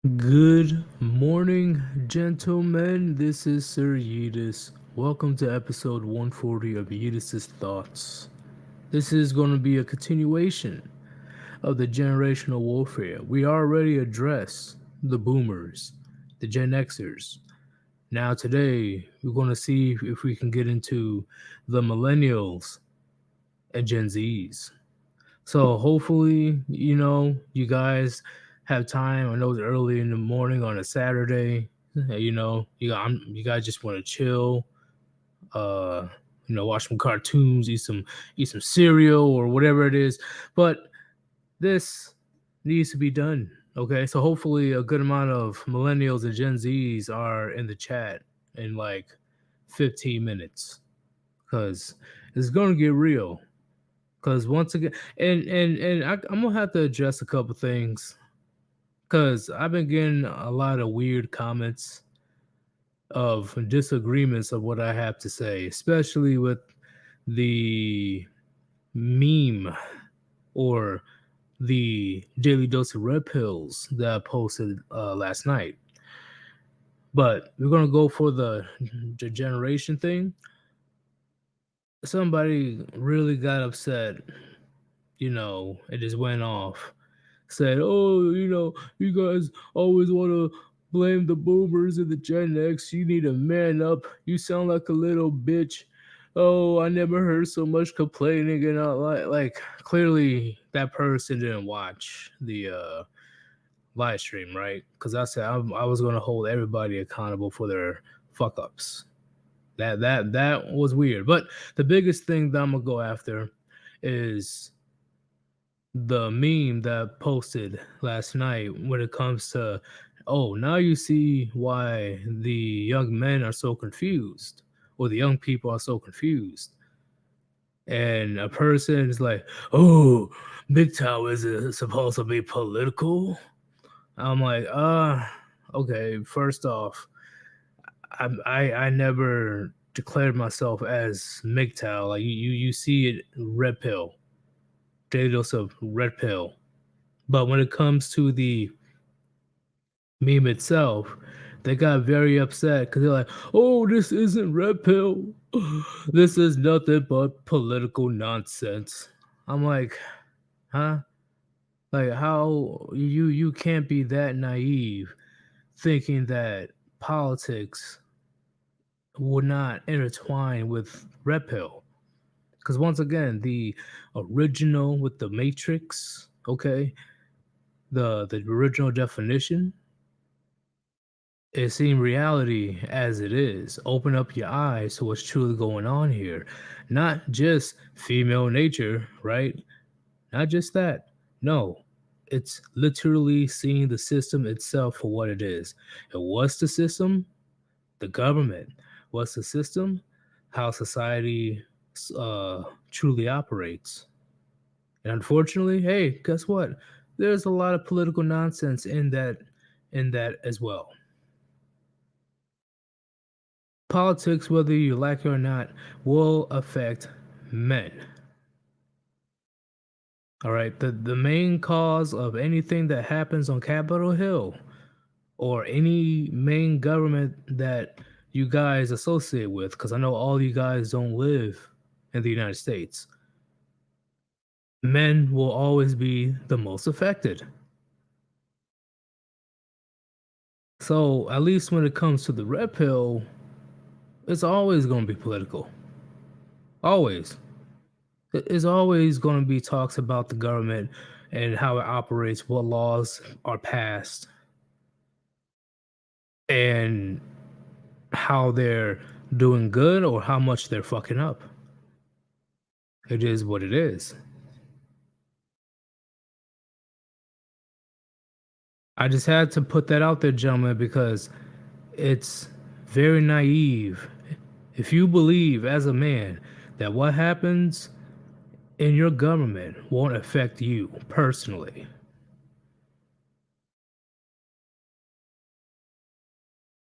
Good morning, gentlemen. This is Sir Yeetus. Welcome to episode 140 of Yeetus's Thoughts. This is going to be a continuation of the generational warfare. We already addressed the boomers, the Gen Xers. Now, today, we're going to see if we can get into the millennials and Gen Zs. So hopefully, you guys have time. I know it's early in the morning on a Saturday. You guys just want to chill, uh, watch some cartoons, eat some cereal or whatever it is. But this needs to be done. Okay, so hopefully a good amount of millennials and Gen Zs are in the chat in like 15 minutes because it's gonna get real. Because once again, I'm gonna have to address a couple things. Because I've been getting a lot of weird comments of disagreements of what I have to say, especially with the meme or the daily dose of red pills that I posted last night. But we're gonna go for the generation thing. Somebody really got upset, it just went off. Said, "Oh, you guys always want to blame the boomers and the Gen X. You need to man up. You sound like a little bitch. Oh, I never heard so much complaining and all like clearly that person didn't watch the live stream, right? Because I said I was going to hold everybody accountable for their fuck ups. That was weird. But the biggest thing that I'm gonna go after is the meme that I posted last night when it comes to, oh, now you see why the young men are so confused or the young people are so confused. And a person is like, oh, big tower is supposed to be political. I'm like, okay, first off, I never declared myself as MGTOW. Like you see it red pill, daily dose of red pill. But when it comes to the meme itself, they got very upset because they're like, "Oh, this isn't red pill. This is nothing but political nonsense." I'm like, huh? Like, how you can't be that naive, thinking that politics would not intertwine with red pill? Because once again, the original with the Matrix, okay, the original definition is seeing reality as it is. Open up your eyes to what's truly going on here. Not just female nature, right? Not just that. No, it's literally seeing the system itself for what it is. And what's the system? The government. What's the system? How society truly operates. And unfortunately, hey, guess what? There's a lot of political nonsense in that as well. Politics, whether you like it or not, will affect men. All right. The main cause of anything that happens on Capitol Hill or any main government that you guys associate with, because I know all you guys don't live in the United States, men will always be the most affected. So, at least when it comes to the red pill, it's always going to be political. Always. It's always going to be talks about the government and how it operates, what laws are passed, and how they're doing good or how much they're fucking up. It is what it is. I just had to put that out there, gentlemen, because it's very naive. If you believe as a man that what happens in your government won't affect you personally,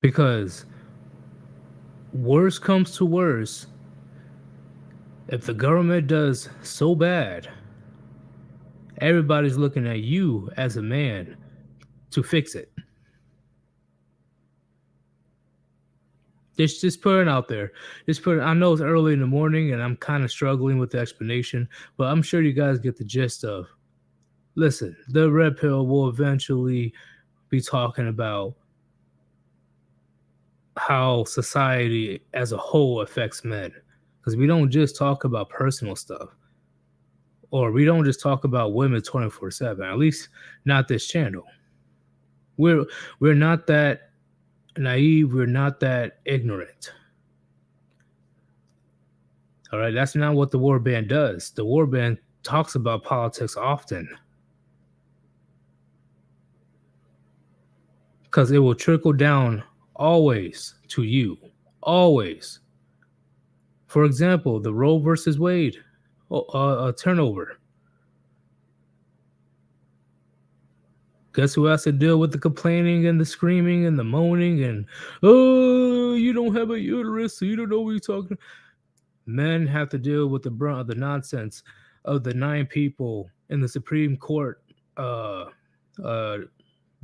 because worst comes to worst, if the government does so bad, everybody's looking at you as a man to fix it. Just put it out there. Just put it. I know it's early in the morning, and I'm kind of struggling with the explanation, but I'm sure you guys get the gist of. Listen, the red pill will eventually be talking about how society as a whole affects men, because we don't just talk about personal stuff, or we don't just talk about women 24/7. At least not this channel. We're we're not that naive. We're not that ignorant. All right, that's not what the Warband does. The Warband talks about politics often because it will trickle down always to you. Always. For example, the Roe versus Wade turnover. Guess who has to deal with the complaining and the screaming and the moaning and, oh, you don't have a uterus, so you don't know what you're talking. Men have to deal with the brunt of the nonsense of the 9 people in the Supreme Court uh,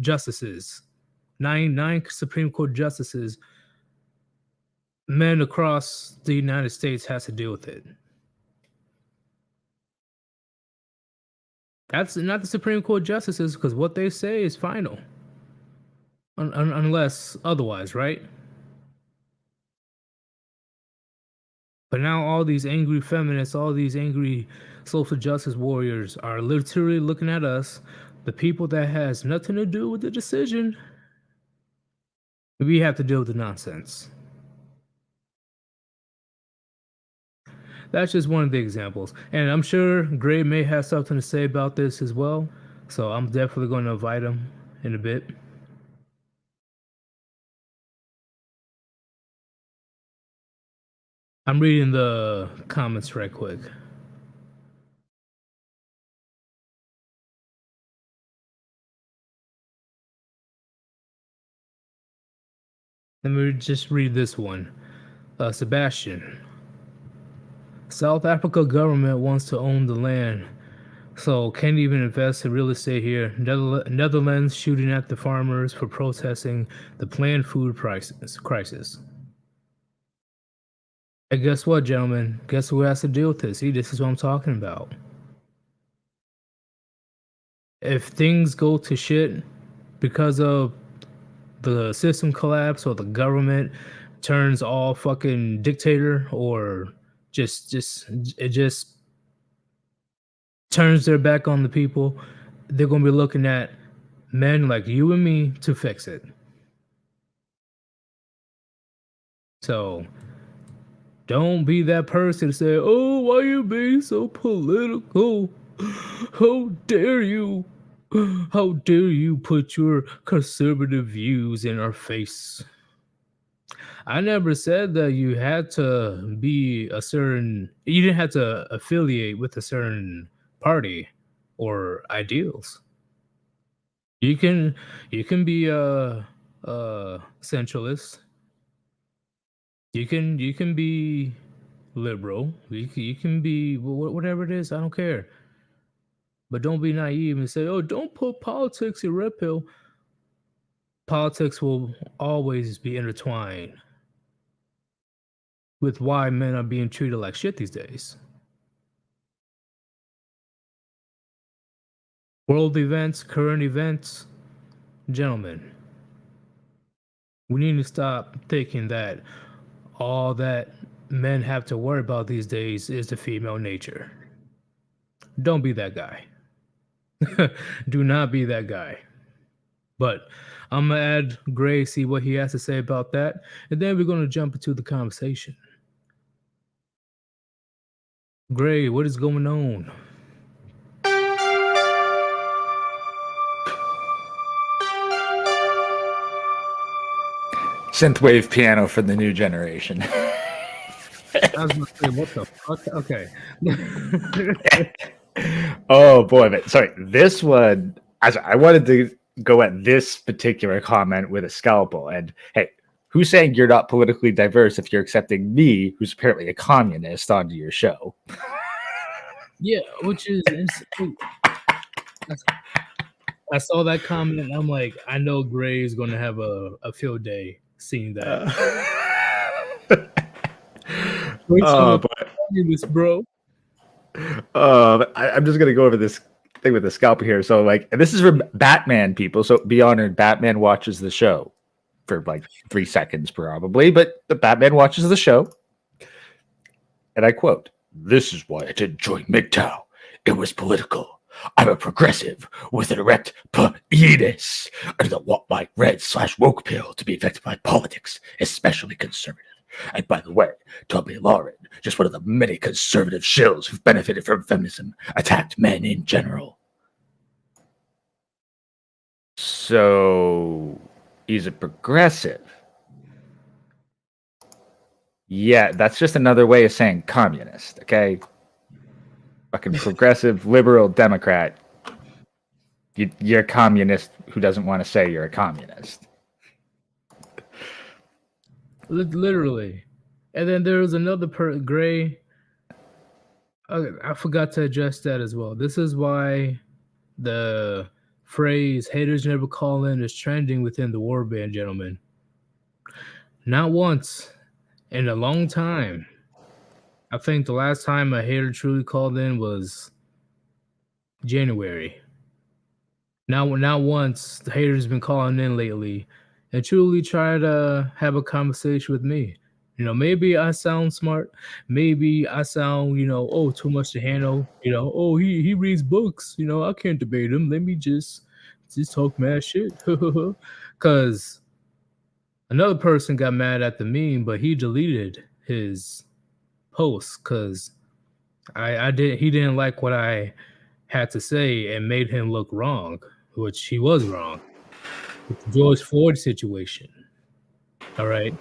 justices. Nine Supreme Court justices. Men across the United States has to deal with it. That's not the Supreme Court justices, because what they say is final. Unless otherwise, right? But now all these angry feminists, all these angry social justice warriors are literally looking at us, the people that has nothing to do with the decision. We have to deal with the nonsense. That's just one of the examples. And I'm sure Gray may have something to say about this as well. So I'm definitely going to invite him in a bit. I'm reading the comments right quick. Let me just read this one. Sebastian. South Africa government wants to own the land, so can't even invest in real estate here. Netherlands shooting at the farmers for protesting the planned food crisis. And guess what, gentlemen? Guess who has to deal with this? See, this is what I'm talking about. If things go to shit because of the system collapse or the government turns all fucking dictator, or just it just turns their back on the people, they're going to be looking at men like you and me to fix it. So don't be that person to say, oh, why are you being so political? How dare you? How dare you put your conservative views in our face? I never said that you had to be a certain, you didn't have to affiliate with a certain party or ideals. You can be a centralist. You can be liberal. You can be whatever it is. I don't care. But don't be naive and say, "Oh, don't put politics in red pill." Politics will always be intertwined with why men are being treated like shit these days. World events, current events, gentlemen, we need to stop thinking that all that men have to worry about these days is the female nature. Don't be that guy. Do not be that guy. But I'm gonna add Gray, see what he has to say about that, and then we're gonna jump into the conversation. Gray, what is going on? Synthwave piano for the new generation. I was gonna say, what the fuck? Okay. Oh boy, but sorry, this one, I wanted to go at this particular comment with a scalpel. And hey, who's saying you're not politically diverse if you're accepting me, who's apparently a communist, onto your show? Yeah, which is insane. I saw that comment and I'm like, I know Gray is gonna have a field day seeing that. But This, bro. I'm just gonna go over this thing with the scalpel here. So, like, and this is for Batman people. So, be honored. Batman watches the show for like 3 seconds, probably, but the Batman watches the show, and I quote: "This is why I didn't join MGTOW. It was political. I'm a progressive with an erect penis. I don't want my red/woke pill to be affected by politics, especially conservative. And by the way, Toby Lauren, just one of the many conservative shills who've benefited from feminism, attacked men in general." So he's a progressive. Yeah, that's just another way of saying communist, okay? Fucking progressive, liberal, Democrat. You're a communist who doesn't want to say you're a communist. Literally. And then there was another Gray. I forgot to address that as well. This is why the phrase "haters never call in" is trending within the Warband, gentlemen. Not once in a long time. I think the last time a hater truly called in was January. Not once the haters been calling in lately and truly try to have a conversation with me. You know, maybe I sound smart. Maybe I sound, oh, too much to handle. Oh, he reads books. I can't debate him. Let me just talk mad shit. Because another person got mad at the meme, but he deleted his post because he didn't like what I had to say and made him look wrong, which he was wrong. It's the George Floyd situation. All right.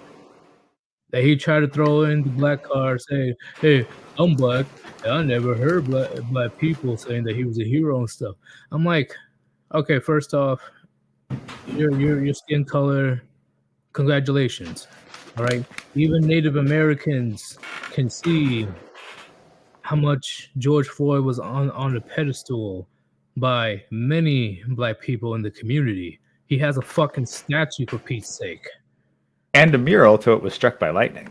That he tried to throw in the black card, saying, "Hey, I'm black, and I never heard black people saying that he was a hero and stuff." I'm like, okay, first off, your skin color, congratulations. All right. Even Native Americans can see how much George Floyd was on a pedestal by many black people in the community. He has a fucking statue, for Pete's sake. And a mural till it was struck by lightning.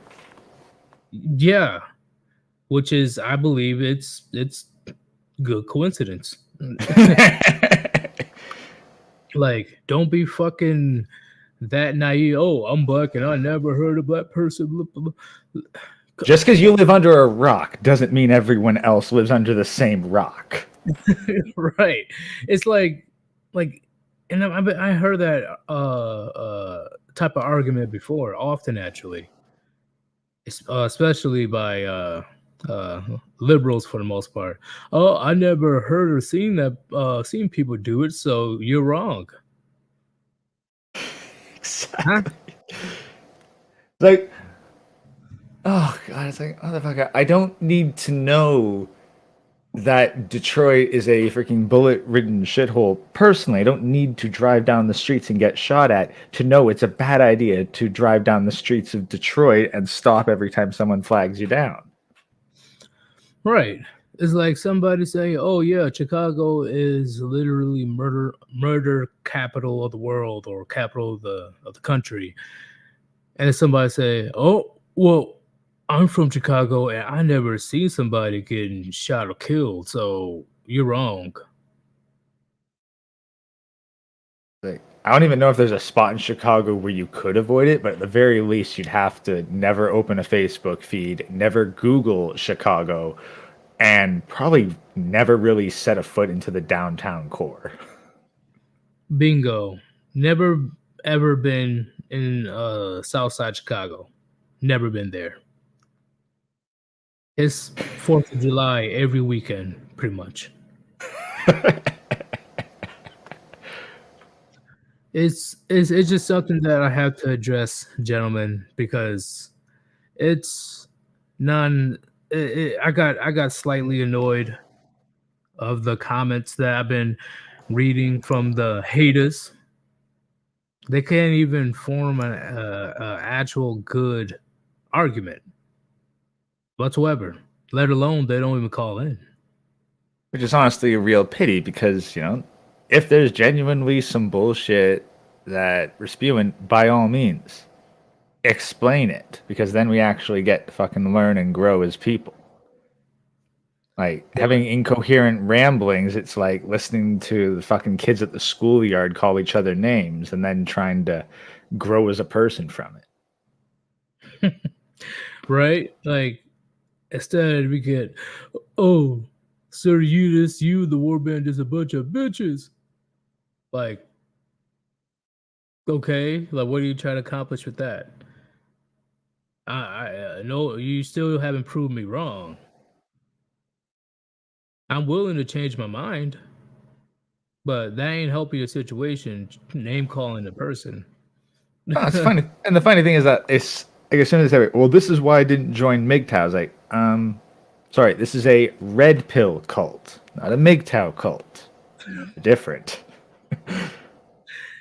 Yeah, which is, I believe, it's good coincidence. Like, don't be fucking that naive. Oh, I'm black and I never heard a black person. Just because you live under a rock doesn't mean everyone else lives under the same rock. Right. It's like, and I heard that type of argument before, often actually, especially by liberals for the most part. Oh, I never heard or seen seen people do it, so you're wrong. Exactly. Huh? Like, oh god, it's like, motherfucker, I don't need to know that Detroit is a freaking bullet-ridden shithole personally. I don't need to drive down the streets and get shot at to know it's a bad idea to drive down the streets of Detroit and stop every time someone flags you down. Right. It's like somebody saying, "Oh yeah, Chicago is literally murder capital of the world or capital of the country," and then somebody say, "Oh well, I'm from Chicago and I never seen somebody getting shot or killed, so you're wrong." Like, I don't even know if there's a spot in Chicago where you could avoid it, but at the very least, you'd have to never open a Facebook feed, never Google Chicago, and probably never really set a foot into the downtown core. Bingo. Never ever been in Southside Chicago. Never been there. It's 4th of July every weekend, pretty much. It's just something that I have to address, gentlemen, because it's none. I got slightly annoyed of the comments that I've been reading from the haters. They can't even form an actual good argument whatsoever, let alone they don't even call in. Which is honestly a real pity because, if there's genuinely some bullshit that we're spewing, by all means, explain it, because then we actually get to fucking learn and grow as people. Like having incoherent ramblings, it's like listening to the fucking kids at the schoolyard call each other names and then trying to grow as a person from it. Right? Like, instead we get, oh, Sir Yeetus, you, the Warband, is a bunch of bitches. Like, okay, like, what are you trying to accomplish with that? I no, you still haven't proved me wrong. I'm willing to change my mind, but that ain't helping your situation. Name calling the person. Oh, it's funny, and the funny thing is that it's like as soon as they say, "Well, this is why I didn't join MGTOW," I was like, sorry, this is a red pill cult, not a MGTOW cult. Different."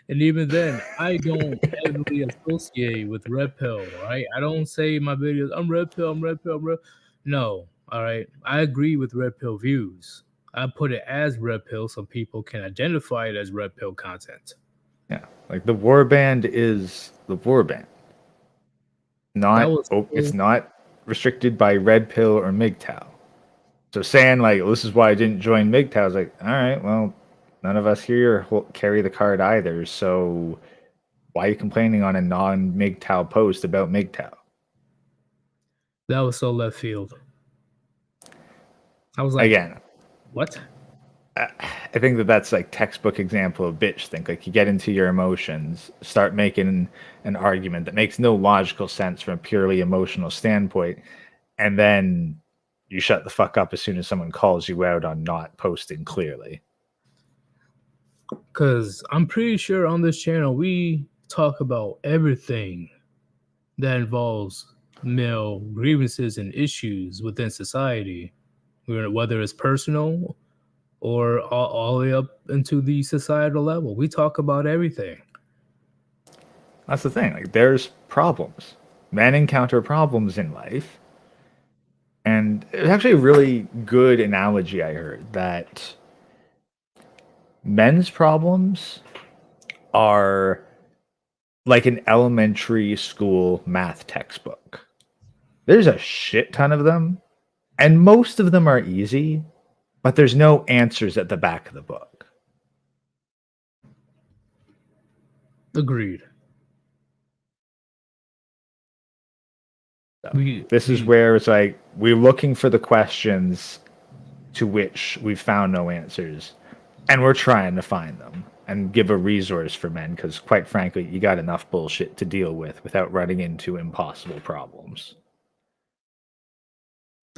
And even then, I don't heavily associate with red pill, right? I don't say in my videos, I'm red pill, I'm red pill, I'm red. No, all right. I agree with red pill views. I put it as red pill so people can identify it as red pill content. Yeah, like the Warband is the Warband. It's not restricted by red pill or MGTOW. So saying like, well, this is why I didn't join MGTOW, I was like, all right, well, none of us here carry the card either. So why are you complaining on a non-MGTOW post about MGTOW? That was so left field. I was like, Again, what? I think that's like textbook example of bitch think. Like you get into your emotions, start making an argument that makes no logical sense from a purely emotional standpoint, and then you shut the fuck up as soon as someone calls you out on not posting clearly. Because I'm pretty sure on this channel we talk about everything that involves male grievances and issues within society, whether it's personal or all the way up into the societal level. We talk about everything. That's the thing. Like, there's problems. Men encounter problems in life. And it was actually a really good analogy I heard that men's problems are like an elementary school math textbook. There's a shit ton of them, and most of them are easy, but there's no answers at the back of the book. Agreed. So this is where it's like we're looking for the questions to which we've found no answers, and we're trying to find them and give a resource for men because, quite frankly, you got enough bullshit to deal with without running into impossible problems.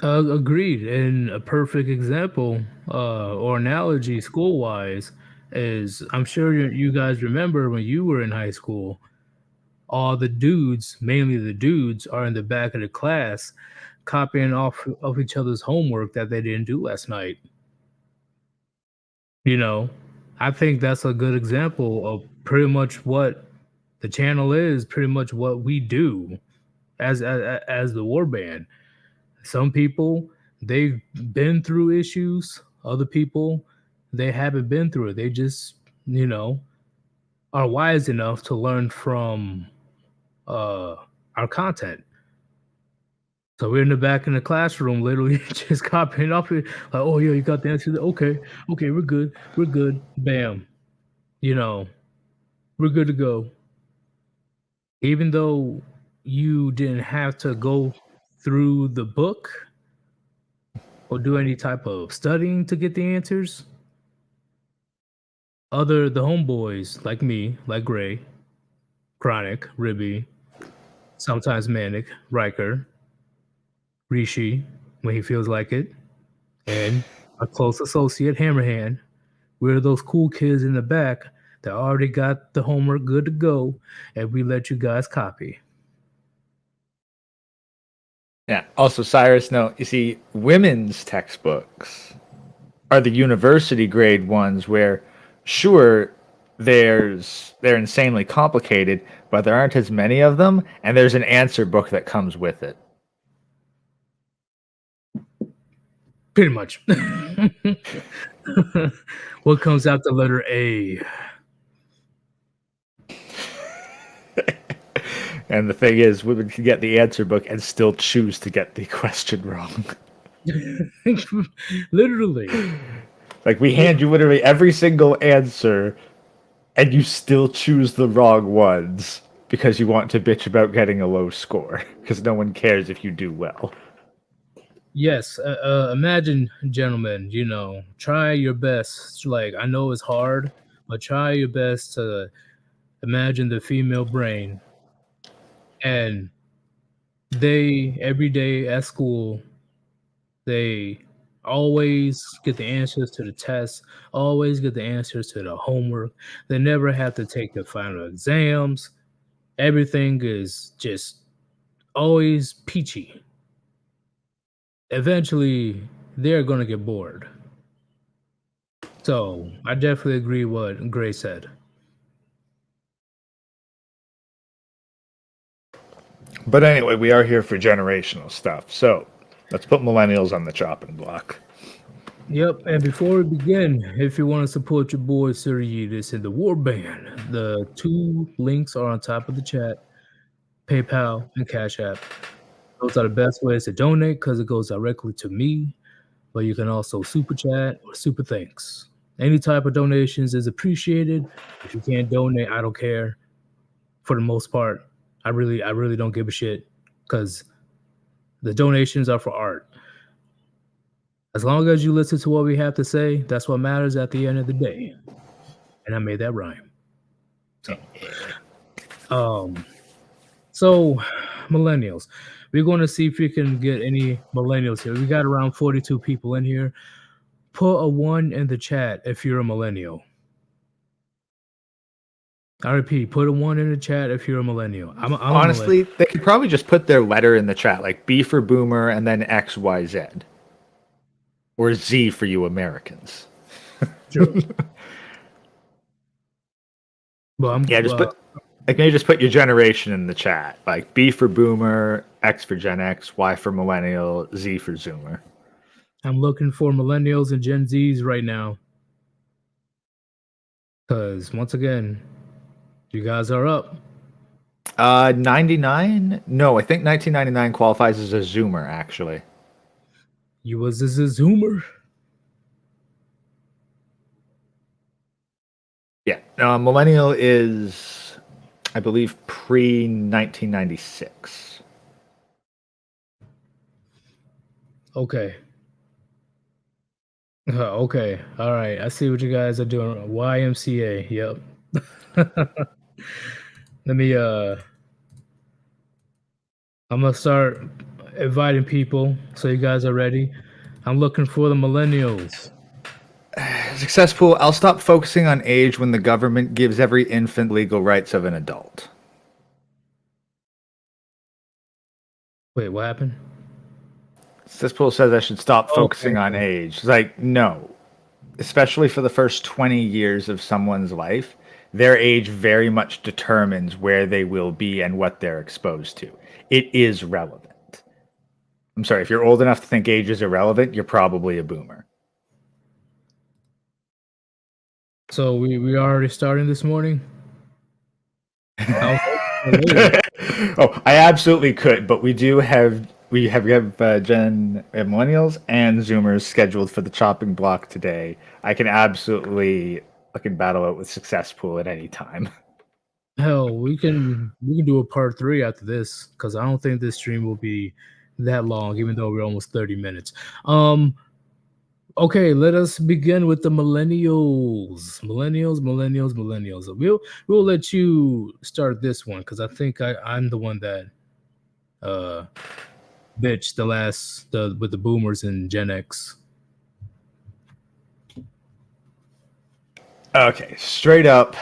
Agreed. And a perfect example or analogy school wise is I'm sure you guys remember when you were in high school, all the dudes, mainly the dudes, are in the back of the class copying off of each other's homework that they didn't do last night. You know, I think that's a good example of pretty much what the channel is, pretty much what we do as the Warband. Some people, they've been through issues. Other people, they haven't been through it. They just, are wise enough to learn from our content. So we're in the back in the classroom, literally just copying off it. Like, oh yeah, you got the answer. Okay, we're good. Bam, we're good to go. Even though you didn't have to go through the book or do any type of studying to get the answers. The homeboys like me, like Gray, Chronic, Ribby, sometimes Manic, Riker, Rishi, when he feels like it, and a close associate, Hammerhand. We're those cool kids in the back that already got the homework good to go, and we let you guys copy. Yeah. Also, Cyrus, no, you see, women's textbooks are the university grade ones where, sure, they're insanely complicated, but there aren't as many of them, and there's an answer book that comes with it. Pretty much. What comes out the letter A? And the thing is, women can get the answer book and still choose to get the question wrong. Literally. Like, we hand you literally every single answer, and you still choose the wrong ones because you want to bitch about getting a low score, because no one cares if you do well. Yes, imagine, gentlemen, try your best. Like, I know it's hard, but try your best to imagine the female brain. And they, every day at school, they always get the answers to the tests, always get the answers to the homework. They never have to take the final exams. Everything is just always peachy. Eventually, they're going to get bored. So I definitely agree what Gray said. But anyway, we are here for generational stuff. So let's put millennials on the chopping block. Yep, and before we begin, if you want to support your boy Sir Yeetus and the Warband, the 2 links are on top of the chat: PayPal and Cash App. Those are the best ways to donate because it goes directly to me. But you can also super chat or super thanks. Any type of donations is appreciated. If you can't donate, I don't care. For the most part, I really don't give a shit because the donations are for art. As long as you listen to what we have to say, that's what matters at the end of the day. And I made that rhyme. So millennials. We're going to see if we can get any millennials here. We got around 42 people in here. Put a 1 in the chat if you're a millennial. I repeat, put a 1 in the chat if you're a millennial. I'm Honestly, a millennial. they could probably just put their letter in the chat, like B for boomer and then XYZ. Or Z for you Americans. Sure. Well, can you just put your generation in the chat? Like B for boomer, X for Gen X, Y for millennial, Z for Zoomer. I'm looking for millennials and Gen Zs right now. Because once again, you guys are up. 99? No, I think 1999 qualifies as a Zoomer, actually. You was as a Zoomer? Yeah. Millennial is, I believe, pre-1996. Okay. Okay. All right. I see what you guys are doing. YMCA. Yep. Let me I'm gonna start inviting people so you guys are ready. I'm looking for the millennials. Successful. I'll stop focusing on age when the government gives every infant legal rights of an adult. Wait, what happened? Successful says I should stop focusing on age. It's like, no. Especially for the first 20 years of someone's life, their age very much determines where they will be and what they're exposed to. It is relevant. I'm sorry, if you're old enough to think age is irrelevant, you're probably a boomer. So we are already starting this morning? Oh, I absolutely could, but we have millennials and Zoomers scheduled for the chopping block today. I can absolutely fucking battle out with Success Pool at any time. Hell, we can do a part 3 after this because I don't think this stream will be that long, even though we're almost 30 minutes. Okay, let us begin with the millennials. Millennials. We'll let you start this one because I think I'm the one that bitched with the boomers and Gen X. Okay, straight up,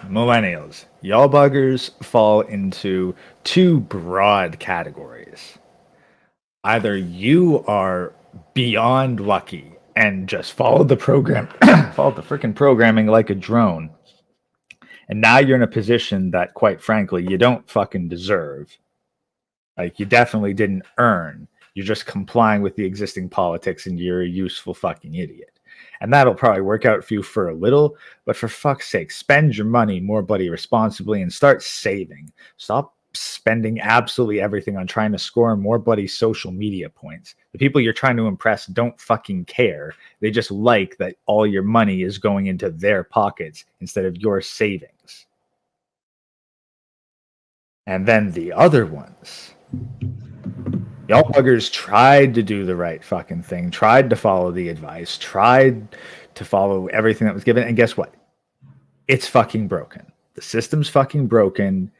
millennials. Y'all buggers fall into 2 broad categories. Either you are beyond lucky and just followed the program, followed the freaking programming like a drone, and now you're in a position that, quite frankly, you don't fucking deserve. Like, you definitely didn't earn. You're just complying with the existing politics, and you're a useful fucking idiot. And that'll probably work out for you for a little, but for fuck's sake, spend your money more bloody responsibly and start saving. Stop spending absolutely everything on trying to score more bloody social media points. The people you're trying to impress don't fucking care. They just like that all your money is going into their pockets instead of your savings. And then the other ones. Y'all buggers tried to do the right fucking thing, tried to follow the advice, tried to follow everything that was given, and guess what? It's fucking broken. The system's fucking broken,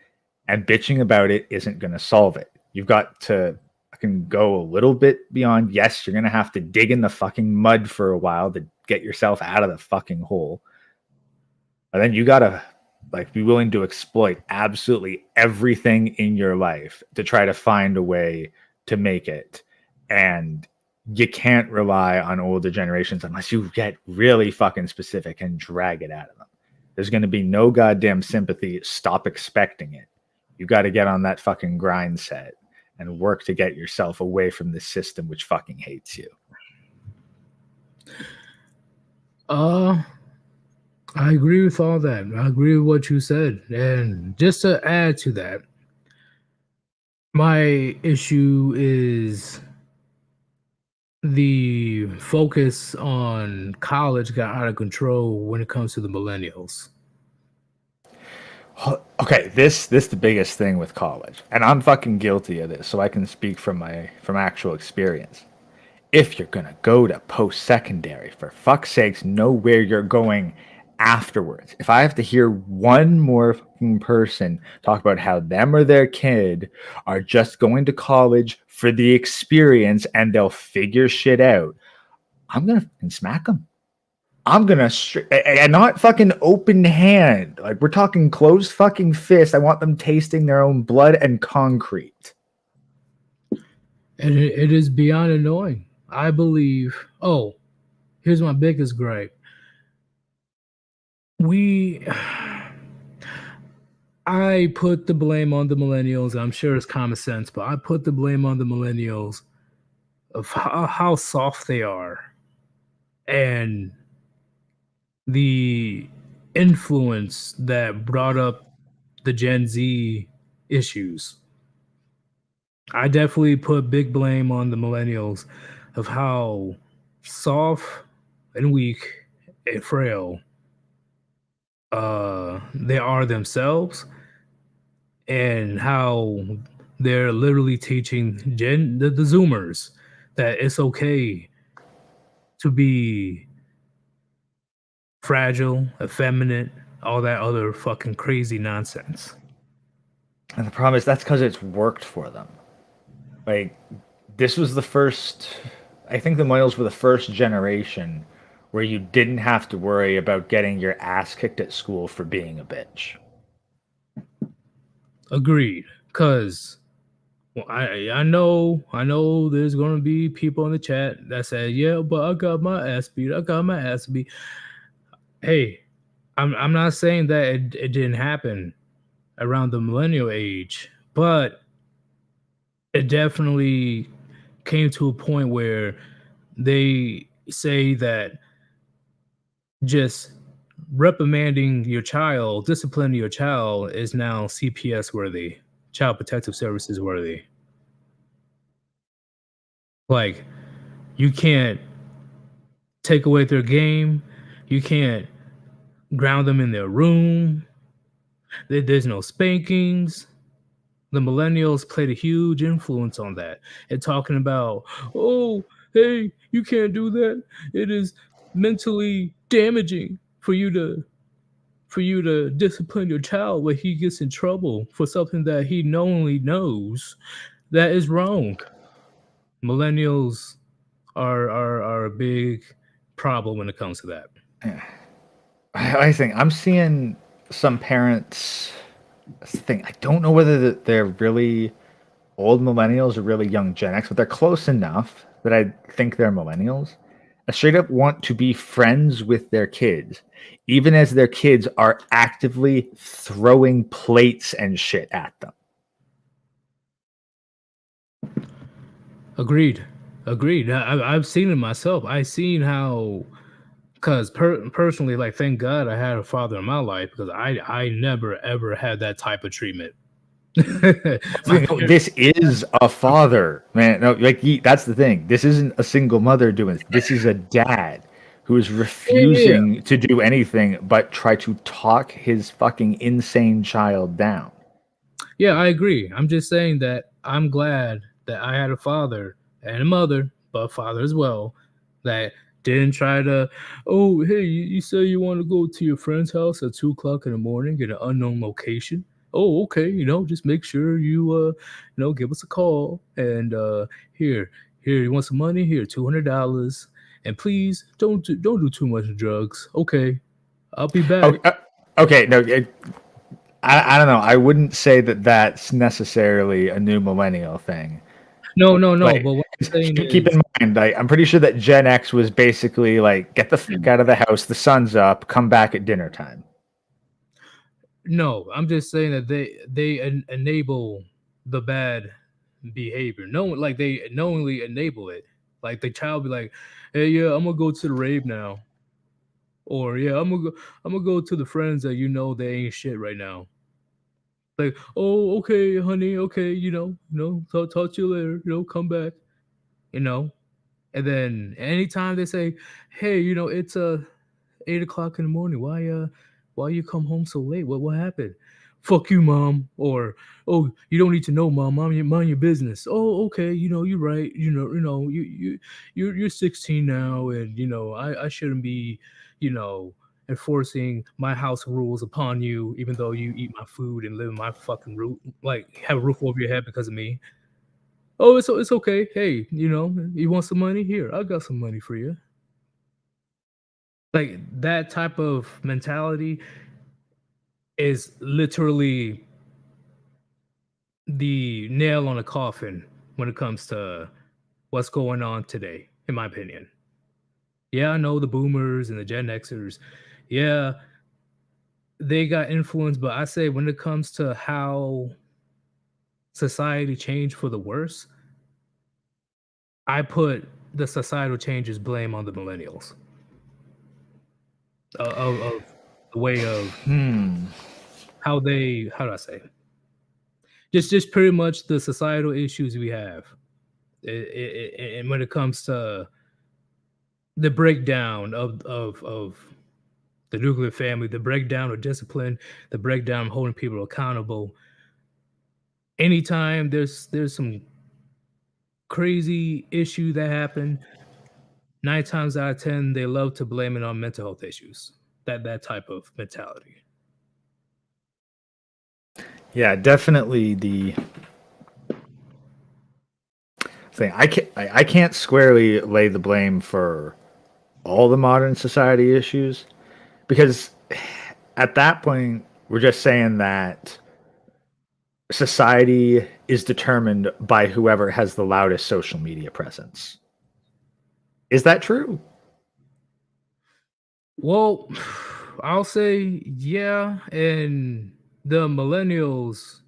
and bitching about it isn't going to solve it. You've got to fucking go a little bit beyond. Yes, you're going to have to dig in the fucking mud for a while to get yourself out of the fucking hole. But then you got to be willing to exploit absolutely everything in your life to try to find a way to make it. And you can't rely on older generations unless you get really fucking specific and drag it out of them. There's going to be no goddamn sympathy. Stop expecting it. You got to get on that fucking grind set and work to get yourself away from this system which fucking hates you. I agree with all that. I agree with what you said. And just to add to that, my issue is the focus on college got out of control when it comes to the millennials. Okay, this the biggest thing with college, and I'm fucking guilty of this, so I can speak from actual experience. If you're gonna go to post-secondary, for fuck's sakes, know where you're going afterwards. If I have to hear one more fucking person talk about how them or their kid are just going to college for the experience and they'll figure shit out, I'm gonna fucking smack them. I'm gonna and not fucking open hand. Like, we're talking closed fucking fist. I want them tasting their own blood and concrete. And it is beyond annoying. I believe. Oh, here's my biggest gripe. I put the blame on the millennials. I'm sure it's common sense, but I put the blame on the millennials of how soft they are and the influence that brought up the Gen Z issues. I definitely put big blame on the millennials of how soft and weak and frail they are themselves, and how they're literally teaching the Zoomers that it's okay to be fragile, effeminate, all that other fucking crazy nonsense. And the problem is that's because it's worked for them. Like, this was the first, I think the millennials were the first generation where you didn't have to worry about getting your ass kicked at school for being a bitch. Agreed. Because I know there's going to be people in the chat that say, yeah, but I got my ass beat. Hey, I'm not saying that it didn't happen around the millennial age, but it definitely came to a point where they say that just reprimanding your child, disciplining your child is now CPS worthy, Child Protective Services worthy. Like, you can't take away their game. You can't ground them in their room. There's no spankings. The millennials played a huge influence on that. And talking about, oh, hey, you can't do that. It is mentally damaging for you to discipline your child when he gets in trouble for something that he knowingly knows that is wrong. Millennials are a big problem when it comes to that. I think I'm seeing some parents. That's the thing. I don't know whether they're really old millennials or really young Gen X, but they're close enough that I think they're millennials. I straight up want to be friends with their kids, even as their kids are actively throwing plates and shit at them. Agreed. I've seen it myself. I've seen how, because personally, thank God I had a father in my life, because I never ever had that type of treatment. My No, parents, this is a father, man. No, like that's the thing. This isn't a single mother doing this. This is a dad who is yeah, yeah, yeah. refusing to do anything but try to talk his fucking insane child down. Yeah, I agree. I'm just saying that I'm glad that I had a father and a mother, but a father as well, that didn't try to, oh, hey, you say you want to go to your friend's house at 2 o'clock in the morning at an unknown location. Oh, okay, just make sure you give us a call and here, you want some money? Here, $200, and please don't do too much drugs. Okay, I'll be back. Okay, okay, no, I don't know. I wouldn't say that that's necessarily a new millennial thing. No, no, no. Like, But what I'm saying keep is, in mind, I'm pretty sure that Gen X was basically like, get the fuck out of the house. The sun's up. Come back at dinner time. no, I'm just saying that they enable the bad behavior. No, like they knowingly enable it. Like the child be like, "Hey, yeah, I'm gonna go to the rave now," or "Yeah, I'm gonna go to the friends that they ain't shit right now." Like, "Oh, okay, honey, okay, talk to you later. Come back." You know, and then anytime they say, "Hey, it's 8 o'clock in the morning. Why you come home so late? What happened?" "Fuck you, mom." Or, "Oh, you don't need to know, mom. Mind your business." "Oh, okay. You're right. You're 16 now, and I shouldn't be, you know, enforcing my house rules upon you, even though you eat my food and live in my fucking roof, like have a roof over your head because of me." "Oh, it's okay. Hey, you want some money? Here, I got some money for you." Like that type of mentality is literally the nail on the coffin when it comes to what's going on today, in my opinion. Yeah, I know the boomers and the Gen Xers. Yeah, they got influence, but I say when it comes to how society changed for the worse, I put the societal changes blame on the millennials of the way of how do I say? Just pretty much the societal issues we have. And when it comes to the breakdown of the nuclear family, the breakdown of discipline, the breakdown of holding people accountable. Anytime there's some crazy issue that happen, 9 times out of 10 they love to blame it on mental health issues. That type of mentality. Yeah, definitely the thing. I can't squarely lay the blame for all the modern society issues because at that point we're just saying that society is determined by whoever has the loudest social media presence. Is that true? Well, I'll say yeah, and the millennials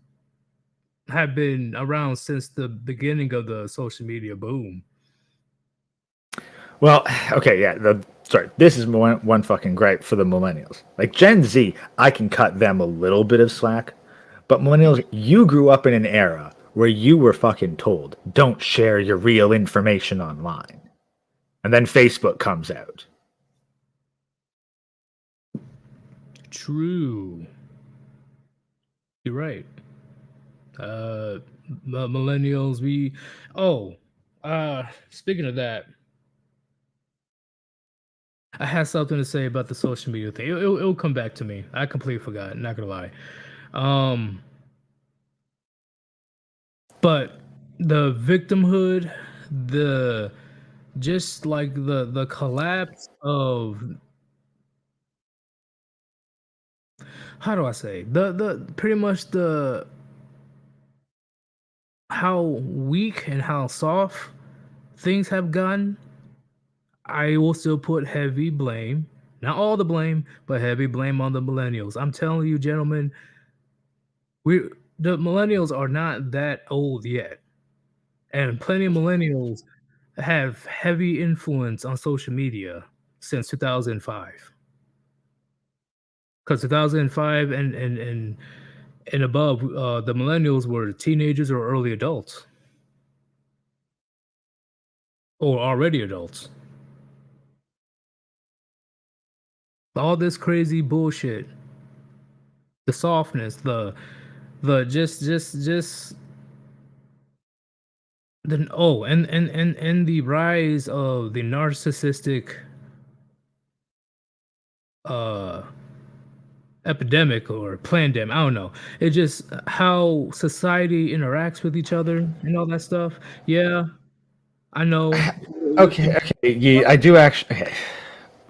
have been around since the beginning of the social media boom. Well, okay, yeah. Sorry, this is one fucking gripe for the millennials. Like Gen Z, I can cut them a little bit of slack, but millennials, you grew up in an era where you were fucking told, don't share your real information online. And then Facebook comes out. True. You're right. Millennials, we oh, speaking of that, I had something to say about the social media thing. It'll come back to me. I completely forgot, not gonna lie. Um, but the victimhood, the just like the collapse of, how do I say, the pretty much the how weak and how soft things have gotten. I will still put heavy blame, not all the blame, but heavy blame on the millennials. I'm telling you, gentlemen, we the millennials are not that old yet, and plenty of millennials have heavy influence on social media since 2005. Because 2005 and and above, the millennials were teenagers or early adults, or already adults. All this crazy bullshit, the softness, the just the and the rise of the narcissistic uh epidemic or pandemic. I don't know. It just how society interacts with each other and all that stuff. Yeah, I know. Okay, yeah, I do actually. Okay.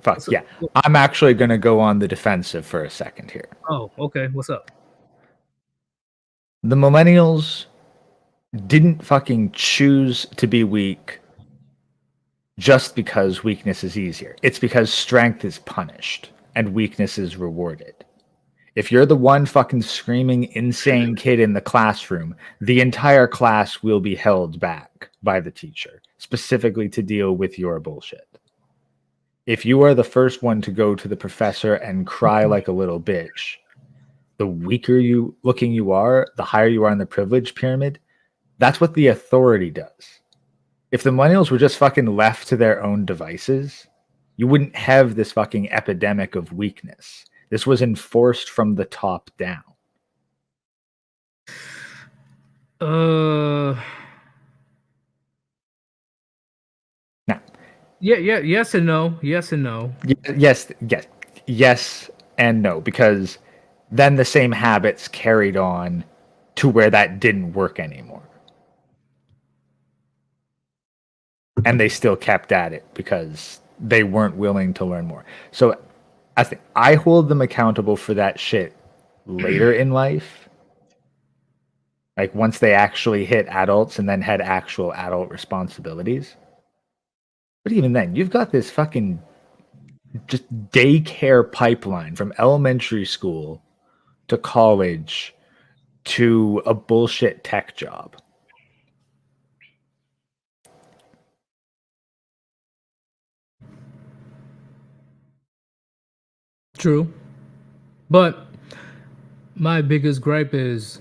Fuck So- yeah, I'm actually gonna go on the defensive for a second here. oh, okay. What's up? The millennials didn't fucking choose to be weak just because weakness is easier. It's because strength is punished and weakness is rewarded. If you're the one fucking screaming insane kid in the classroom, the entire class will be held back by the teacher, specifically to deal with your bullshit. If you are the first one to go to the professor and cry like a little bitch, the weaker you looking you are, the higher you are in the privilege pyramid. That's what the authority does. If the millennials were just fucking left to their own devices, you wouldn't have this fucking epidemic of weakness. This was enforced from the top down. Uh, Now, yeah, yes and no, yes and no. yes and no, because then the same habits carried on to where that didn't work anymore. And they still kept at it because they weren't willing to learn more. So I think I hold them accountable for that shit later in life. Like once they actually hit adults and then had actual adult responsibilities. But even then, you've got this fucking just daycare pipeline from elementary school to college to a bullshit tech job. True, but my biggest gripe is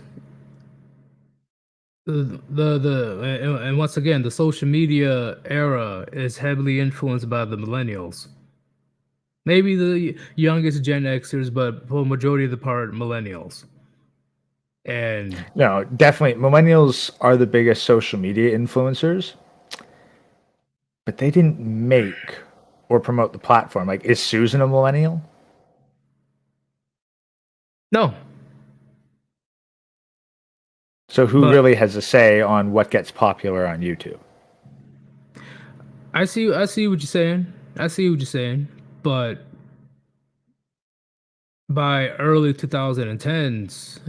and once again, the social media era is heavily influenced by the millennials. Maybe the youngest Gen Xers, but for majority of the part, millennials. And No, definitely. Millennials are the biggest social media influencers, but they didn't make or promote the platform. Like, is Susan a millennial? no, So who but really has a say on what gets popular on YouTube? I see what you're saying. I see what you're saying, but by early 2010s,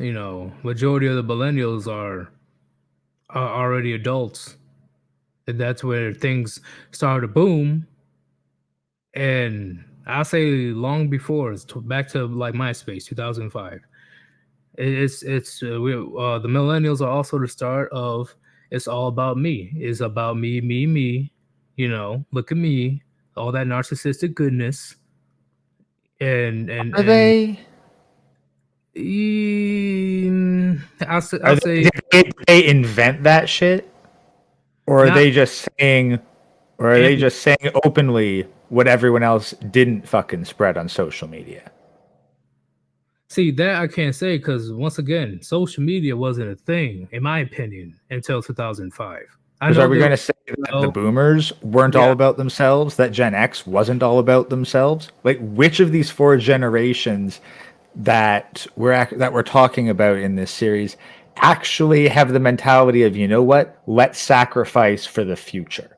majority of the millennials are already adults, and that's where things started to boom. And I say long before, back to like MySpace, 2005. The millennials are also the start of it's all about me. It's about me, me, me. Look at me, all that narcissistic goodness, and and Are and they? I'll say Did they invent that shit, or are not. they just saying, or are they And just saying openly what everyone else didn't fucking spread on social media? see that I can't say because once again, social media wasn't a thing, in my opinion, until 2005. I Because know are we they going were to say that the well, boomers weren't all yeah. about themselves, that Gen X wasn't all about themselves? Like, which of these four generations that we're talking about in this series actually have the mentality of, you know what, let's sacrifice for the future?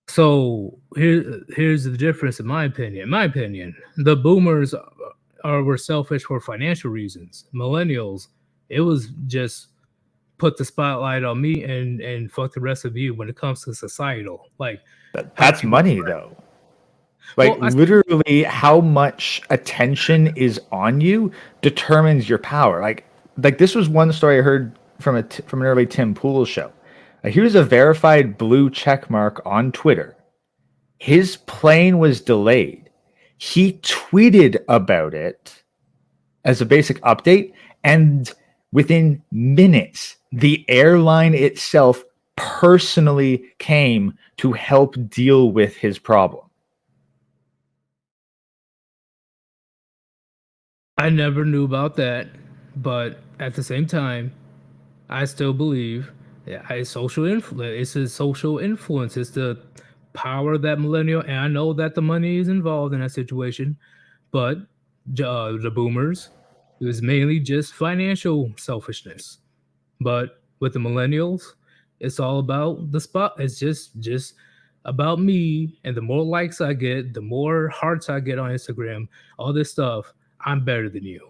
So here's the difference, in my opinion. In my opinion, the boomers were selfish for financial reasons. Millennials, it was just put the spotlight on me and fuck the rest of you when it comes to societal, like how That's people. money, though. Like, Well, literally, how much attention is on you determines your power. Like this was one story I heard from from an early Tim Pool show. He was a verified blue check mark on Twitter. His plane was delayed. He tweeted about it as a basic update, And within minutes, the airline itself personally came to help deal with his problem. I never knew about that, but at the same time, I still believe it's social influence. It's a social influence. It's the power that millennial, and I know that the money is involved in that situation, but the boomers, it was mainly just financial selfishness. But with the millennials, it's all about the spot. It's just about me, and the more likes I get, the more hearts I get on Instagram, all this stuff. I'm better than you.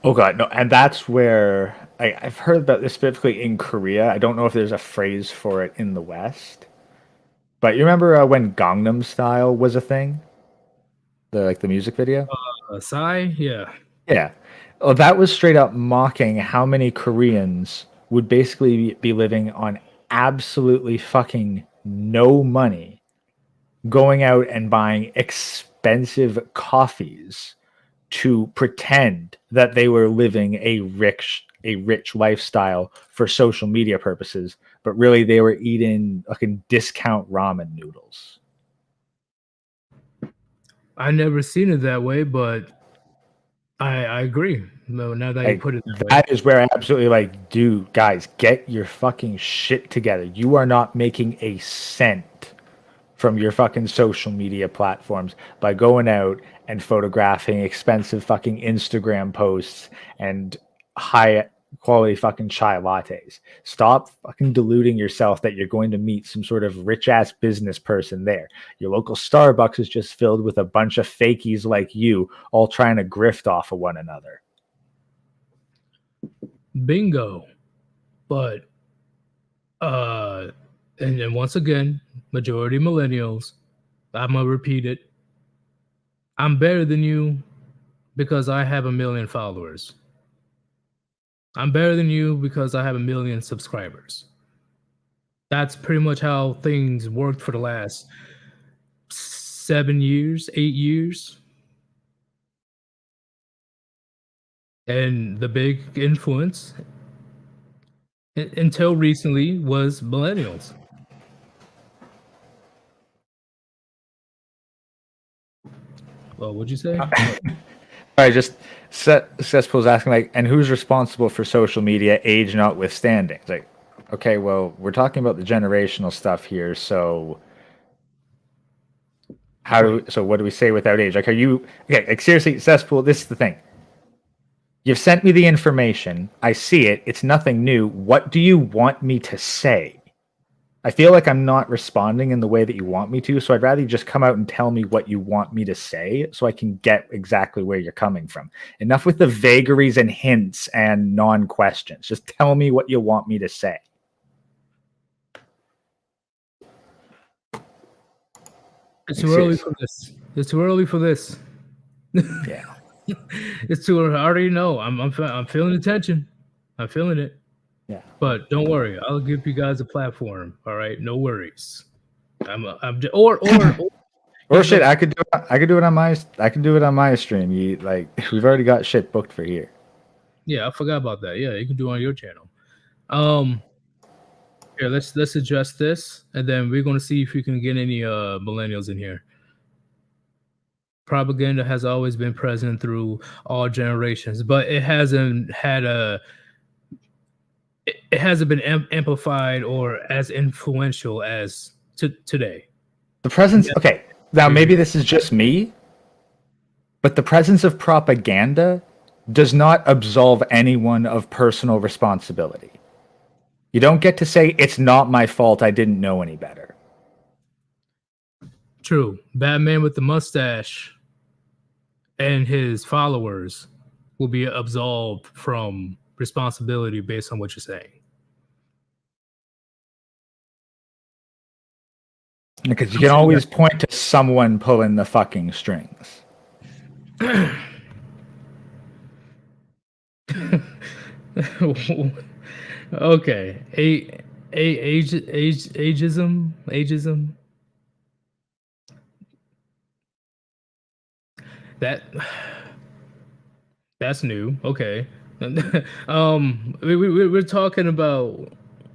Oh god, no, and that's where I've heard about this specifically in Korea. I don't know if there's a phrase for it in the West, but you remember when Gangnam Style was a thing, the music video? Psy, yeah. Yeah. Well, that was straight up mocking how many Koreans would basically be living on absolutely fucking no money, going out and buying expensive coffees to pretend that they were living a rich lifestyle for social media purposes, but really they were eating fucking discount ramen noodles. I never seen it that way, but I agree. No, now that you Like put it that way. that is where I absolutely like, dude, guys, get your fucking shit together. You are not making a cent from your fucking social media platforms by going out and photographing expensive fucking Instagram posts and high quality fucking chai lattes. Stop fucking deluding yourself that you're going to meet some sort of rich ass business person there. Your local Starbucks is just filled with a bunch of fakies like you all trying to grift off of one another. Bingo. But uh and then once again, majority millennials, I'm gonna repeat it. I'm better than you because I have a million followers. I'm better than you because I have a million subscribers. That's pretty much how things worked for the last 7 years, 8 years. And the big influence until recently was millennials. Well, what'd you say? I just Cesspool's asking like, and who's responsible for social media, age notwithstanding? It's like, okay, well, we're talking about the generational stuff here, so Right. so what do we say without age? Like, are you okay? Like, seriously, Cesspool, this is the thing. You've sent me the information. I see it. It's nothing new. What do you want me to say? I feel like I'm not responding in the way that you want me to, so I'd rather you just come out and tell me what you want me to say so I can get exactly where you're coming from. Enough with the vagaries and hints and non-questions. Just tell me what you want me to say. It's Like, too early seriously. for this. It's too early for this. Yeah. It's too early. I already know. I'm feeling the tension. I'm feeling it. Yeah. But don't worry. I'll give you guys a platform. All right. No worries. I'm just, or Or here's shit, a I could do it on my stream. You like we've already got shit booked for here. yeah. I forgot about that. Yeah, you can do it on your channel. Um, Here, let's adjust this, and then we're gonna see if we can get any millennials in here. Propaganda has always been present through all generations, but it hasn't had a it hasn't been amplified or as influential as today. The presence, Yeah, okay, now agree with maybe this is just me, but the presence of propaganda does not absolve anyone of personal responsibility. You don't get to say, it's not my fault, I didn't know any better. True. Batman with the mustache and his followers will be absolved from responsibility based on what you're saying. Because you I'm can sure you always point to someone pulling the fucking strings. got okay. Ageism. That that's new. Okay. We're talking about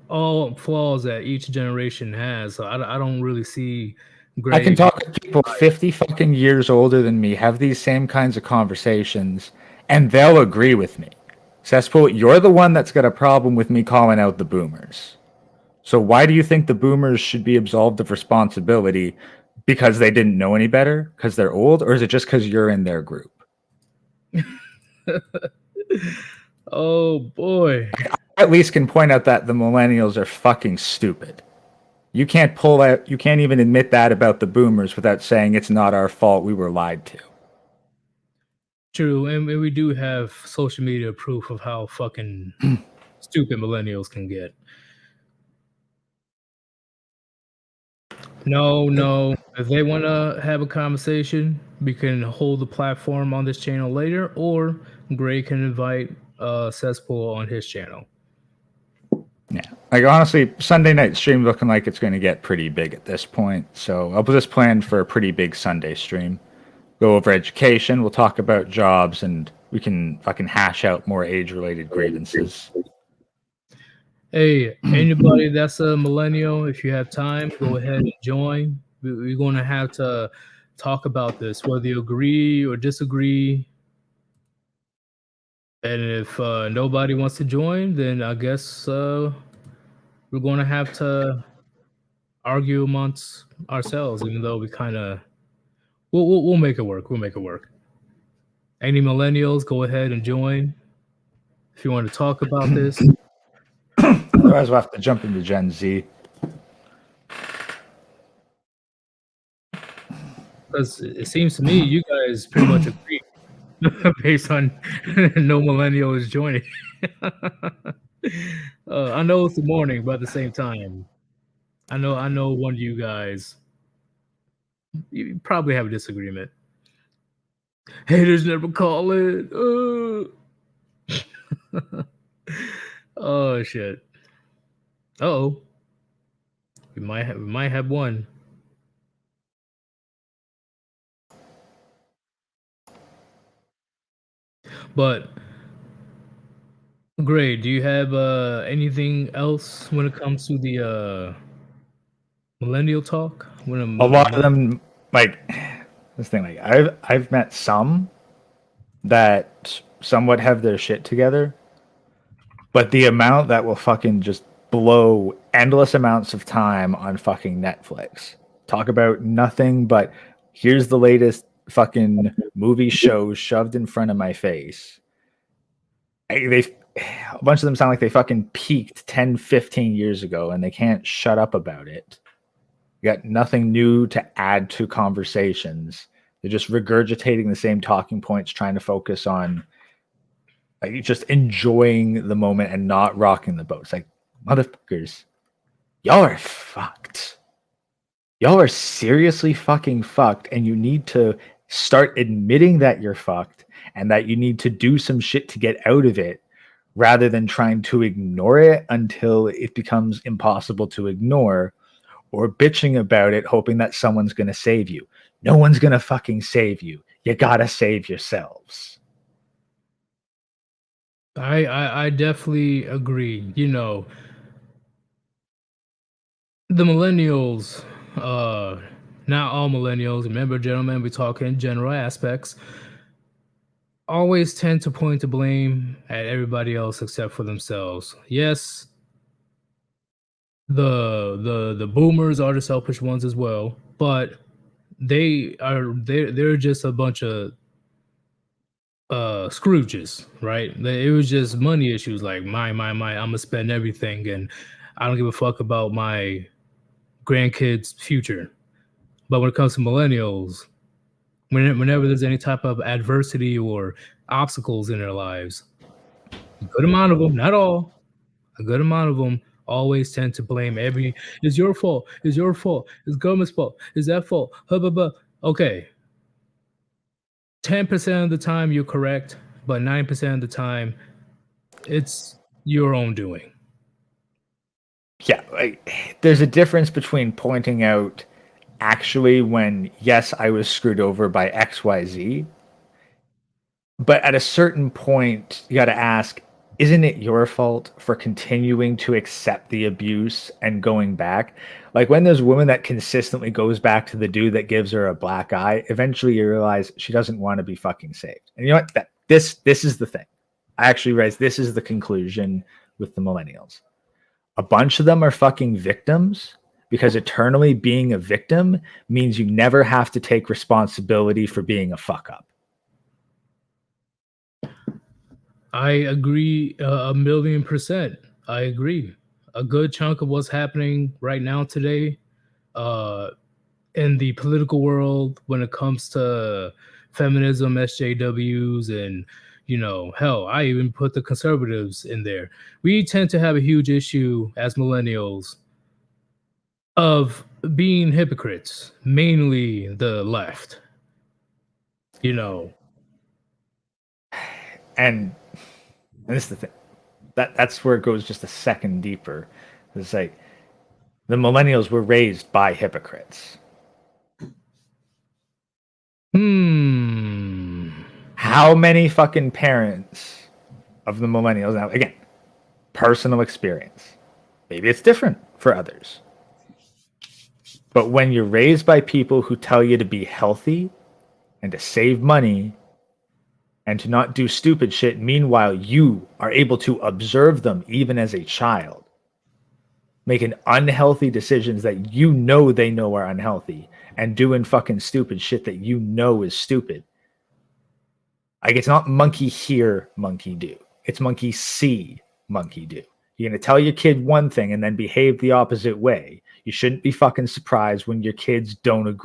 all flaws that each generation has. So I don't really see I can Greg. talk with people 50 fucking years older than me, have these same kinds of conversations, and they'll agree with me. Cesspool, you're the one that's got a problem with me calling out the boomers. So why do you think the boomers should be absolved of responsibility? Because they didn't know any better? Because they're old? Or is it just because you're in their group? Oh boy. I at least can point out that the millennials are fucking stupid. You can't even admit that about the boomers without saying it's not our fault, we were lied to. True, and we do have social media proof of how fucking stupid millennials can get. No. If they want to have a conversation, we can hold the platform on this channel later, or Gray can invite Cesspool on his channel. Yeah. Like honestly, Sunday night stream looking like it's going to get pretty big at this point. So I'll just plan for a pretty big Sunday stream. Go over education. We'll talk about jobs, and we can fucking hash out more age-related grievances. Hey, anybody that's a millennial, if you have time, go ahead and join. We're going to have to talk about this, whether you agree or disagree. And if nobody wants to join, then I guess we're going to have to argue amongst ourselves, even though we kind of we'll make it work. We'll make it work. Any millennials, go ahead and join if you want to talk about this. Otherwise, we'll have to jump into Gen Z. Because it seems to me you guys pretty much agree based on no millennial is joining. I know it's the morning, but at the same time, I know one of you guys, you probably have a disagreement. Haters never call it. Oh shit. Oh, we might have one. But Gray, do you have anything else when it comes to the millennial talk? A lot of them, like this thing, like I've met some that somewhat have their shit together, but the amount that will fucking just blow endless amounts of time on fucking Netflix, talk about nothing but here's the latest fucking movie shows shoved in front of my face. A bunch of them sound like they fucking peaked 10, 15 years ago and they can't shut up about it. You got nothing new to add to conversations. They're just regurgitating the same talking points, trying to focus on like just enjoying the moment and not rocking the boat. It's like, motherfuckers, y'all are fucked. Y'all are seriously fucking fucked, and you need to start admitting that you're fucked and that you need to do some shit to get out of it rather than trying to ignore it until it becomes impossible to ignore, or bitching about it hoping that someone's going to save you. No one's going to fucking save you. You got to save yourselves. I definitely agree. You know, the millennials, not all millennials, remember, gentlemen, we're talking in general aspects, always tend to point the blame at everybody else except for themselves. Yes, the boomers are the selfish ones as well, but they're just a bunch of Scrooges, right? It was just money issues, like my, I'm gonna spend everything, and I don't give a fuck about my grandkids' future. But when it comes to millennials, whenever there's any type of adversity or obstacles in their lives, a good amount of them, not all, a good amount of them always tend to blame it's your fault, it's your fault, it's government's fault, it's that fault. Okay, 10% of the time you're correct, but 9% of the time it's your own doing. Yeah, like, there's a difference between pointing out actually when, yes, I was screwed over by XYZ, But at a certain point, you got to ask, isn't it your fault for continuing to accept the abuse and going back? Like when there's a woman that consistently goes back to the dude that gives her a black eye, eventually you realize she doesn't want to be fucking saved. And you know what? This is the thing. I actually realized this is the conclusion with the millennials. A bunch of them are fucking victims because eternally being a victim means you never have to take responsibility for being a fuck up. I agree 1,000,000%. I agree. A good chunk of what's happening right now today in the political world when it comes to feminism, SJWs, and hell, I even put the conservatives in there. We tend to have a huge issue as millennials of being hypocrites, mainly the left. And this is the thing. That's where it goes just a second deeper. It's like the millennials were raised by hypocrites. How many fucking parents of the millennials now? Again, personal experience. Maybe it's different for others. But when you're raised by people who tell you to be healthy and to save money and to not do stupid shit, meanwhile you are able to observe them even as a child, making unhealthy decisions that you know they know are unhealthy and doing fucking stupid shit that you know is stupid. Like, it's not monkey hear, monkey do. It's monkey see, monkey do. You're going to tell your kid one thing and then behave the opposite way. You shouldn't be fucking surprised when your kids don't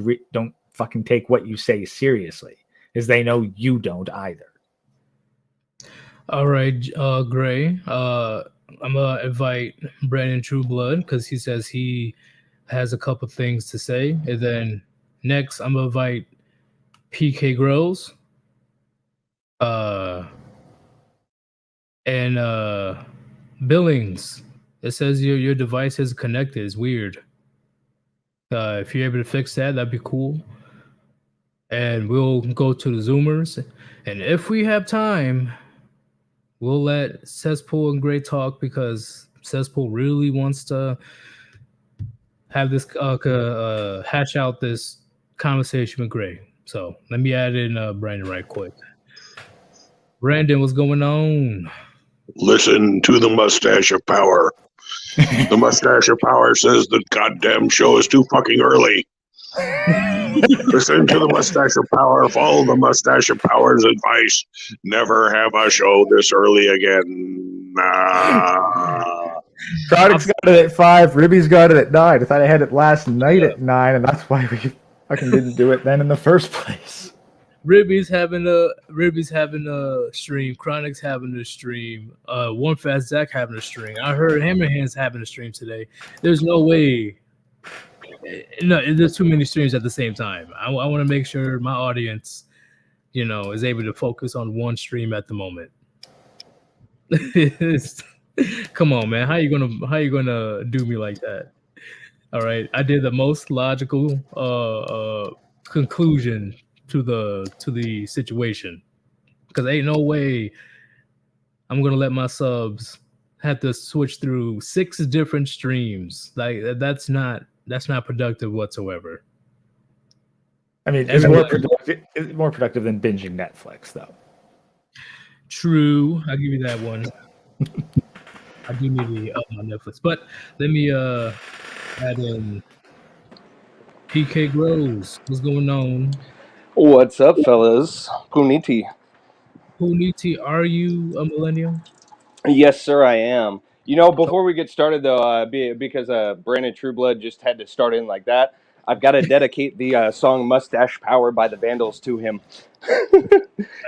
fucking take what you say seriously, because they know you don't either. All right, Gray. I'm gonna invite Brandon Trueblood because he says he has a couple things to say, and then next I'm gonna invite PK Grows. And Billings. It says your device is connected. It's weird. If you're able to fix that, that'd be cool. And we'll go to the Zoomers. And if we have time, we'll let Cesspool and Gray talk because Cesspool really wants to have this hatch out this conversation with Gray. So let me add in Brandon right quick. Brandon, what's going on? Listen to the mustache of power. The mustache of power says the goddamn show is too fucking early. Listen to the mustache of power. Follow the mustache of power's advice. Never have a show this early again. Product's got it at 5. Ribby's got it at 9. I thought I had it last night at 9, and that's why we fucking didn't do it then in the first place. Ribby's having a stream. Chronic's having a stream. One Fast Zach having a stream. I heard Hammerhand's having a stream today. There's no way. No, there's too many streams at the same time. I want to make sure my audience, is able to focus on one stream at the moment. Come on, man. How you gonna do me like that? All right, I did the most logical conclusion to the situation, because ain't no way I'm gonna let my subs have to switch through 6 different streams. Like that's not productive whatsoever. I mean, it's more productive than binging Netflix, though. True, I'll give you that one. I do need to up my Netflix, but let me add in PK Grows. What's going on? What's up, fellas? Puniti. Puniti, are you a millennial? Yes, sir, I am. Before we get started, though, because Brandon Trueblood just had to start in like that, I've got to dedicate the song Mustache Power by the Vandals to him.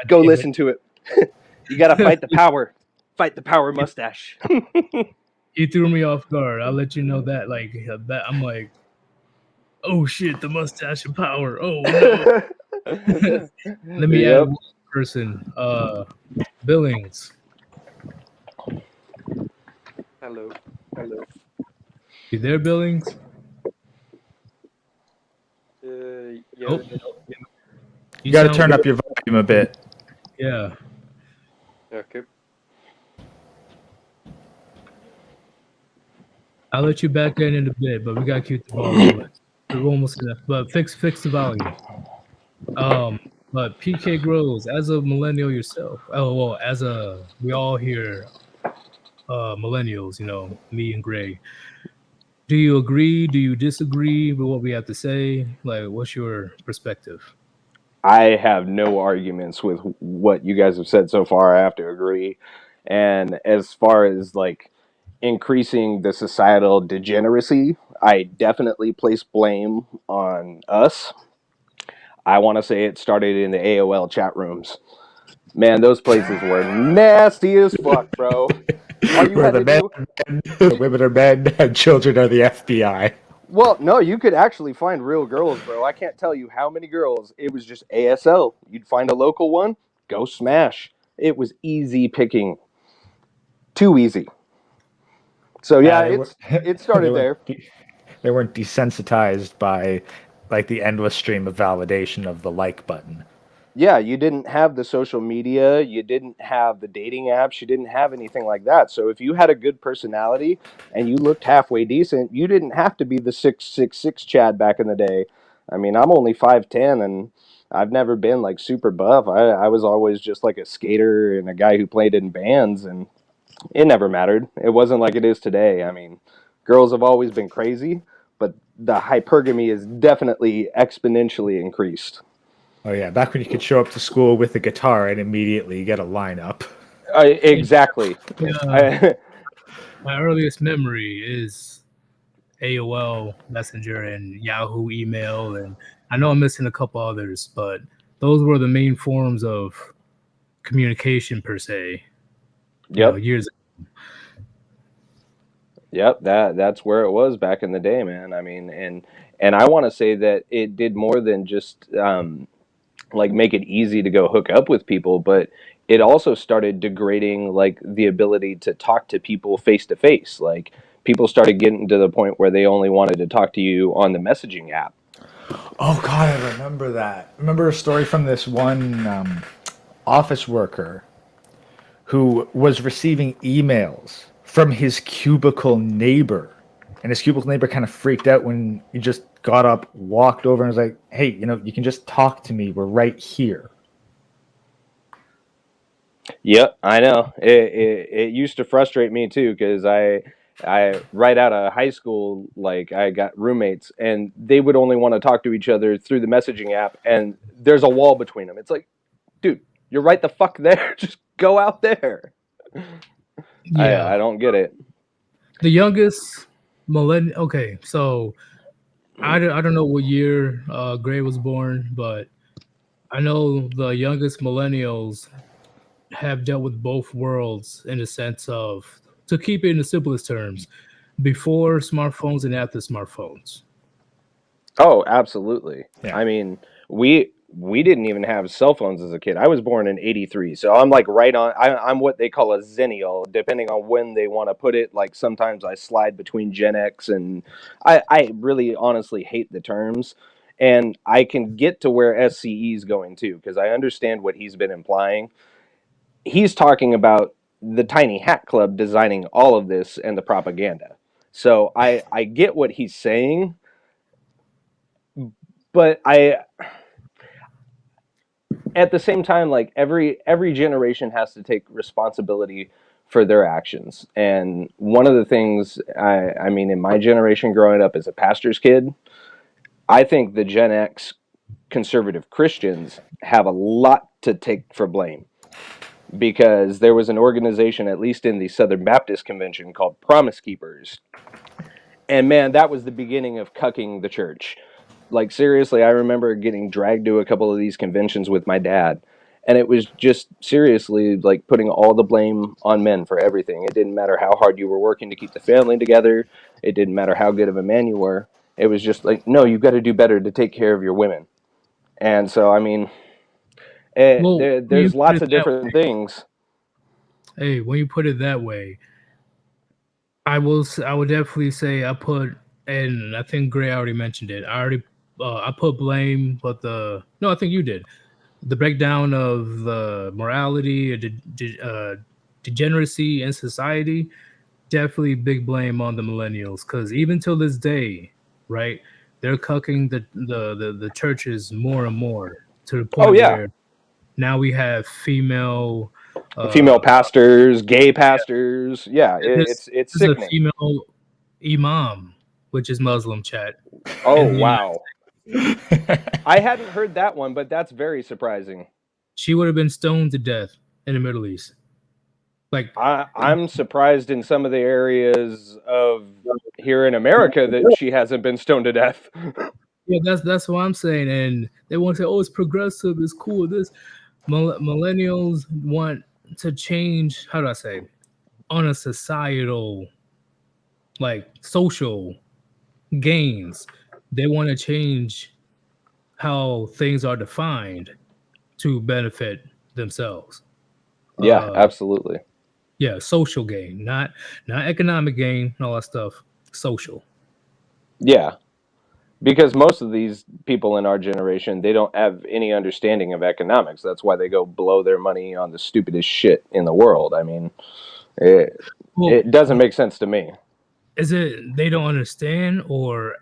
Go listen to it. You got to fight the power. Fight the power, mustache. He threw me off guard. I'll let you know that. Like, that, I'm like, oh, shit, the mustache of power. Oh, no. Let me add one person. Billings. Hello. You there, Billings? Yeah. Oh. You got to turn up your volume a bit. Yeah. Okay. I'll let you back in a bit, but we gotta keep the ball rolling. We're almost there, but fix the volume. But PK Grows, as a millennial yourself, oh well, as a we all here, millennials, you know, me and Gray. Do you agree? Do you disagree with what we have to say? Like, what's your perspective? I have no arguments with what you guys have said so far. I have to agree. And as far as like increasing the societal degeneracy, I definitely place blame on us. I want to say it started in the AOL chat rooms. Man, those places were nasty as fuck, bro. All you Where had the to men do, are men, the women are men, and children are the FBI. well, no, you could actually find real girls, bro. I can't tell you how many girls. It was just ASL. You'd find a local one, go smash. It was easy picking, too easy. So yeah, They were it they started weren't there. they weren't desensitized by like the endless stream of validation of the like button. Yeah, you didn't have the social media, you didn't have the dating apps, you didn't have anything like that. So if you had a good personality and you looked halfway decent, you didn't have to be the 6'6" Chad back in the day. I mean, I'm only 5'10" and I've never been like super buff. I was always just like a skater and a guy who played in bands, and it never mattered. It wasn't like it is today. I mean, girls have always been crazy, but the hypergamy is definitely exponentially increased. Oh yeah, back when you could show up to school with a guitar and immediately get a lineup. Exactly. Yeah, I, my earliest memory is AOL Messenger and Yahoo email, and I know I'm missing a couple others, but those were the main forms of communication per se. You know, yep, years. yep. That's where it was back in the day, man. I mean, and I want to say that it did more than just like make it easy to go hook up with people, but it also started degrading like the ability to talk to people face to face. Like people started getting to the point where they only wanted to talk to you on the messaging app. Oh God, I remember that. I remember a story from this one office worker who was receiving emails from his cubicle neighbor. And his cubicle neighbor kind of freaked out when he just got up, walked over, and was like, "Hey, you can just talk to me. We're right here." Yep, I know. It used to frustrate me too because I right out of high school, like I got roommates and they would only want to talk to each other through the messaging app, and there's a wall between them. It's like, dude, you're right the fuck there. Just go out there. I Yeah, don't get it. the youngest millennial. Okay, so I don't know what year Gray was born, but I know the youngest millennials have dealt with both worlds in the sense of, to keep it in the simplest terms, before smartphones and after smartphones. Oh, absolutely. Yeah. I mean, we didn't even have cell phones as a kid. I was born in '83, so I'm like right on. I'm what they call a zennial, depending on when they want to put it. Like sometimes I slide between Gen X and I really honestly hate the terms, and I can get to where SCE is going too because I understand what he's been implying. He's talking about the Tiny Hat Club designing all of this and the propaganda. So I get what he's saying, but I at the same time, like every generation has to take responsibility for their actions. And one of the things I mean, in my generation growing up as a pastor's kid, I think the Gen X conservative Christians have a lot to take for blame because there was an organization, at least in the Southern Baptist Convention, called Promise Keepers. And man, that was the beginning of cucking the church. Like seriously, I remember getting dragged to a couple of these conventions with my dad, and it was just seriously like putting all the blame on men for everything. It didn't matter how hard you were working to keep the family together. It didn't matter how good of a man you were. It was just like, no, you've got to do better to take care of your women. And so, I mean, Well, when you there's put lots it of that different things. hey, when you put it that way, I would definitely say I put, and I think Gray already mentioned it. I put blame, but the no, I think you did. the breakdown of the morality, degeneracy in society, definitely big blame on the millennials. Because even till this day, right, they're cucking the churches more and more to the Oh point yeah, where now we have female. female pastors, gay pastors. Yeah, This it's is a sickening. female imam, which is Muslim chat Oh in the United. wow, I hadn't heard that one, but that's very surprising. She would have been stoned to death in the Middle East. Like, I'm surprised in some of the areas of here in America that she hasn't been stoned to death. yeah, that's what I'm saying. And they want to say, "Oh, it's progressive, it's cool." This millennials want to change. How do I say? On a societal, like social gains, they want to change how things are defined to benefit themselves. Yeah, absolutely. Yeah, social gain, not economic gain and all that stuff. Social. Yeah, because most of these people in our generation, they don't have any understanding of economics. That's why they go blow their money on the stupidest shit in the world. I mean, it, Well, it doesn't make sense to me. is it they don't understand, or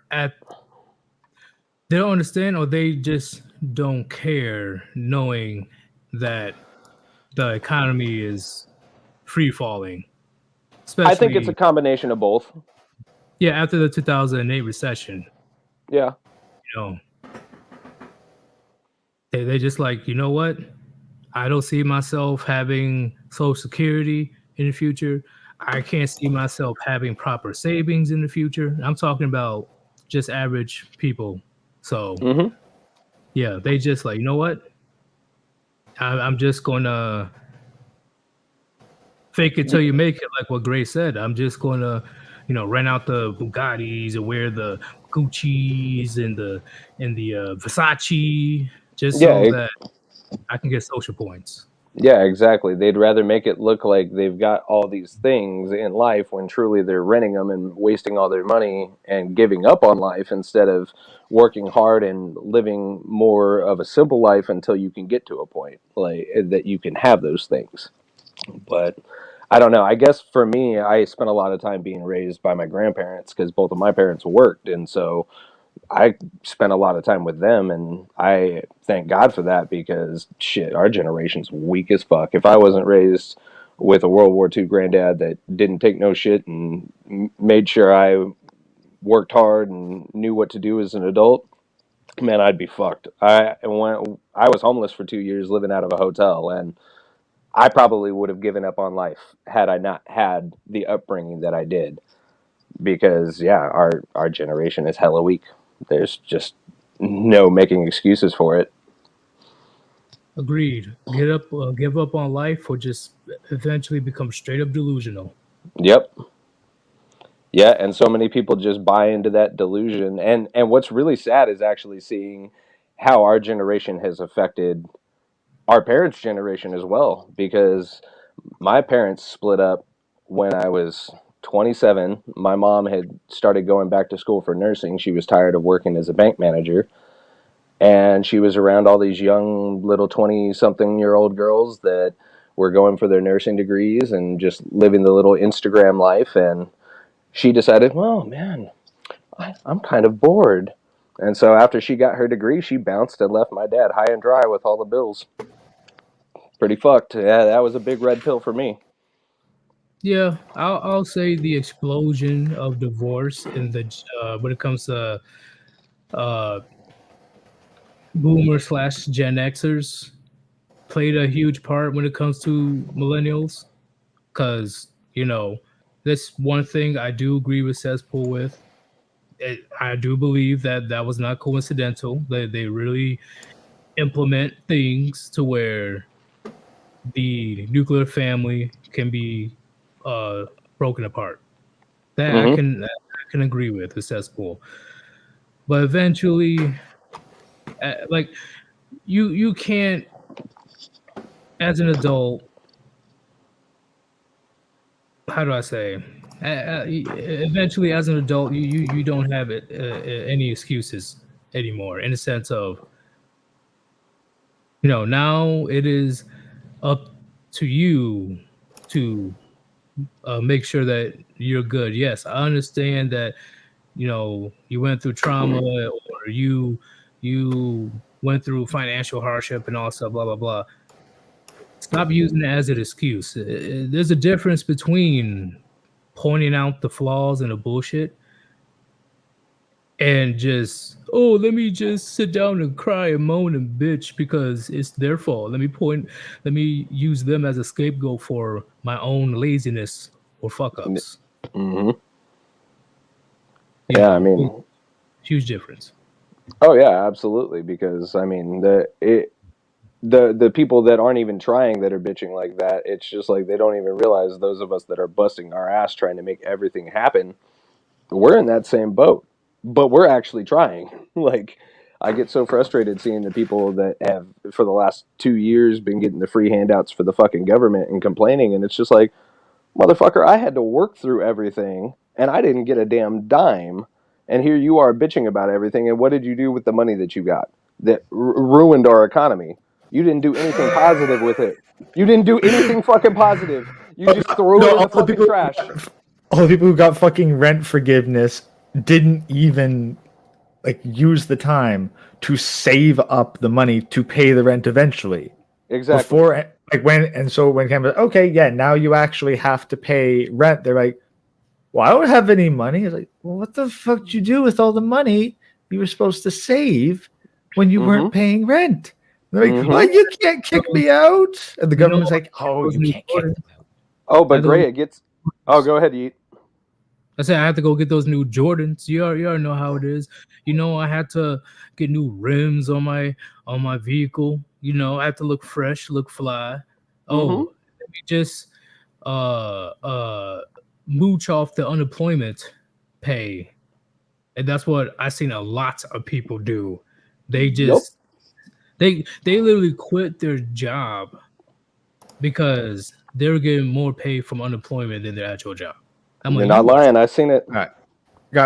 they don't understand, or they just don't care, knowing that the economy is free falling, I think it's a especially combination of both. yeah after the 2008 recession. Yeah. You know, they just like, you know what? I don't see myself having Social Security in the future. I can't see myself having proper savings in the future. I'm talking about just average people. So Hmm. yeah, they just like, you know what? I'm just gonna fake it till you make it, like what Gray said. I'm just gonna, rent out the Bugattis and wear the Gucci's and the Versace just so Yeah, that I can get social points. yeah, exactly. They'd rather make it look like they've got all these things in life when truly they're renting them and wasting all their money and giving up on life instead of working hard and living more of a simple life until you can get to a point like that you can have those things. But I don't know. I guess for me, I spent a lot of time being raised by my grandparents because both of my parents worked, and so I spent a lot of time with them, and I thank God for that because shit, our generation's weak as fuck. If I wasn't raised with a World War II granddad that didn't take no shit and made sure I worked hard and knew what to do as an adult, man, I'd be fucked. I was homeless for 2 years, living out of a hotel, and I probably would have given up on life had I not had the upbringing that I did because yeah, our generation is hella weak. There's just no making excuses for it. Agreed. Give up on life, or just eventually become straight up delusional. Yep. Yeah, and so many people just buy into that delusion. And what's really sad is actually seeing how our generation has affected our parents' generation as well because my parents split up when I was 27. My mom had started going back to school for nursing. She was tired of working as a bank manager. And she was around all these young little 20 something year old girls that were going for their nursing degrees and just living the little Instagram life. And she decided, well, man, I'm kind of bored. And so after she got her degree, she bounced and left my dad high and dry with all the bills. Pretty fucked. Yeah, that was a big red pill for me. Yeah, I'll say the explosion of divorce in the when it comes to uh, Boomer slash Gen Xers played a huge part when it comes to millennials. Because that's one thing I do agree with Cesspool with. I do believe that was not coincidental. They really implement things to where the nuclear family can be broken apart. That Hmm. I can agree with the cesspool. But eventually, like you can't, as an adult. How do I say? Eventually, as an adult, you don't have any excuses anymore. In the sense of Now it is up to you to make sure that you're good. Yes, I understand that you went through trauma, or you went through financial hardship and all stuff, blah blah blah. Stop using it as an excuse. There's a difference between pointing out the flaws and the bullshit and just, oh, let me just sit down and cry and moan and bitch because it's their fault. Let me use them as a scapegoat for my own laziness or fuck ups. Mm-hmm. Yeah, I mean, huge difference. Oh yeah, absolutely. Because I mean, the people that aren't even trying that are bitching like that, it's just like they don't even realize those of us that are busting our ass trying to make everything happen, we're in that same boat, but we're actually trying. Like, I get so frustrated seeing the people that have for the last 2 years been getting the free handouts for the fucking government and complaining, and it's just like, motherfucker, I had to work through everything and I didn't get a damn dime. And here you are bitching about everything. And what did you do with the money that you got that ruined our economy? You didn't do anything positive with it. You didn't do anything fucking positive. You just threw it in the fucking trash. All the people who got fucking rent forgiveness didn't even like use the time to save up the money to pay the rent eventually. Exactly. Before, like when Canada's okay, yeah, now you actually have to pay rent. They're like, well, I don't have any money. It's like, well, what the fuck did you do with all the money you were supposed to save when you weren't paying rent? They're like, well, you can't kick me out. And the government's like, oh, you can't kick me out. Oh, but Gray, it gets. Oh, go ahead, Yeet. I said I had to go get those new Jordans. You already know how it is. I had to get new rims on my vehicle. I had to look fresh, look fly. Oh, let me just mooch off the unemployment pay. And that's what I've seen a lot of people do. They just they literally quit their job because they were getting more pay from unemployment than their actual job. You're not lying. I've seen it. All right.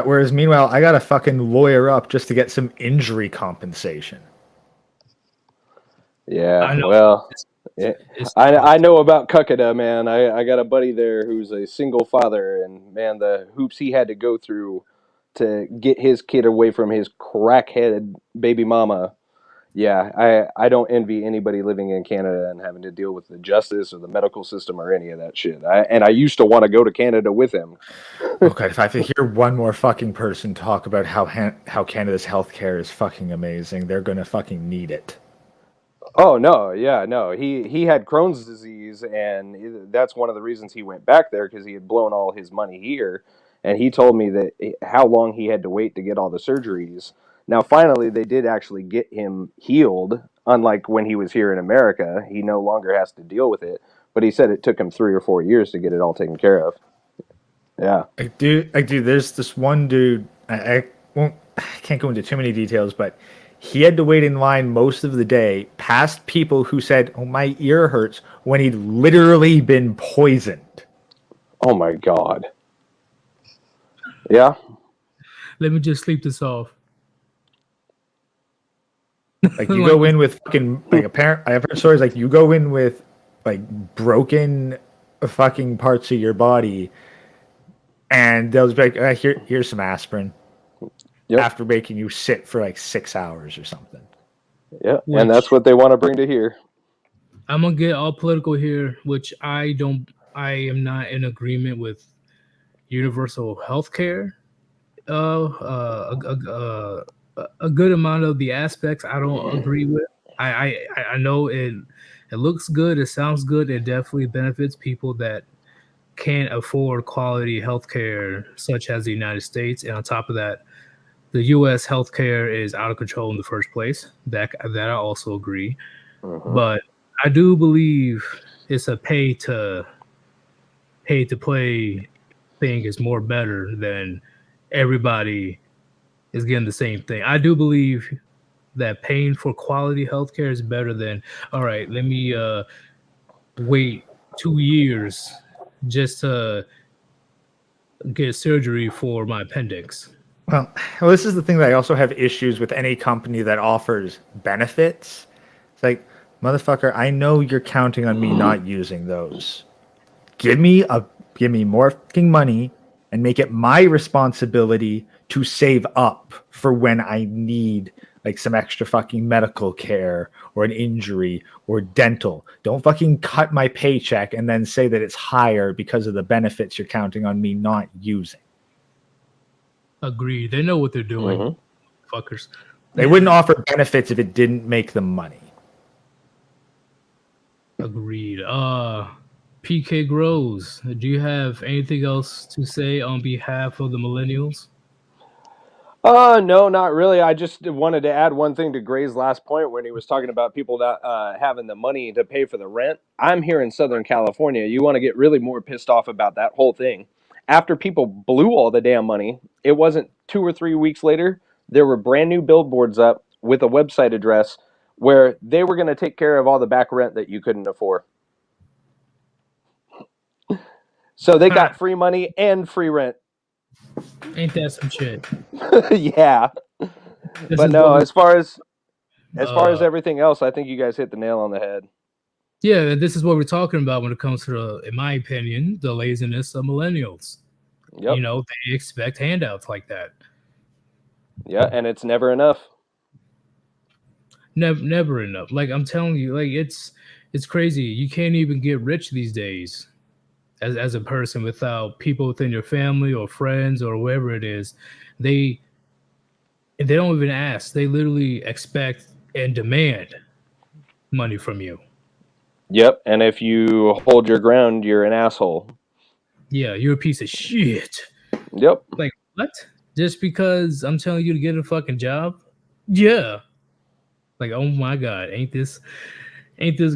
Whereas meanwhile, I got to fucking lawyer up just to get some injury compensation. Yeah, I know. Well, I know about Cuckada, man. I got a buddy there who's a single father, and man, the hoops he had to go through to get his kid away from his crackheaded baby mama. Yeah, I don't envy anybody living in Canada and having to deal with the justice or the medical system or any of that shit. I used to want to go to Canada with him. Okay, if I have to hear one more fucking person talk about how Canada's healthcare is fucking amazing, they're gonna fucking need it. Oh no, yeah, no. He had Crohn's disease, and that's one of the reasons he went back there, because he had blown all his money here. And he told me that how long he had to wait to get all the surgeries. Now, finally, they did actually get him healed. Unlike when he was here in America, he no longer has to deal with it. But he said it took him 3 or 4 years to get it all taken care of. Yeah, dude. There's this one dude. I can't go into too many details, but he had to wait in line most of the day past people who said, "Oh, my ear hurts," when he'd literally been poisoned. Oh my God. Yeah. Let me just sleep this off. Like, you go in with fucking, like, I have heard stories like you go in with like broken fucking parts of your body, and they'll be like, here's some aspirin. Yep. After making you sit for like 6 hours or something. Yeah, and that's what they want to bring to here. I'm gonna get all political here, which I am not in agreement with universal health care. A good amount of the aspects I don't agree with. I know it looks good, it sounds good, it definitely benefits people that can't afford quality healthcare, such as the United States. And on top of that, the U.S. healthcare is out of control in the first place. That I also agree. But I do believe it's a pay to play thing is more better than everybody is getting the same thing. I do believe that paying for quality healthcare is better than, all right, let me wait 2 years just to get surgery for my appendix. Well, this is the thing that I also have issues with any company that offers benefits. It's like, Motherfucker, I know you're counting on me not using those. Give me more fucking money and make it my responsibility to save up for when I need like some extra fucking medical care or an injury or dental. Don't fucking cut my paycheck and then say that it's higher because of the benefits you're counting on me not using. Agreed. They know what they're doing, fuckers. They wouldn't offer benefits if it didn't make them money. Agreed. PK Grows, do you have anything else to say on behalf of the millennials? No, not really. I just wanted to add one thing to Gray's last point when he was talking about people not having the money to pay for the rent. I'm here in Southern California. You want to get really more pissed off about that whole thing. After people blew all the damn money, it wasn't 2 or 3 weeks later, there were brand new billboards up with a website address where they were going to take care of all the back rent that you couldn't afford. So they got free money and free rent. Ain't that some shit? Yeah. This But is no, what we- as far as everything else, I think you guys hit the nail on the head. Yeah, this is what we're talking about when it comes to, in my opinion, the laziness of millennials. Yep. You know, they expect handouts like that. Yeah, and it's never enough. Never enough. Like I'm telling you, like it's crazy. You can't even get rich these days as a person without people within your family or friends or whoever it is. They don't even ask. They literally expect and demand money from you. Yep, and if you hold your ground, you're an asshole. Yeah, you're a piece of shit. Yep. Like what? Just because I'm telling you to get a fucking job? Yeah. Like, oh my God, ain't this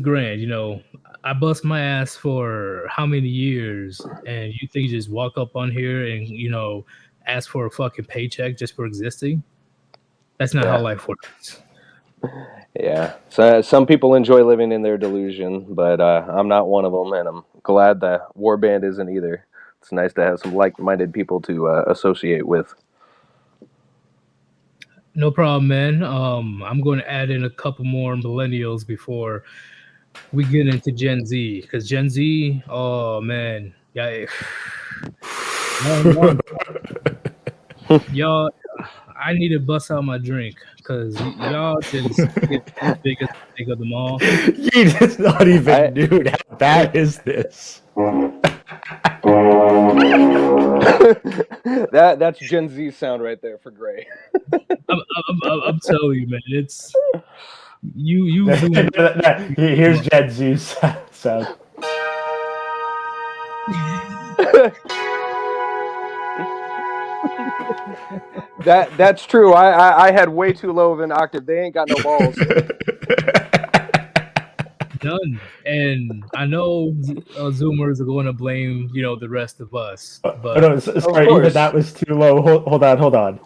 grand? You know, I bust my ass for how many years, and you think you just walk up on here and, you know, ask for a fucking paycheck just for existing? That's not how life works. Yeah. So some people enjoy living in their delusion, but I'm not one of them, and I'm glad that Warband isn't either. It's nice to have some like-minded people to associate with. No problem, man. I'm going to add in a couple more millennials before we get into Gen Z, because Gen Z, oh man, yeah, y'all, I need to bust out my drink because y'all just get the biggest thing of them all. Yeetus not even dude. How bad is this? That's Gen Z sound right there for Gray. I'm telling you, man, it's you. Here's Gen Z's sound. That's true. I had way too low of an octave. They ain't got no balls. Done. And I know Zoomers are going to blame, you know, the rest of us. But no, sorry, even that was too low. Hold on.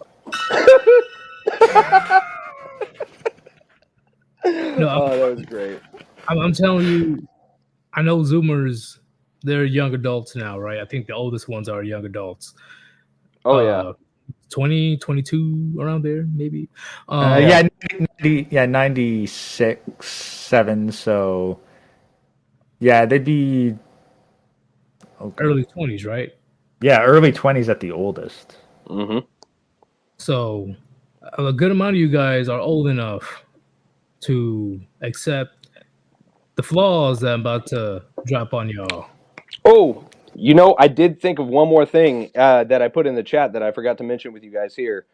No, that was great. I'm telling you, I know Zoomers, they're young adults now, right? I think the oldest ones are young adults. Oh, yeah. 20, 22, around there, maybe. 96, 7, so yeah, they'd be early 20s, right? Yeah, early 20s at the oldest. Mm-hmm. So a good amount of you guys are old enough to accept the flaws that I'm about to drop on y'all. Oh, you know, I did think of one more thing that I put in the chat that I forgot to mention with you guys here.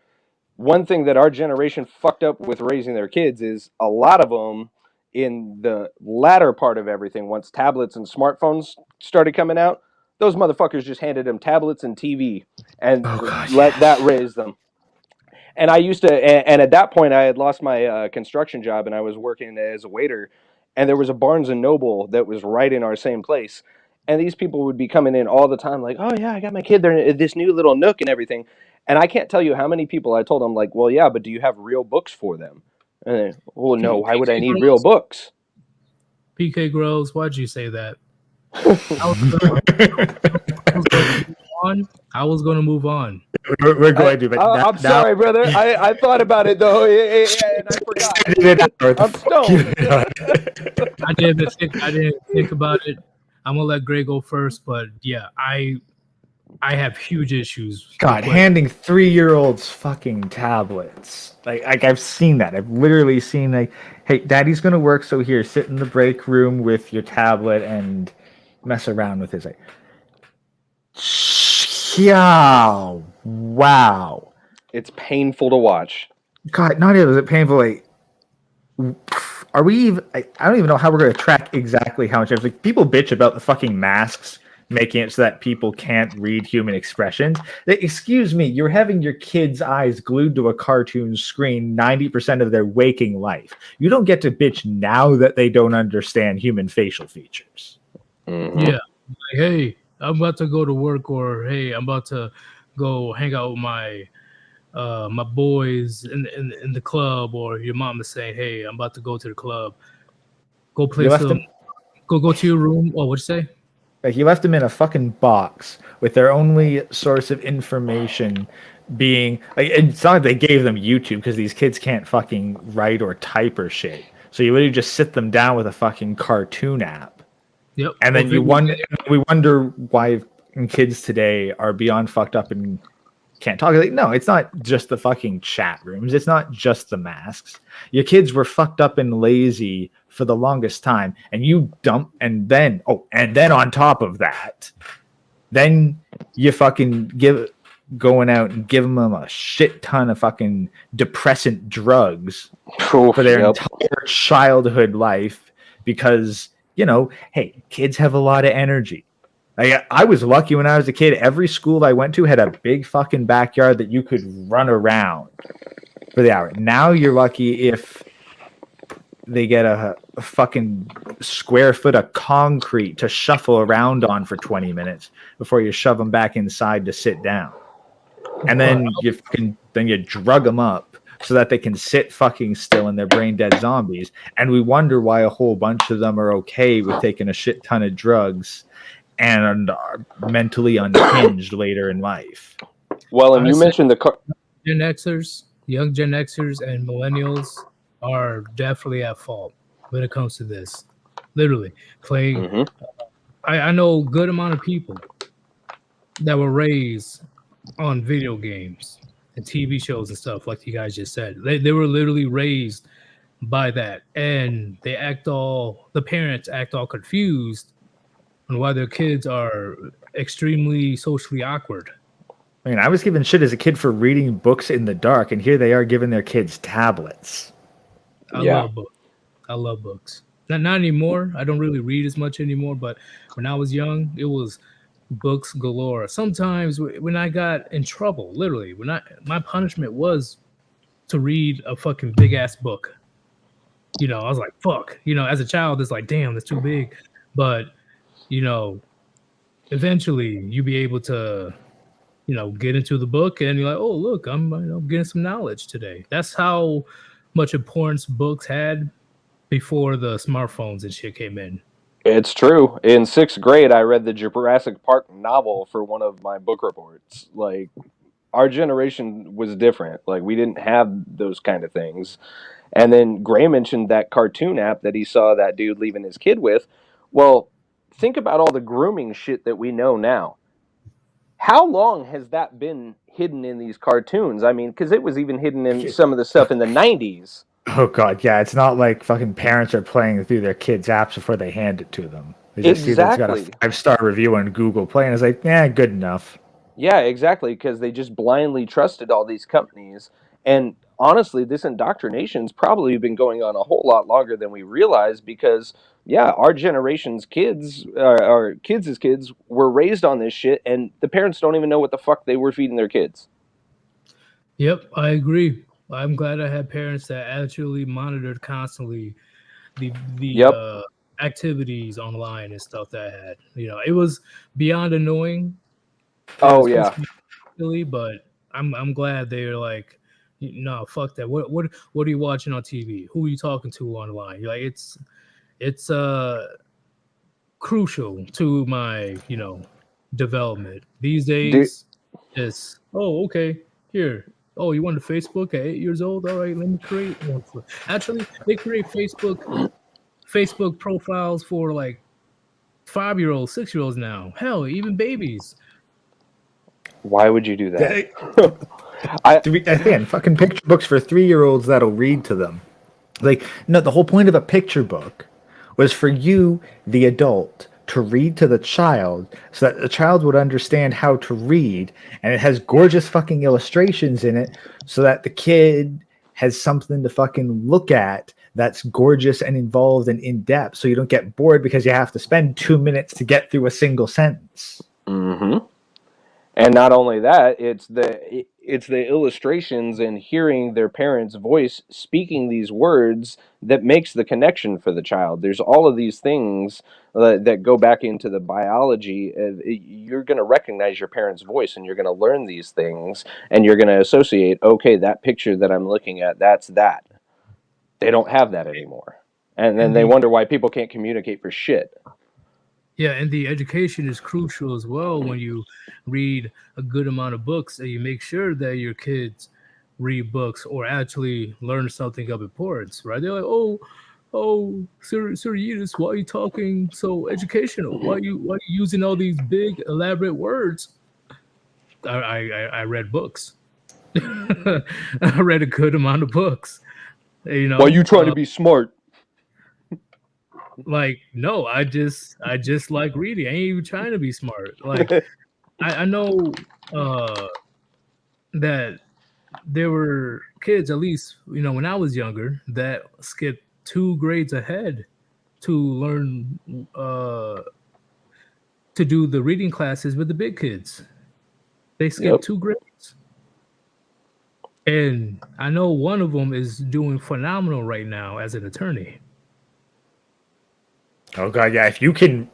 One thing that our generation fucked up with raising their kids is a lot of them in the latter part of everything, once tablets and smartphones started coming out, those motherfuckers just handed them tablets and TV and let that raise them. And I used to, and at that point I had lost my construction job and I was working as a waiter, and there was a Barnes and Noble that was right in our same place. And these people would be coming in all the time like, oh yeah, I got my kid there in this new little nook and everything. And I can't tell you how many people I told them, like, well, yeah, but do you have real books for them? And they, well, no, why would I need real books? PK Grows, why'd you say that? on. I was gonna move on. We're going to, but I'm sorry, brother. I thought about it though, and I forgot. I'm stoned. I didn't think about it. I'm gonna let Gray go first, but yeah, I have huge issues. God, with handing 3-year-olds fucking tablets. Like I've seen that. I've literally seen like, hey, daddy's gonna work, so here, sit in the break room with your tablet and mess around with his like. Yeah, wow. It's painful to watch. God, not even is it painful. Like, are we even? I don't even know how we're going to track exactly how much. Like, people bitch about the fucking masks making it so that people can't read human expressions. Excuse me, you're having your kids' eyes glued to a cartoon screen 90% of their waking life. You don't get to bitch now that they don't understand human facial features. Mm-hmm. Yeah, like, hey, I'm about to go to work, or hey, I'm about to go hang out with my my boys in the club, or your mom is saying, hey, I'm about to go to the club. Go play some. Go to your room. Oh, what'd you say? Like, he left them in a fucking box with their only source of information being like, it's not like they gave them YouTube because these kids can't fucking write or type or shit. So you literally just sit them down with a fucking cartoon app. Yep. And then we wonder why kids today are beyond fucked up and can't talk. Like, no, it's not just the fucking chat rooms. It's not just the masks. Your kids were fucked up and lazy for the longest time, and you dump, and then on top of that, then you fucking going out and give them a shit ton of fucking depressant drugs for their entire childhood life because, you know, hey, kids have a lot of energy. I was lucky when I was a kid. Every school I went to had a big fucking backyard that you could run around for the hour. Now you're lucky if they get a fucking square foot of concrete to shuffle around on for 20 minutes before you shove them back inside to sit down. And then you drug them up so that they can sit fucking still and they're brain dead zombies. And we wonder why a whole bunch of them are okay with taking a shit ton of drugs and are mentally unhinged later in life. Well, and you mentioned Gen Xers, young Gen Xers, and millennials are definitely at fault when it comes to this. Literally, playing. Mm-hmm. I know a good amount of people that were raised on video games and TV shows and stuff, like you guys just said. They were literally raised by that, and the parents act all confused on why their kids are extremely socially awkward. I mean, I was given shit as a kid for reading books in the dark, and here they are giving their kids tablets. I love books. I love books. Not anymore. I don't really read as much anymore, but when I was young, it was books galore. Sometimes when I got in trouble, literally, my punishment was to read a fucking big ass book. You know, I was like, fuck. You know, as a child, it's like, damn, that's too big. But you know, eventually you be able to, you know, get into the book and you're like, oh, look, I'm getting some knowledge today. That's how much importance books had before the smartphones and shit came in. It's true. In 6th grade, I read the Jurassic Park novel for one of my book reports. Like, our generation was different. Like, we didn't have those kind of things. And then Gray mentioned that cartoon app that he saw that dude leaving his kid with. Well, think about all the grooming shit that we know now. How long has that been hidden in these cartoons? I mean, because it was even hidden in some of the stuff in the 90s. Oh, God, yeah. It's not like fucking parents are playing through their kids' apps before they hand it to them. They just see that it's got a 5-star review on Google Play, and it's like, good enough. Yeah, exactly, because they just blindly trusted all these companies. And honestly, this indoctrination's probably been going on a whole lot longer than we realize because, yeah, our generation's kids, our kids' kids, were raised on this shit, and the parents don't even know what the fuck they were feeding their kids. Yep, I agree. I'm glad I had parents that actually monitored constantly the activities online and stuff that I had. You know, it was beyond annoying. Oh yeah, silly, but I'm glad they're like, no, fuck that. What are you watching on TV? Who are you talking to online? Like it's crucial to my, you know, development. These Do, days, it's okay. Here, you want a Facebook at 8 years old? All right, let me create one for. Actually, they create Facebook profiles for like 5-year-olds, 6-year-olds now. Hell, even babies. why would you do that? Again, fucking picture books for 3-year-olds that'll read to them. Like, no, the whole point of a picture book was for you, the adult, to read to the child so that the child would understand how to read, and it has gorgeous fucking illustrations in it so that the kid has something to fucking look at that's gorgeous and involved and in depth, so you don't get bored because you have to spend 2 minutes to get through a single sentence. Mm-hmm. And not only that, it's the illustrations and hearing their parents' voice speaking these words that makes the connection for the child. There's all of these things that go back into the biology. You're going to recognize your parents' voice, and you're going to learn these things, and you're going to associate, okay, that picture that I'm looking at, that's that. They don't have that anymore. And then they wonder why people can't communicate for shit. Yeah, and the education is crucial as well when you read a good amount of books and you make sure that your kids read books or actually learn something of importance, right? They're like, Sir Yeetus, why are you talking so educational? Why are you using all these big elaborate words? I read books. I read a good amount of books. You know, Why are you trying to be smart? Like, no, I just like reading. I ain't even trying to be smart. Like, I know that there were kids, at least when I was younger, that skipped 2 grades ahead to learn to do the reading classes with the big kids. They skipped 2 grades, and I know one of them is doing phenomenal right now as an attorney. Oh god, yeah. If you can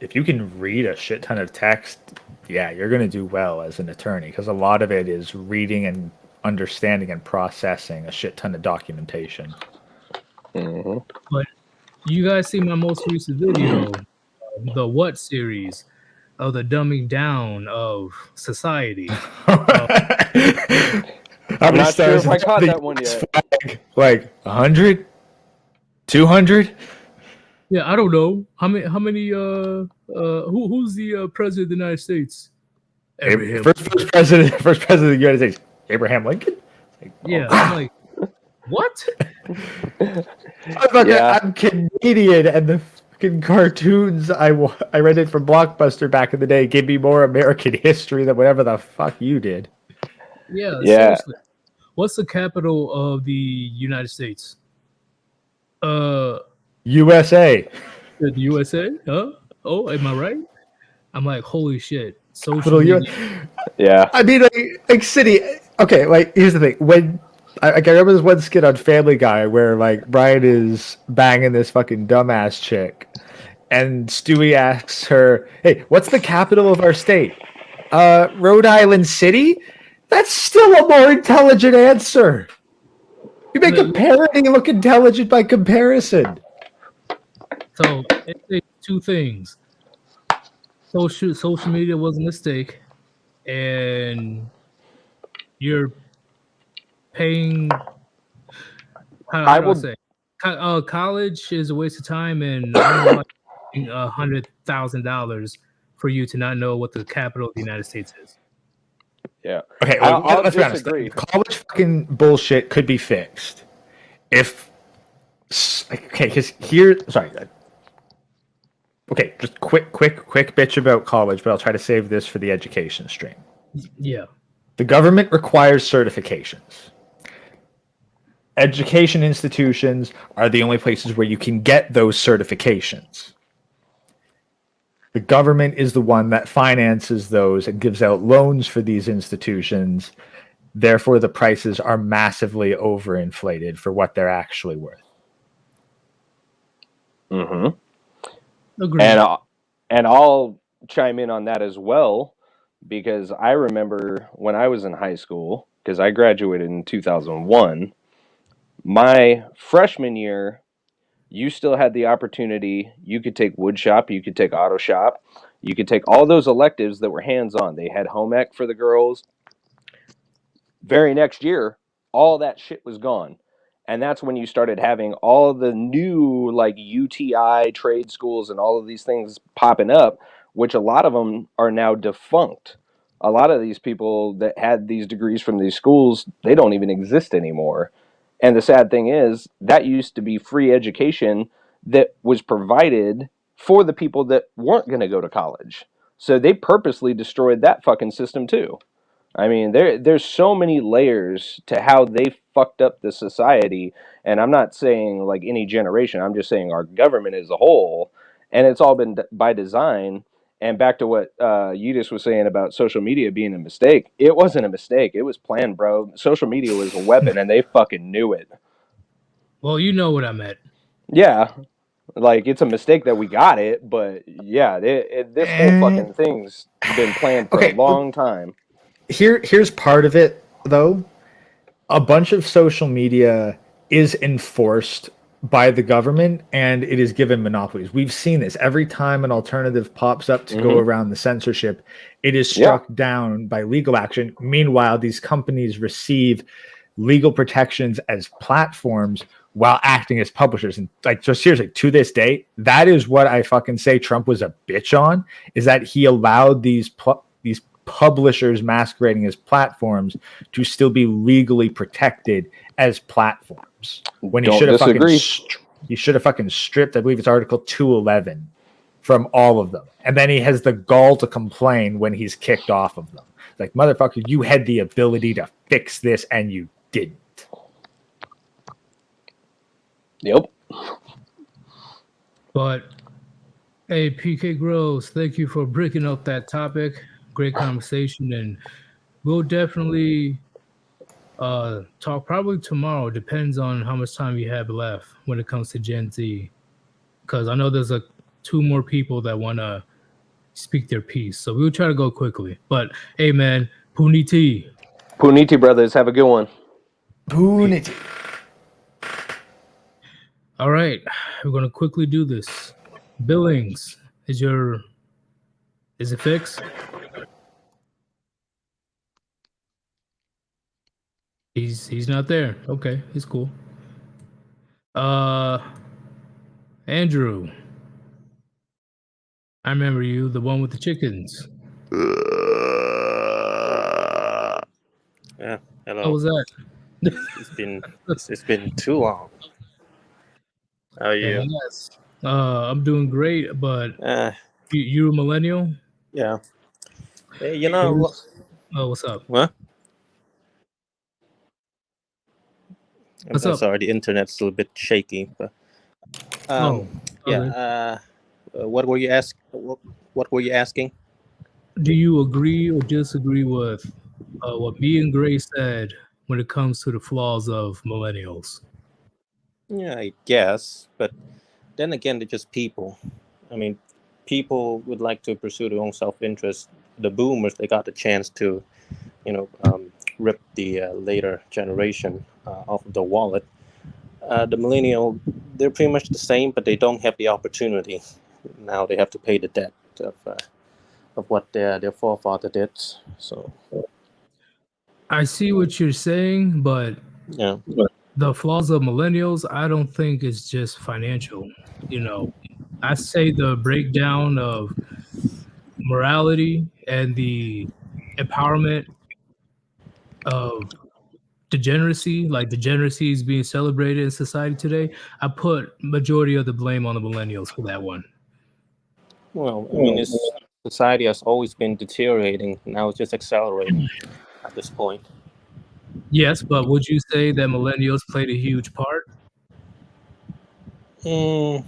read a shit ton of text, yeah, you're gonna do well as an attorney because a lot of it is reading and understanding and processing a shit ton of documentation. Mm-hmm. But you guys see my most recent video, the What series of the dumbing down of society. I'm not sure if I caught that one yet. Like 100, 200. Yeah, I don't know how many. Who's the president of the United States? First president of the United States, Abraham Lincoln. Yeah, I'm like, what? I'm Canadian, and the fucking cartoons I read it from Blockbuster back in the day gave me more American history than whatever the fuck you did. Yeah. Seriously. What's the capital of the United States? USA. The USA? Huh? Oh, am I right? I'm like, holy shit. Social media. Yeah. I mean, like city. Okay, like here's the thing. When I remember this one skit on Family Guy where like Brian is banging this fucking dumbass chick, and Stewie asks her, "Hey, what's the capital of our state? Rhode Island City." That's still a more intelligent answer. You make a parody look intelligent by comparison. So it's 2 things. Social media was a mistake, and you're paying. How do I say? College is a waste of time, and I don't like $100,000 for you to not know what the capital of the United States is. Yeah. Okay, let's be honest. College fucking bullshit could be fixed if. Okay, because here. Sorry. Okay, just quick bitch about college, but I'll try to save this for the education stream. Yeah. The government requires certifications. Education institutions are the only places where you can get those certifications. The government is the one that finances those and gives out loans for these institutions. Therefore, the prices are massively overinflated for what they're actually worth. Mm-hmm. Agreed. And I'll chime in on that as well, because I remember when I was in high school, because I graduated in 2001, my freshman year, you still had the opportunity. You could take wood shop, you could take auto shop, You could take all those electives that were hands-on. They had home ec for the girls. Very next year, all that shit was gone. And that's when you started having all of the new like UTI trade schools and all of these things popping up, which a lot of them are now defunct. A lot of these people that had these degrees from these schools, they don't even exist anymore. And the sad thing is, that used to be free education that was provided for the people that weren't going to go to college. So they purposely destroyed that fucking system too. I mean, there's so many layers to how they fucked up the society, and I'm not saying like any generation. I'm just saying our government as a whole, and it's all been by design. And back to what Yeetus was saying about social media being a mistake, it wasn't a mistake. It was planned, bro. Social media was a weapon, and they fucking knew it. Well, you know what I meant. Yeah, like it's a mistake that we got it, but yeah, this whole fucking thing's been planned for a Okay, long time. Here's part of it though. A bunch of social media is enforced by the government and it is given monopolies. We've seen this every time an alternative pops up to go around the censorship, it is struck down by legal action. Meanwhile, these companies receive legal protections as platforms while acting as publishers. And like, so seriously, to this day, that is what I fucking say Trump was a bitch on, is that he allowed these publishers masquerading as platforms to still be legally protected as platforms. When he should have fucking stripped, I believe it's Article 211 from all of them. And then he has the gall to complain when he's kicked off of them. Like, motherfucker, you had the ability to fix this and you didn't. Yep. But hey, PK Gross, thank you for breaking up that topic. Great conversation, and we'll definitely talk probably tomorrow. Depends on how much time you have left when it comes to Gen Z, because I know there's two more people that want to speak their piece, so we'll try to go quickly. But hey, man, Puniti brothers, have a good one. Puniti. All right, we're gonna quickly do this. Billings, is it fixed? He's not there. Okay, he's cool. Andrew, I remember you, the one with the chickens. Yeah, hello. How was that? It's been too long. How are you? Yes. I'm doing great, but you a millennial? Yeah. Hey, you know. Oh, what's up? What? What's I'm up? sorry, the internet's a little bit shaky. But yeah. What were you What were you asking? Do you agree or disagree with what me and Gray said when it comes to the flaws of millennials? Yeah, I guess. But then again, they're just people. I mean, people would like to pursue their own self-interest. The boomers, they got the chance to, rip the later generation off of the wallet. The millennial, they're pretty much the same, but they don't have the opportunity. Now they have to pay the debt of what their forefather did. So I see what you're saying, but yeah, the flaws of millennials, I don't think it's just financial. I say the breakdown of morality and the empowerment of degeneracy, like degeneracy is being celebrated in society today. I put majority of the blame on the millennials for that one. well, I mean, society has always been deteriorating. Now it's just accelerating at this point. Yes, but would you say that millennials played a huge part? Yeah,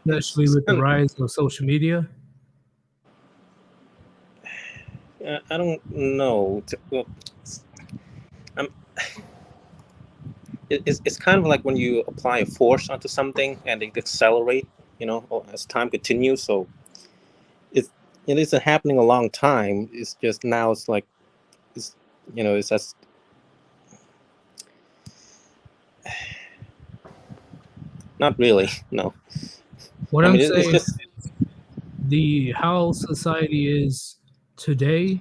especially with the rise of social media. I don't know. It's kind of like when you apply a force onto something and it accelerates, as time continues. So it isn't happening a long time. It's just now it's like it's just Not really. No. What I I'm mean, it's saying, just how society is today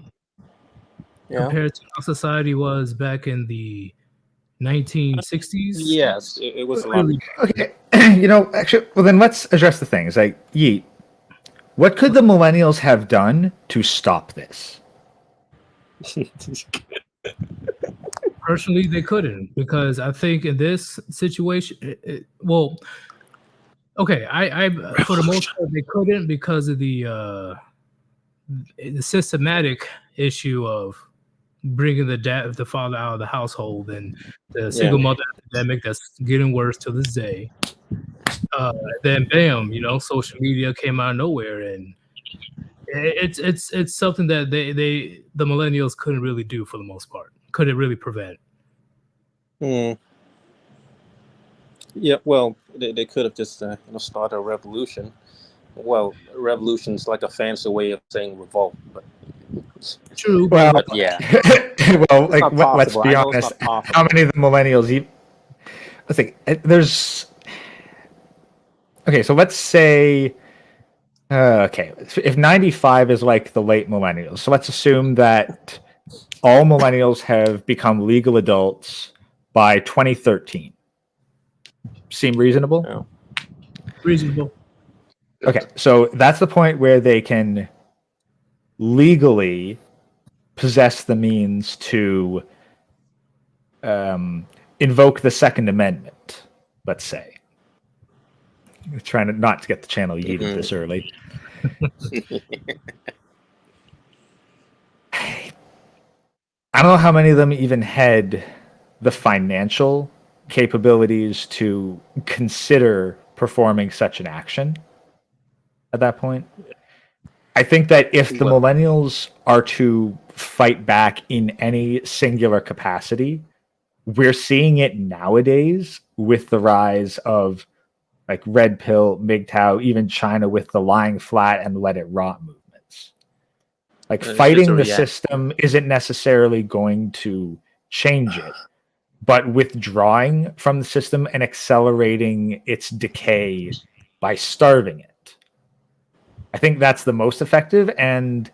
compared to how society was back in the 1960s. Yes, it was a lot. Really, Okay, actually, well then let's address the things. Like, Yeet, what could the millennials have done to stop this? personally, they couldn't, because I think in this situation, well, okay, I for the most part they couldn't because of the systematic issue of bringing the father out of the household, and the single mother epidemic that's getting worse to this day. Then bam, social media came out of nowhere, and it's something that the millennials couldn't really do for the most part. Couldn't really prevent. Hmm. Yeah, well, they could have just started a revolution. Well, revolution's like a fancy way of saying revolt, but True, Well, but yeah, well, it's like not let's possible. be I know it's honest. not possible. How many of the millennials? Let's think. There's. Okay, so let's say. Okay, if 95 is like the late millennials, so let's assume that all millennials have become legal adults by 2013. Seem reasonable? Yeah. reasonable. Okay, so that's the point where they can legally possess the means to invoke the Second Amendment, let's say. Trying to not to get the channel yeeted this early. I don't know how many of them even had the financial capabilities to consider performing such an action at that point. I think that if the millennials are to fight back in any singular capacity, we're seeing it nowadays with the rise of like red pill, MGTOW, even China with the lying flat and let it rot movements. Like fighting the system isn't necessarily going to change it, but withdrawing from the system and accelerating its decay by starving it. I think that's the most effective, and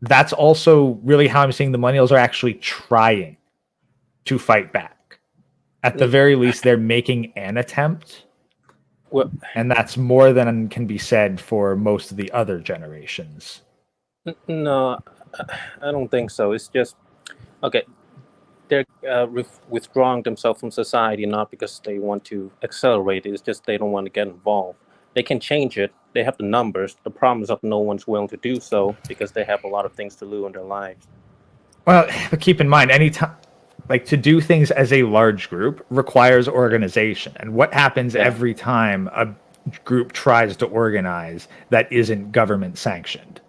that's also really how I'm seeing the millennials are actually trying to fight back. At the very least, they're making an attempt. Well, and that's more than can be said for most of the other generations. No, I don't think so. It's just, okay, they're withdrawing themselves from society not because they want to accelerate it. It's just they don't want to get involved. They can change it. They have the numbers. The problem is that no one's willing to do so because they have a lot of things to lose in their lives. Well, but keep in mind, anytime, like to do things as a large group requires organization. And what happens every time a group tries to organize that isn't government sanctioned?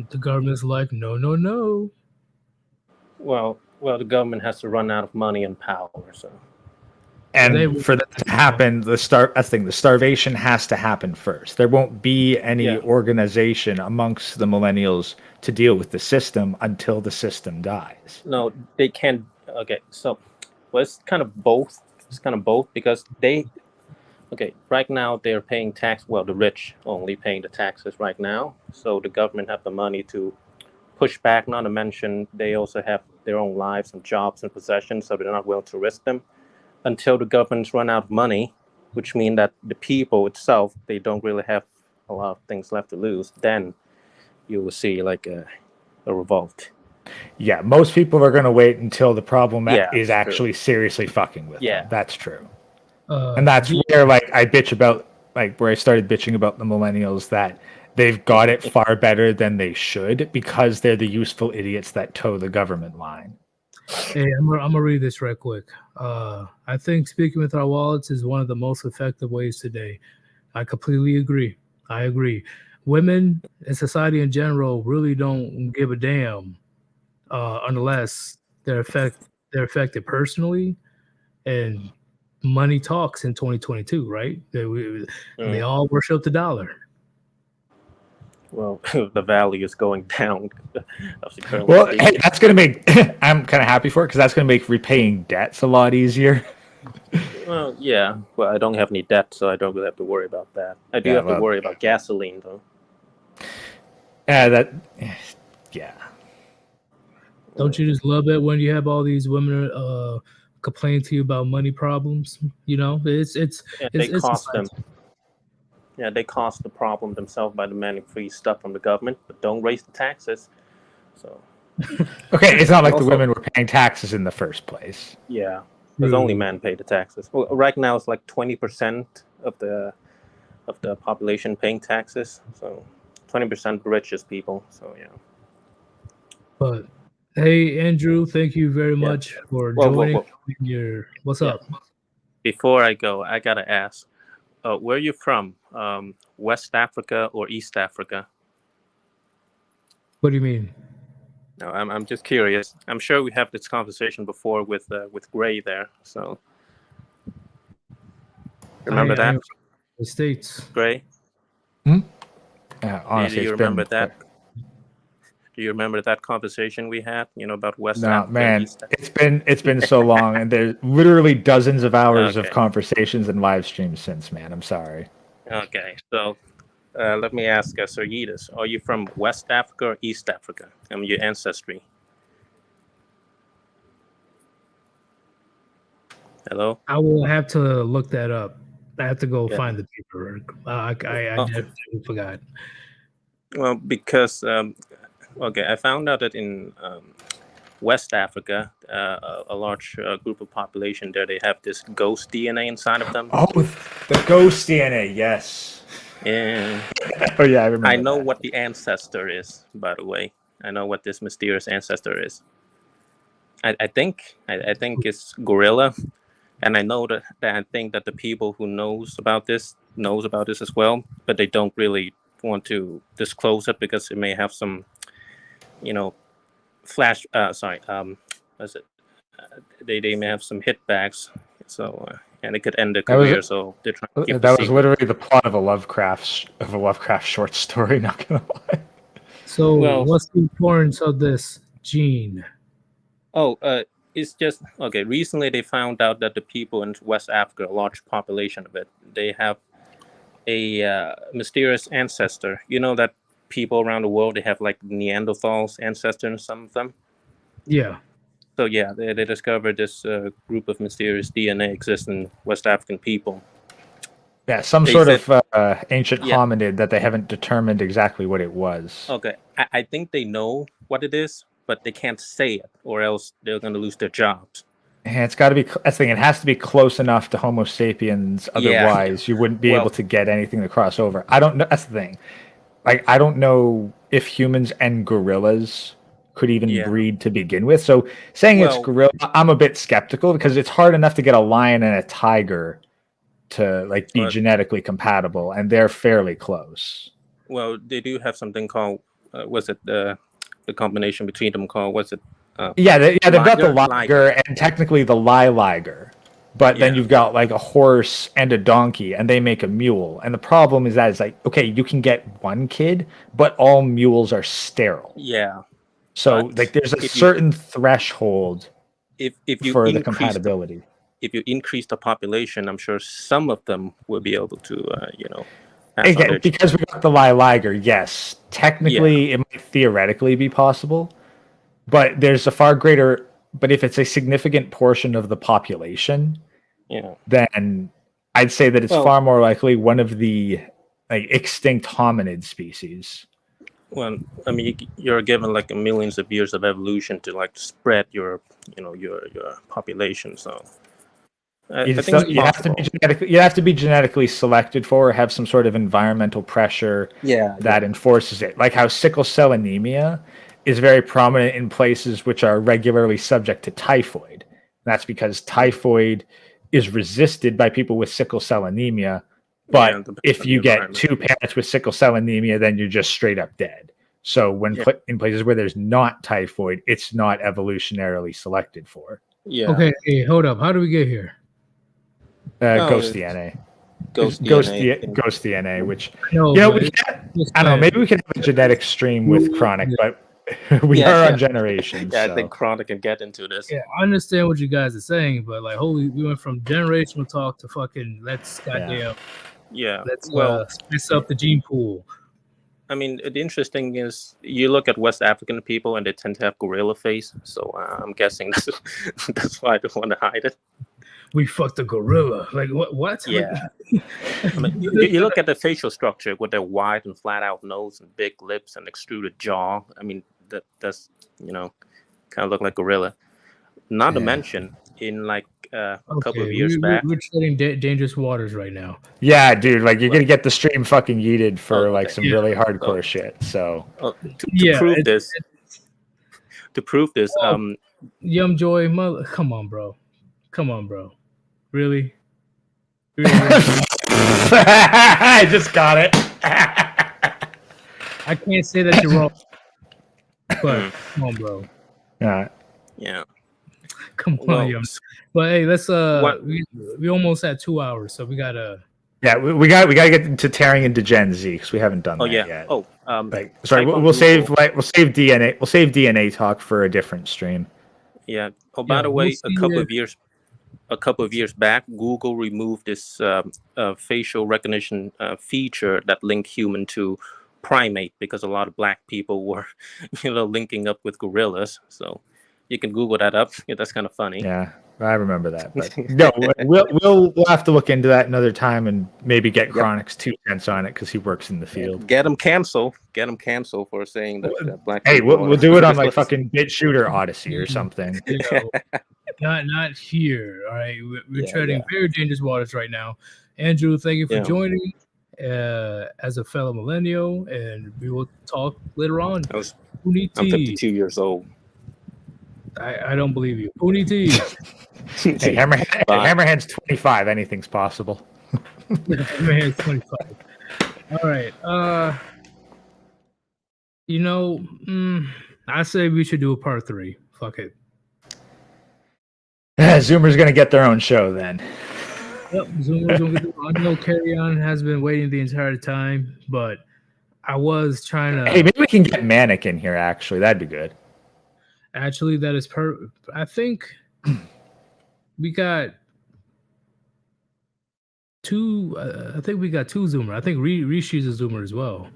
The government's like, no. Well, the government has to run out of money and power, so. And for that to happen, the starvation has to happen first. There won't be any organization amongst the millennials to deal with the system until the system dies. No, they can't. Okay, so it's kind of both. It's kind of both because right now they're paying tax. Well, the rich only paying the taxes right now. So the government have the money to push back. Not to mention they also have their own lives and jobs and possessions, so they're not willing to risk them until the governments run out of money, which means that the people itself, they don't really have a lot of things left to lose. Then you will see like a revolt. Yeah, most people are going to wait until the problem is actually seriously fucking with them. That's true. And that's where like I bitch about, like where I started bitching about the millennials, that they've got it far better than they should because they're the useful idiots that toe the government line. Hey, I'm gonna read this right quick. I think speaking with our wallets is one of the most effective ways today. I completely agree. I agree. Women and society in general really don't give a damn unless they're affected personally, and money talks in 2022, right? They all worship the dollar. Well, the value is going down. Well, hey, that's going to make, I'm kind of happy for it because that's going to make repaying debts a lot easier. Well, yeah. Well, I don't have any debt, so I don't really have to worry about that. I do Yeah, have to well- worry about gasoline, though. Yeah. Don't you just love it when you have all these women complaining to you about money problems? You know, Yeah, they it's cost them. society. Yeah, they caused the problem themselves by demanding free stuff from the government, but don't raise the taxes. So Okay, it's not like the Also- women were paying taxes in the first place. yeah, because only True. men pay the taxes. Well, right now it's like 20% of the population paying taxes. So 20% the richest people. So yeah. But hey, Andrew, thank you very Yeah. much for Whoa, joining. whoa. What's Yeah. up? Before I go, I gotta ask, where are you from? West Africa or East Africa? What do you mean? No, I'm just curious. I'm sure we have this conversation before with Gray there. So remember I am that, from the States. Gray? Honestly, Do you it's remember been that? Do you remember that conversation we had? About West no Africa, man. East Africa? It's been so long, and there's literally dozens of hours of Okay. conversations and live streams since. Man, I'm sorry. Okay, so let me ask Sir Yeetus, are you from West Africa or East Africa? Your ancestry. Hello? I will have to look that up. I have to go Yeah. find the paperwork. I definitely forgot. Well, because okay, I found out that in West Africa, a large group of population there, they have this ghost DNA inside of them. Oh, the ghost DNA, yes. And Oh yeah, I remember. I know that. what the ancestor is, by the way. I know what this mysterious ancestor is. I think it's gorilla, and I know that I think that the people who knows about this as well, but they don't really want to disclose it because it may have some, flash. What's it? They may have some hitbacks, so and it could end their That was- career. So they're trying to keep That the was secret. literally the plot of a Lovecraft short story. Not gonna lie. So, Well- what's the importance of this gene? Oh, it's just okay. Recently, they found out that the people in West Africa, a large population of it, they have a mysterious ancestor. You know that people around the world, they have like Neanderthals ancestor in some of them. Yeah. So yeah, they discovered this group of mysterious DNA exists in West African people. Yeah, some They sort said- of ancient Yeah. hominid that they haven't determined exactly what it was. Okay, I think they know what it is, but they can't say it, or else they're going to lose their jobs. And it's got to be. That's the thing. It has to be close enough to Homo sapiens. Yeah. Otherwise, you wouldn't be Well- able to get anything to cross over. I don't know. That's the thing. Like, I don't know if humans and gorillas could even Yeah. breed to begin with. So saying it's Well- gorilla, I'm a bit skeptical because it's hard enough to get a lion and a tiger to like be But- genetically compatible, and they're fairly close. Well, they do have something called was it the combination between them called what's it? They've got the Liger? liger and technically the liger. But then Yeah. you've got like a horse and a donkey, and they make a mule. And the problem is that it's like, okay, you can get one kid, but all mules are sterile. Yeah, So But like there's a if you- certain threshold if you for the increase compatibility. if you increase the population, I'm sure some of them will be able to pass on Again, their- because we got the liger, yes, technically it might theoretically be possible, but there's a far greater. But if it's a significant portion of the population, yeah. then I'd say that it's Well- far more likely one of the like extinct hominid species. Well, I mean, you're given like millions of years of evolution to like spread your population. So I think it's You have to possible. you have to be genetically selected for, or have some sort of environmental pressure Yeah, that enforces it. Like how sickle cell anemia is very prominent in places which are regularly subject to typhoid. That's because typhoid is resisted by people with sickle cell anemia. But Yeah, depends if on you the get environment. two parents with sickle cell anemia, then you're just straight up dead. So when Yeah. in places where there's not typhoid, it's not evolutionarily selected for. yeah. Okay, hey, hold up. How do we get here? Ghost it's DNA. Ghost Ghost DNA. Ghost DNA, which No, you know, but we it's can, just I don't know, like- maybe we can have a genetic stream with Chronic, but we Yeah, are yeah. on generations. Yeah, I so. think Chronic can get into this. Yeah, I understand what you guys are saying, but like, holy, we went from generational talk to fucking let's Yeah. let's Well, spice up the gene pool. I mean, the interesting is you look at West African people and they tend to have gorilla face. So I'm guessing that's why they want to hide it. We fucked a gorilla. Like what? What? Yeah. I mean, you look at the facial structure with their wide and flat out nose and big lips and extruded jaw. I mean, that's kind of look like gorilla. Not to mention, in like a couple of years back. We're treading dangerous waters right now. Yeah, dude, like you're gonna get the stream fucking yeeted for like some really hardcore shit. So to prove this, Yum Joy, come on, bro, really? I just got it. I can't say that you're wrong, but come on, bro. Yeah. Come on, Yum. But hey, let's we almost had 2 hours, so we gotta. Yeah, we gotta get into tearing into Gen Z because we haven't done that yet. Sorry, we'll save DNA. We'll save DNA talk for a different stream. Yeah. Oh, by the way, a couple of years back, Google removed this facial recognition feature that linked human to primate because a lot of black people were, linking up with gorillas. So you can Google that up. Yeah, that's kind of funny. Yeah, I remember that. But no, we'll have to look into that another time and maybe get Chronic's 2 cents on it because he works in the field. Get him canceled for saying that black. Hey, we'll do it on like fucking Bit Shooter Odyssey or something. Not here. All right, we're treading very dangerous waters right now. Andrew, thank you for joining as a fellow millennial, and we will talk later on. I'm 52 years old. I don't believe you. Unity. Hey, Hammerhand's 25. Anything's possible. Hammerhand's 25. All right. I say we should do a part 3. Fuck it. Zoomer's gonna get their own show then. Yep, Zoomer's gonna get their own. I know Carry On has been waiting the entire time, but I was trying to. Hey, maybe we can get Manic in here. Actually, that'd be good. Actually, that is I think we got 2. I think we got 2 Zoomer. I think Rishi's a Zoomer as well.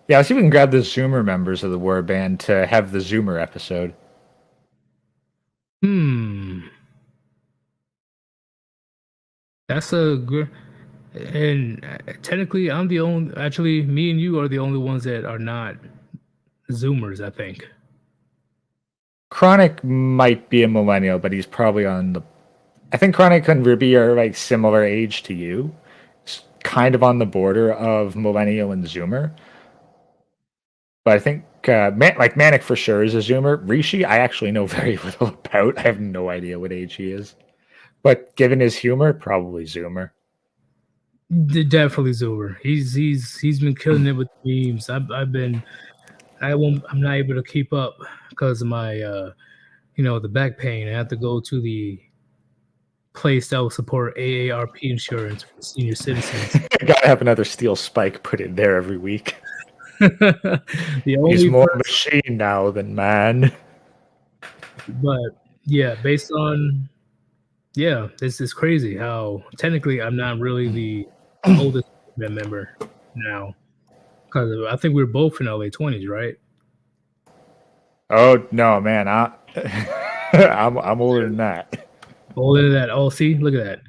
Yeah, let's see if we can grab the Zoomer members of the Warband to have the Zoomer episode. That's a good. And technically, I'm the only. Actually, me and you are the only ones that are not Zoomers, I think. Chronic might be a millennial, but he's probably on the. I think Chronic and Ruby are like similar age to you, it's kind of on the border of millennial and Zoomer. But I think Manic for sure is a Zoomer. Rishi, I actually know very little about. I have no idea what age he is, but given his humor, probably Zoomer. Definitely Zoomer. He's been killing it with memes. I'm not able to keep up because of my the back pain. I have to go to the place that will support AARP insurance for senior citizens. Gotta have another steel spike put in there every week. He's more machine now than man. But yeah, based on this is crazy how technically I'm not really the oldest member now. Because I think we're both in LA 20s, right? Oh no, man! I'm older than that. Older than that. Oh, see, look at that.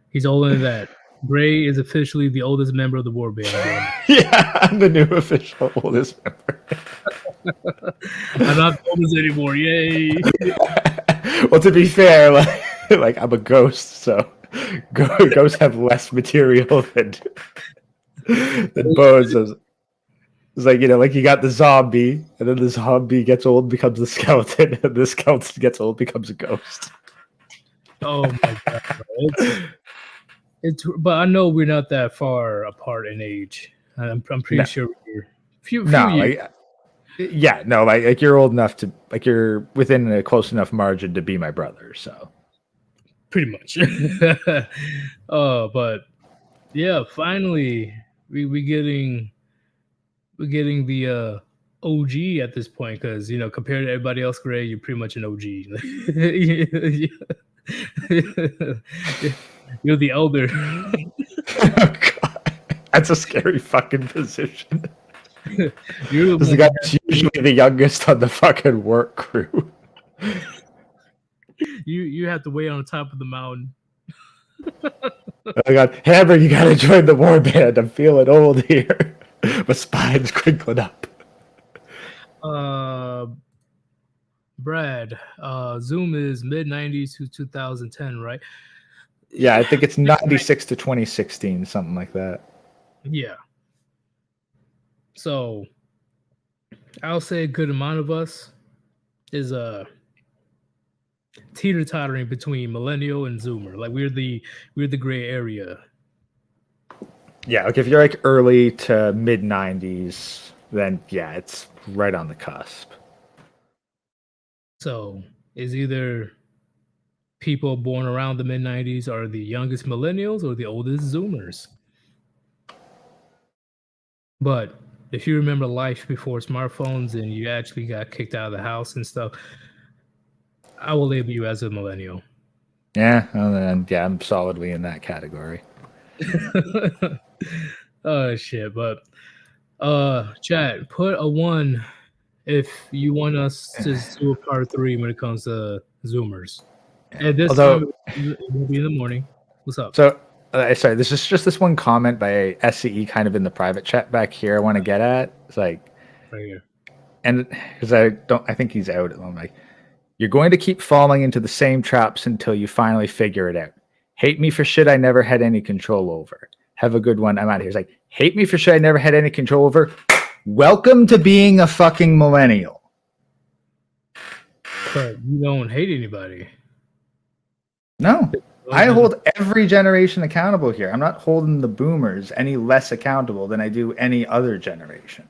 He's older than that. Gray is officially the oldest member of the Warband. Yeah, I'm the new official oldest member. I'm not the oldest anymore. Yay! Well, to be fair, like I'm a ghost, so ghosts have less material than bones. It's like, like you got the zombie, and then the zombie gets old, becomes the skeleton, and the skeleton gets old, becomes a ghost. Oh my god! But I know we're not that far apart in age. I'm pretty sure we're few years. Like you're old enough to you're within a close enough margin to be my brother. So pretty much. But yeah, finally we're getting the OG at this point because compared to everybody else, Gray, you're pretty much an OG. You're the elder. Oh, God. That's a scary fucking position. You're The guy that's usually the youngest on the fucking work crew. You have to wait on top of the mountain. Oh God, Hammer, you gotta join the Warband. I'm feeling old here. My spine's crinkling up. Brad, Zoom is mid 90s to 2010, right? Yeah, I think it's 96 to 2016, something like that. Yeah. So I'll say a good amount of us is teeter-tottering between millennial and Zoomer. Like we're the gray area. Yeah, like if you're like early to mid 90s, then yeah, it's right on the cusp. So is either people born around the mid 90s are the youngest millennials or the oldest Zoomers. But if you remember life before smartphones and you actually got kicked out of the house and stuff, I will label you as a millennial. Yeah, well, then, yeah, I'm solidly in that category. Oh shit! But chat, put a 1 if you want us to do a part 3 when it comes to Zoomers. And this time it will be in the morning. What's up? So, sorry, this is just this one comment by SCE kind of in the private chat back here. I want to get at. It's like, right here, and because I think he's out. I'm like, you're going to keep falling into the same traps until you finally figure it out. Hate me for shit I never had any control over. Have a good one. I'm out of here. It's like, hate me for shit I never had any control over. Welcome to being a fucking millennial. But you don't hate anybody. No. I hold every generation accountable here. I'm not holding the boomers any less accountable than I do any other generation.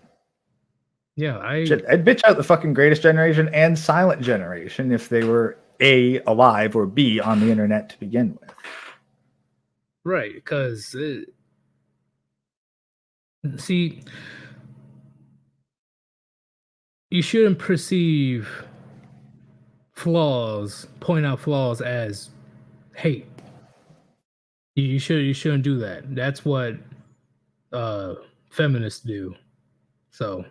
Yeah, I'd bitch out the fucking greatest generation and silent generation if they were A, alive, or B, on the internet to begin with. Right, because see, you shouldn't perceive point out flaws as hate. You shouldn't do that. That's what feminists do. So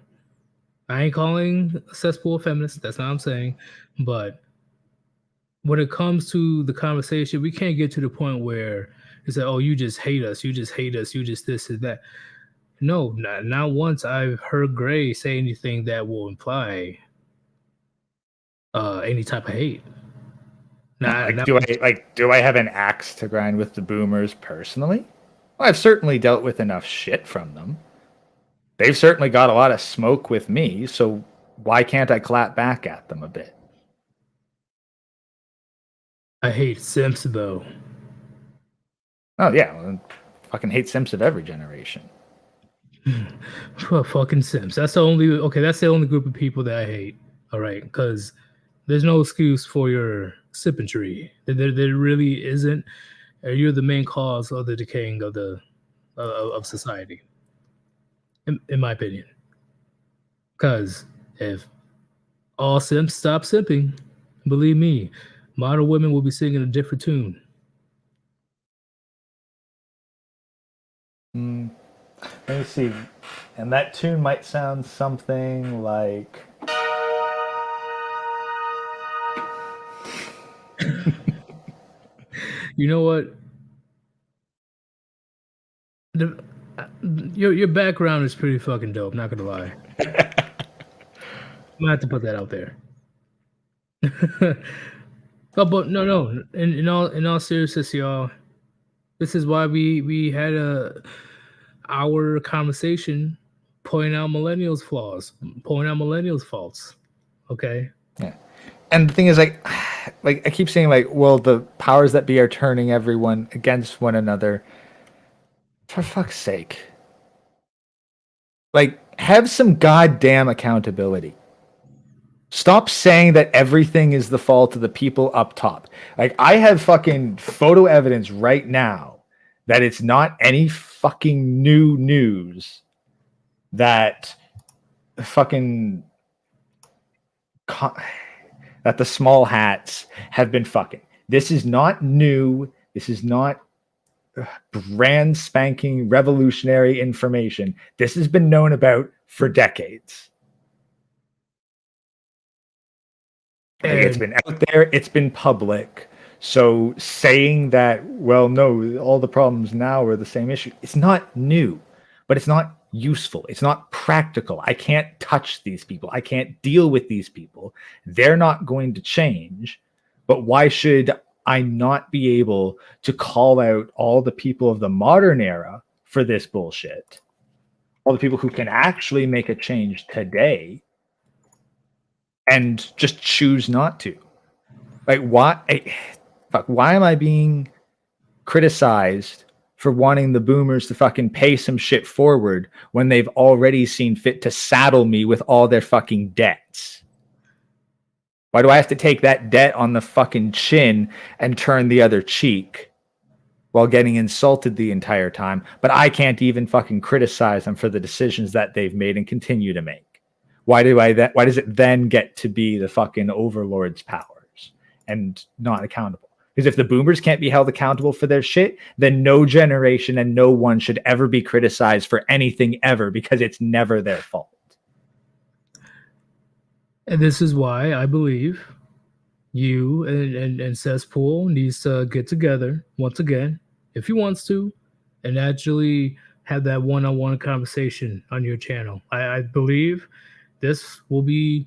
I ain't calling a cesspool a feminist. That's not what I'm saying. But when it comes to the conversation, we can't get to the point where it's like, oh, you just hate us. You just hate us. You just this and that. No, not once I've heard Gray say anything that will imply any type of hate. Do I have an axe to grind with the boomers personally? Well, I've certainly dealt with enough shit from them. They've certainly got a lot of smoke with me, so why can't I clap back at them a bit? I hate simps though. Oh yeah, well, fucking hate simps of every generation. Fucking simps. That's the only group of people that I hate. All right, because there's no excuse for your simpantry. There really isn't. You're the main cause of the decaying of the of society, in my opinion. Because if all simps stop simping, believe me, modern women will be singing a different tune. Let me see. And that tune might sound something like... You know what? Your background is pretty fucking dope, not gonna lie. I'm gonna have to put that out there. Oh, but no. In all seriousness, y'all, this is why we had our conversation pointing out millennials' flaws, pointing out millennials' faults. Okay. Yeah. And the thing is, like I keep saying, like, well, the powers that be are turning everyone against one another. For fuck's sake. Like, have some goddamn accountability. Stop saying that everything is the fault of the people up top. Like, I have fucking photo evidence right now that it's not any fucking new news that fucking that the small hats have been fucking. This is not new. This is not brand spanking revolutionary information. This has been known about for decades. It's been out there. It's been public. So saying that, well, no, all the problems now are the same issue. It's not new, but it's not useful. It's not practical. I can't touch these people. I can't deal with these people. They're not going to change. But why should I not be able to call out all the people of the modern era for this bullshit? All the people who can actually make a change today and just choose not to. Like, why am I being criticized for wanting the boomers to fucking pay some shit forward when they've already seen fit to saddle me with all their fucking debts? Why do I have to take that debt on the fucking chin and turn the other cheek while getting insulted the entire time? But I can't even fucking criticize them for the decisions that they've made and continue to make. Why does it then get to be the fucking overlord's powers and not accountable? Because if the boomers can't be held accountable for their shit, then no generation and no one should ever be criticized for anything ever, because it's never their fault. And this is why I believe you and Cesspool needs to get together once again, if he wants to, and actually have that one-on-one conversation on your channel. I believe this will be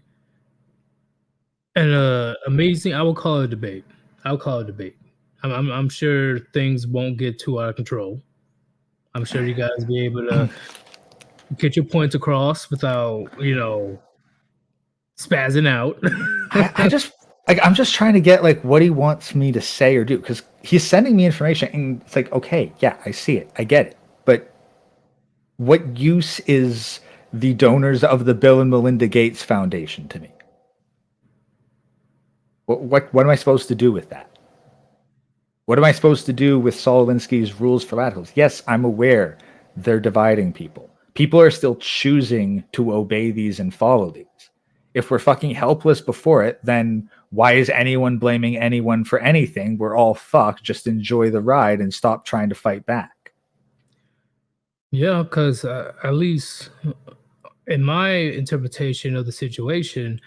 an amazing, I will call it a debate. I'll call it a debate. I'm sure things won't get too out of control. I'm sure you guys will be able to get your points across without, spazzing out. I'm just trying to get like what he wants me to say or do, because he's sending me information and it's like, okay, yeah, I see it, I get it, but what use is the donors of the Bill and Melinda Gates Foundation to me? What am I supposed to do with that? What am I supposed to do with Saul Alinsky's rules for radicals? Yes, I'm aware they're dividing people. People are still choosing to obey these and follow these. If we're fucking helpless before it, then why is anyone blaming anyone for anything? We're all fucked. Just enjoy the ride and stop trying to fight back. Yeah, because at least in my interpretation of the situation,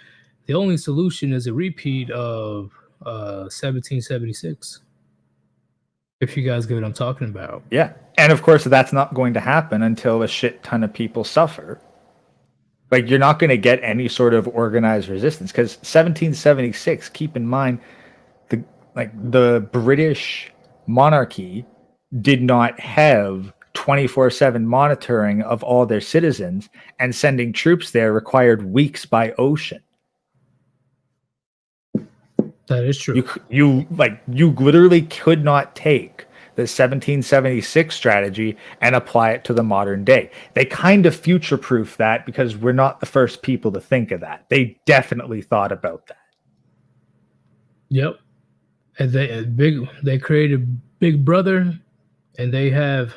the only solution is a repeat of 1776. If you guys get what I'm talking about. Yeah. And of course, that's not going to happen until a shit ton of people suffer. Like, you're not going to get any sort of organized resistance, because 1776, keep in mind, the British monarchy did not have 24/7 monitoring of all their citizens, and sending troops there required weeks by ocean. That is true. You literally could not take the 1776 strategy and apply it to the modern day. They kind of future-proof that, because we're not the first people to think of that. They definitely thought about that. Yep. And they created Big Brother, and they have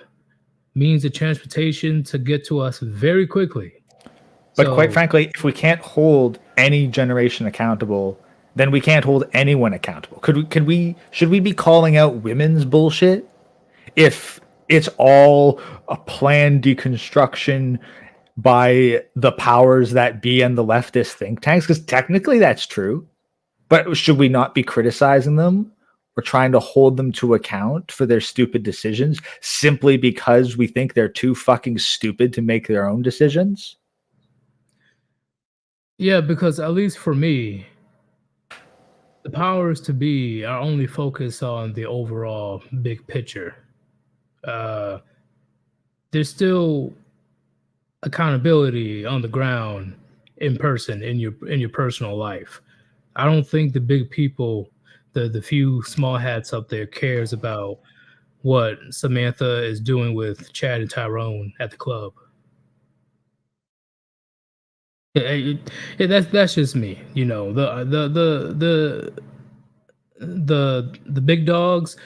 means of transportation to get to us very quickly. But quite frankly, if we can't hold any generation accountable, then we can't hold anyone accountable. Should we be calling out women's bullshit if it's all a planned deconstruction by the powers that be and the leftist think tanks? Because technically that's true. But should we not be criticizing them or trying to hold them to account for their stupid decisions simply because we think they're too fucking stupid to make their own decisions? Yeah, because at least for me, the powers to be are only focused on the overall big picture. There's still accountability on the ground, in person, in your personal life. I don't think the big people, the few small hats up there, cares about what Samantha is doing with Chad and Tyrone at the club. That's just me. The big dogs,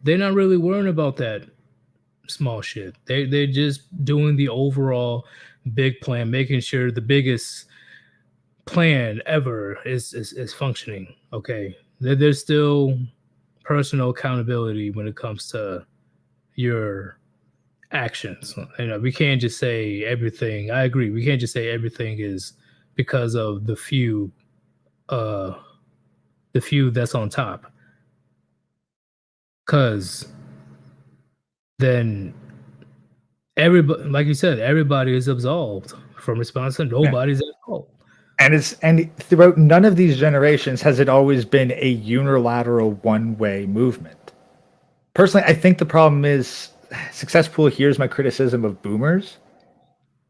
they're not really worrying about that small shit. They're just doing the overall big plan, making sure the biggest plan ever is functioning. Okay, there's still personal accountability when it comes to your actions. We can't just say everything. I agree. We can't just say everything is because of the few that's on top. Cause then everybody, like you said, everybody is absolved from responsibility. Nobody's at fault. And throughout none of these generations has it always been a unilateral one-way movement. Personally, I think the problem is Successful hears my criticism of boomers,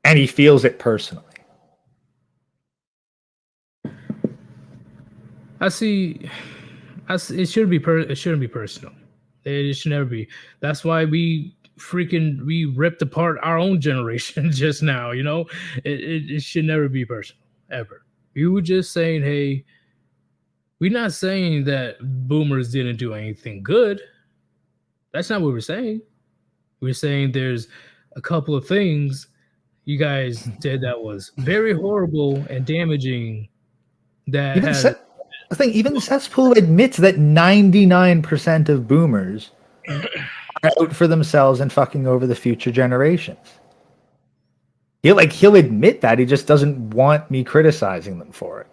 and he feels it personally. I see. It shouldn't be personal. It should never be. That's why we ripped apart our own generation just now. It should never be personal ever. You were just saying, hey, we're not saying that boomers didn't do anything good. That's not what we're saying. We're saying there's a couple of things you guys did that was very horrible and damaging. That even Cesspool admits that 99% of boomers are out for themselves and fucking over the future generations. He'll admit that. He just doesn't want me criticizing them for it.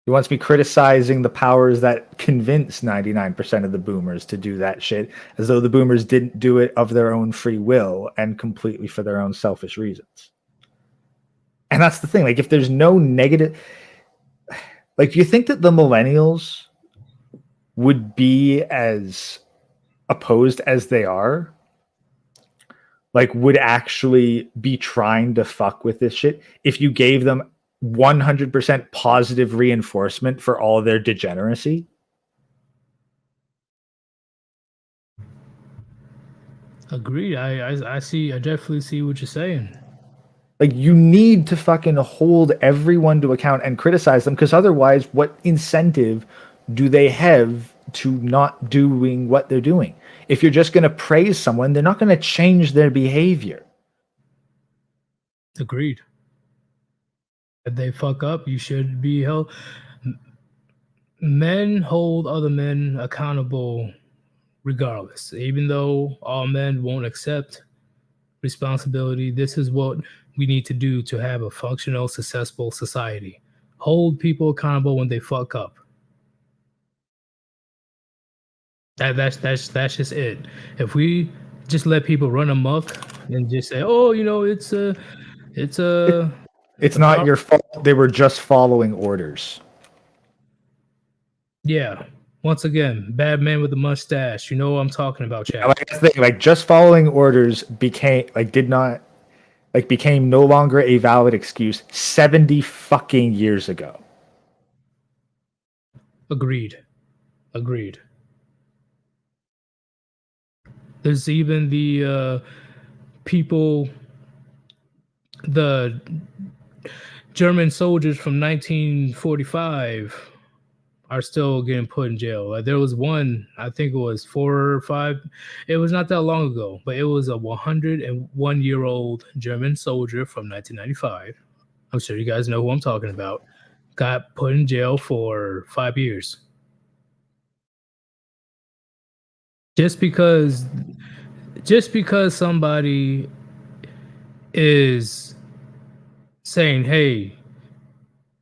He wants me criticizing the powers that convince 99% of the boomers to do that shit, as though the boomers didn't do it of their own free will and completely for their own selfish reasons. And that's the thing. If there's no negative... do you think that the millennials would be as opposed as they are? Would actually be trying to fuck with this shit if you gave them 100% positive reinforcement for all their degeneracy? Agreed. I definitely see what you're saying. You need to fucking hold everyone to account and criticize them, because otherwise what incentive do they have to not doing what they're doing? If you're just going to praise someone, they're not going to change their behavior. Agreed. If they fuck up, you should be held. Men hold other men accountable regardless. Even though all men won't accept responsibility, this is what we need to do to have a functional, successful society. Hold people accountable when they fuck up. That's just it. If we just let people run amok and just say, "Oh, it's not your fault. They were just following orders." Yeah. Once again, bad man with a mustache. You know what I'm talking about, Chad. Just following orders became no longer a valid excuse 70 fucking years ago. Agreed. There's even the the German soldiers from 1945 are still getting put in jail. There was one, I think it was 4 or 5. It was not that long ago, but it was a 101-year-old German soldier from 1995. I'm sure you guys know who I'm talking about. Got put in jail for 5 years. Just because somebody is saying, "Hey,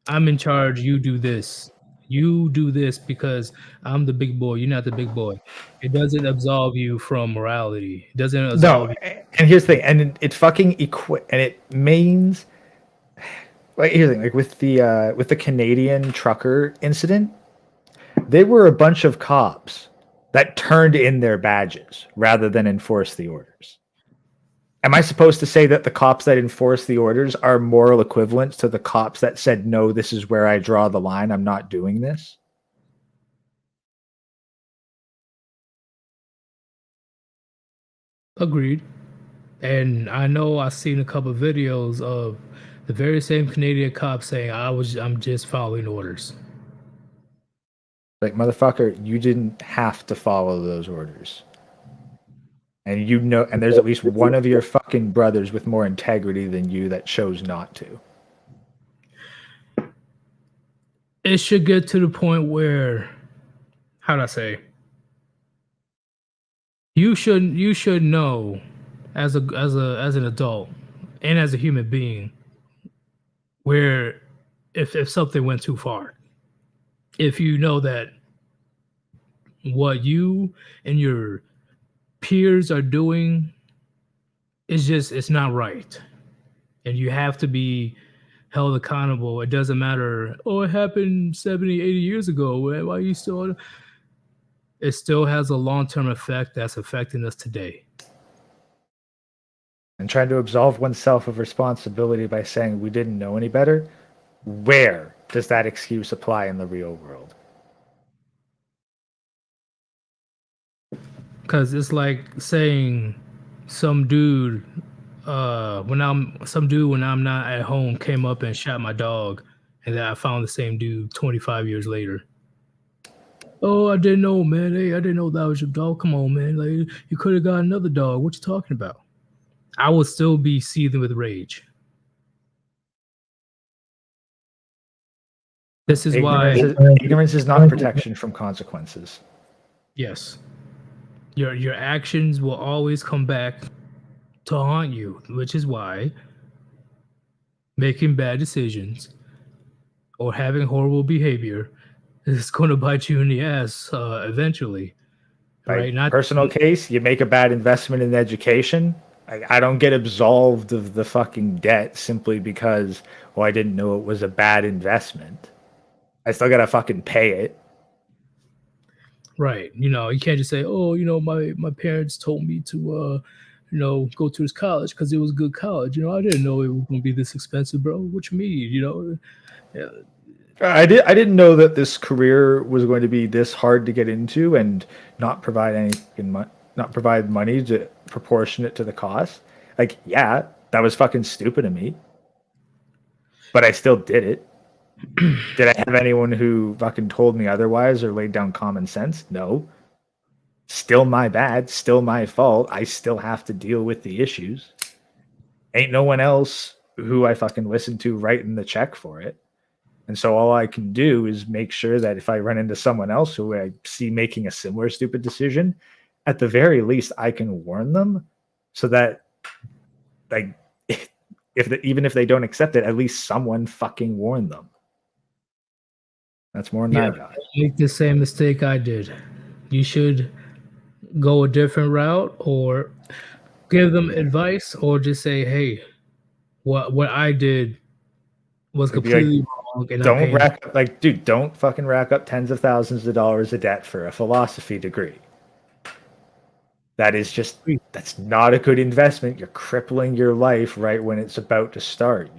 I'm in charge, you do this. You do this because I'm the big boy, you're not the big boy." It doesn't absolve you from morality. It doesn't absolve you. And here's the thing, and it fucking and it means here's the thing, with the Canadian trucker incident, they were a bunch of cops that turned in their badges rather than enforce the orders. Am I supposed to say that the cops that enforce the orders are moral equivalents to the cops that said, "No, this is where I draw the line, I'm not doing this"? Agreed. And I know I've seen a couple of videos of the very same Canadian cop saying, I'm just following orders. Motherfucker, you didn't have to follow those orders. And you know, and there's at least one of your fucking brothers with more integrity than you that chose not to. It should get to the point where, how'd I say? You should know as an adult and as a human being where if something went too far. If you know that what you and your peers are doing is just, it's not right. And you have to be held accountable. It doesn't matter, oh, it happened 70, 80 years ago. Why are you still? It still has a long-term effect that's affecting us today. And trying to absolve oneself of responsibility by saying we didn't know any better, where does that excuse apply in the real world? Because it's like saying some dude when I'm not at home came up and shot my dog, and then I found the same dude 25 years later. Oh, I didn't know, man. Hey, I didn't know that was your dog. Come on, man. Like, you could have got another dog. What you talking about? I would still be seething with rage. This is ignorance is not protection from consequences. Yes. Your actions will always come back to haunt you, which is why making bad decisions or having horrible behavior is going to bite you in the ass eventually. Right? Not personal case, you make a bad investment in education. I don't get absolved of the fucking debt simply because, I didn't know it was a bad investment. I still gotta fucking pay it. Right. You can't just say, oh, my parents told me to, go to this college because it was a good college. I didn't know it was going to be this expensive, bro. What you mean? Yeah. I didn't know that this career was going to be this hard to get into and not provide money to proportionate to the cost. Like, yeah, that was fucking stupid of me, but I still did it. Did I have anyone who fucking told me otherwise or laid down common sense? No. Still my bad. Still my fault. I still have to deal with the issues. Ain't no one else who I fucking listen to writing the check for it. And so all I can do is make sure that if I run into someone else who I see making a similar stupid decision, at the very least, I can warn them so that, like, even if they don't accept it, at least someone fucking warn them. That's more than I've got. Make the same mistake I did. You should go a different route or give them advice or just say, hey, what I did was completely wrong. And don't fucking rack up tens of thousands of dollars of debt for a philosophy degree. That's not a good investment. You're crippling your life right when it's about to start.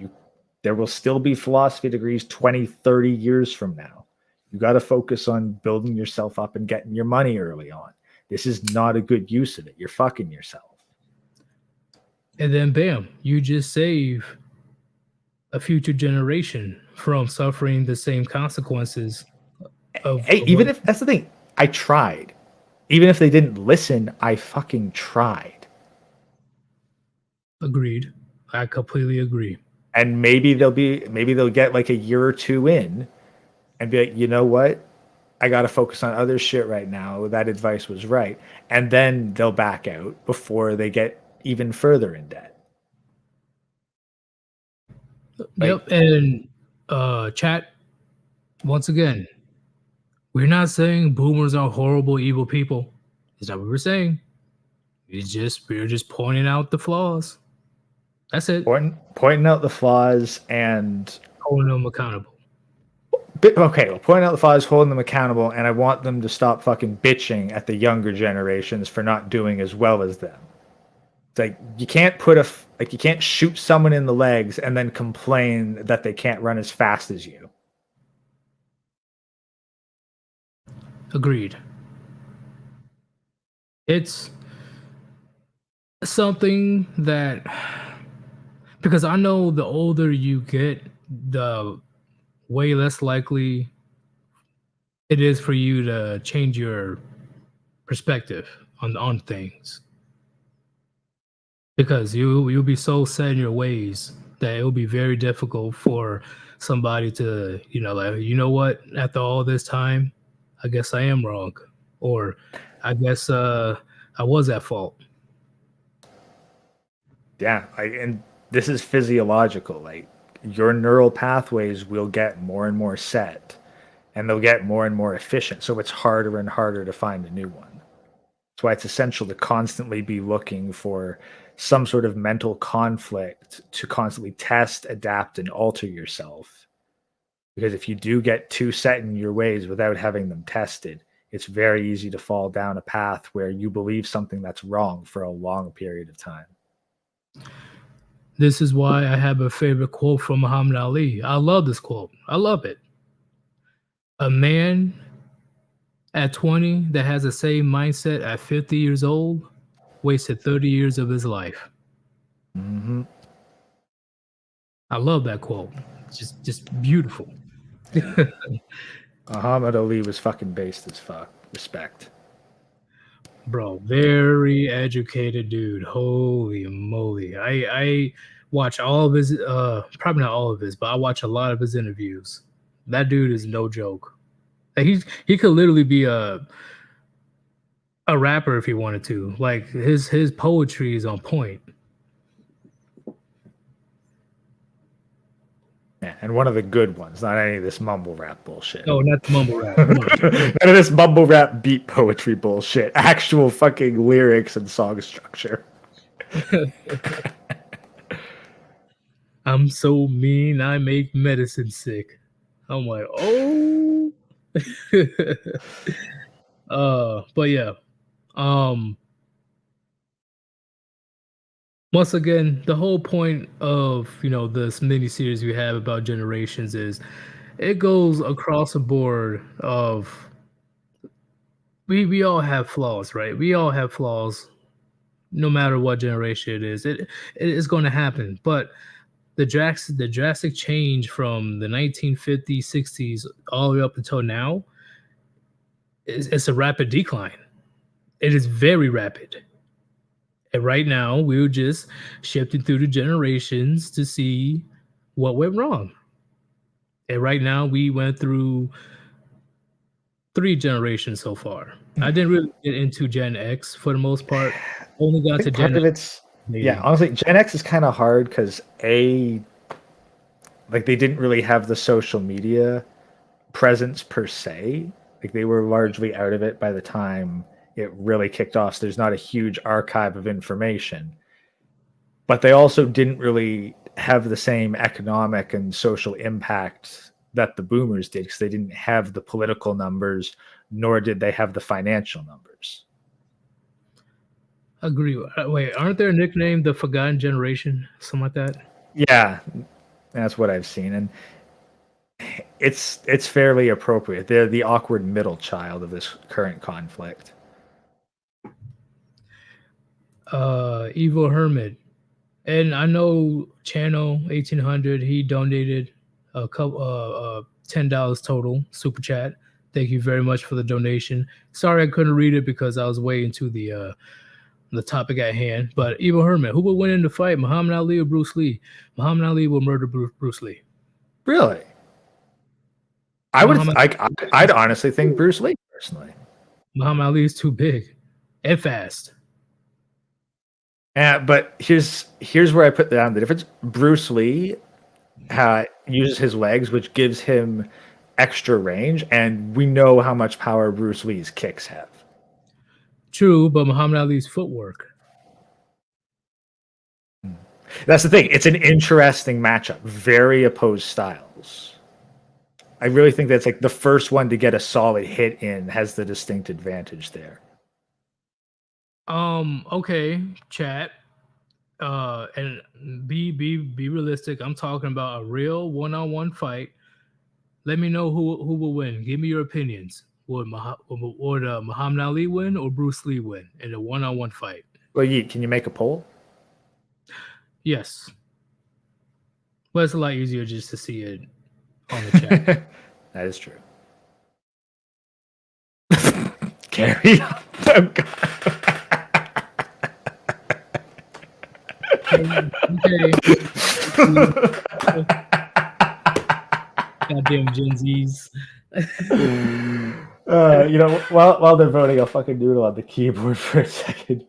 There will still be philosophy degrees 20, 30 years from now. You got to focus on building yourself up and getting your money early on. This is not a good use of it. You're fucking yourself. And then, bam, you just save a future generation from suffering the same consequences. Even if that's the thing, I tried. Even if they didn't listen, I fucking tried. Agreed. I completely agree. And maybe they'll get like a year or two in and be like, you know what? I got to focus on other shit right now. That advice was right. And then they'll back out before they get even further in debt. Yep. And chat, once again, we're not saying boomers are horrible, evil people. Is that what we're saying? We're just pointing out the flaws. That's it. Pointing out the flaws and holding them accountable. Pointing out the flaws, holding them accountable, and I want them to stop fucking bitching at the younger generations for not doing as well as them. It's like you can't you can't shoot someone in the legs and then complain that they can't run as fast as you. Agreed. It's something that, because I know the older you get, the way less likely it is for you to change your perspective on things. because you'll be so set in your ways that it'll be very difficult for somebody to, like, you know what, after all this time, I guess I am wrong, or I guess I was at fault. Yeah, and this is physiological. Like your neural pathways will get more and more set, and they'll get more and more efficient. So it's harder and harder to find a new one. That's why it's essential to constantly be looking for some sort of mental conflict to constantly test, adapt, and alter yourself. Because if you do get too set in your ways without having them tested, it's very easy to fall down a path where you believe something that's wrong for a long period of time. This is why I have a favorite quote from Muhammad Ali. I love this quote. I love it. A man at 20 that has the same mindset at 50 years old wasted 30 years of his life. Mm-hmm. I love that quote. It's just beautiful. Muhammad Ali was fucking based as fuck. Respect. Bro, very educated dude. Holy moly. I watch all of his probably not all of his, but I watch a lot of his interviews. That dude is no joke. Like he could literally be a rapper if he wanted to. Like his poetry is on point. Yeah, and one of the good ones, not any of this mumble rap bullshit. No, not the mumble rap. None of this mumble rap beat poetry bullshit. Actual fucking lyrics and song structure. I'm so mean, I make medicine sick. I'm like, oh. But yeah. Once again, the whole point of this mini series we have about generations is it goes across the board of we all have flaws, right? We all have flaws, no matter what generation it is. It is going to happen, but the drastic change from the 1950s, 60s, all the way up until now, it's a rapid decline. It is very rapid. And right now, we're just shifting through the generations to see what went wrong. And right now, we went through 3 generations so far. I didn't really get into Gen X for the most part. Only got to Gen X. Yeah, honestly, Gen X is kind of hard because they didn't really have the social media presence per se. Like they were largely out of it by the time it really kicked off. So there's not a huge archive of information. But they also didn't really have the same economic and social impact that the boomers did because they didn't have the political numbers, nor did they have the financial numbers. Agree. Wait, aren't there a nickname, the Forgotten Generation, something like that? Yeah, that's what I've seen, and it's fairly appropriate. They're the awkward middle child of this current conflict. Evil Hermit, and I know Channel 1800. He donated a couple $10 total super chat. Thank you very much for the donation. Sorry I couldn't read it because I was way into the topic at hand. But Evil Hermit, who would win in the fight, Muhammad Ali or Bruce Lee? Muhammad Ali will murder Bruce Lee. Really? I'd honestly think Bruce Lee personally. Muhammad Ali is too big and fast. But here's where I put down the difference. Bruce Lee uses his legs, which gives him extra range, and we know how much power Bruce Lee's kicks have. True, but Muhammad Ali's footwork. That's the thing. It's an interesting matchup. Very opposed styles. I really think that's like the first one to get a solid hit in has the distinct advantage there. Okay, chat. And be realistic. I'm talking about a real one-on-one fight. Let me know who will win. Give me your opinions. Would Muhammad Ali win or Bruce Lee win in a one-on-one fight? Well, can you make a poll? Yes. Well, it's a lot easier just to see it on the chat. That is true. Carry on. Oh, Okay. Goddamn Gen Zs. While they're voting, I'll fucking doodle on the keyboard for a second.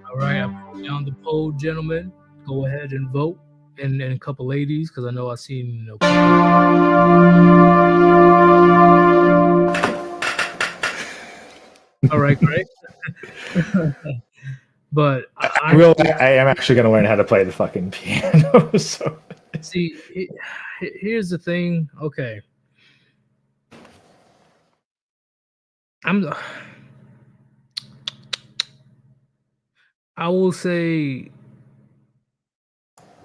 All right, I put down the poll, gentlemen. Go ahead and vote, and a couple ladies, because I know I've seen. All right, great. But I am actually going to learn how to play the fucking piano. So see, here's the thing. Okay, I will say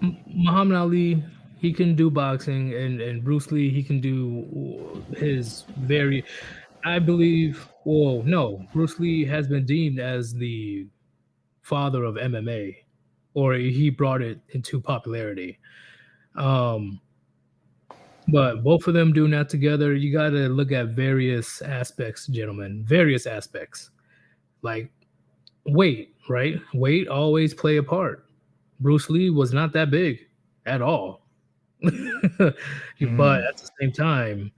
Muhammad Ali, he can do boxing, and Bruce Lee, he can do his very. I believe. Well, no, Bruce Lee has been deemed as the father of MMA, or he brought it into popularity. But both of them doing that together, you got to look at various aspects, gentlemen. Various aspects, like weight, right? Weight always play a part. Bruce Lee was not that big at all. But at the same time,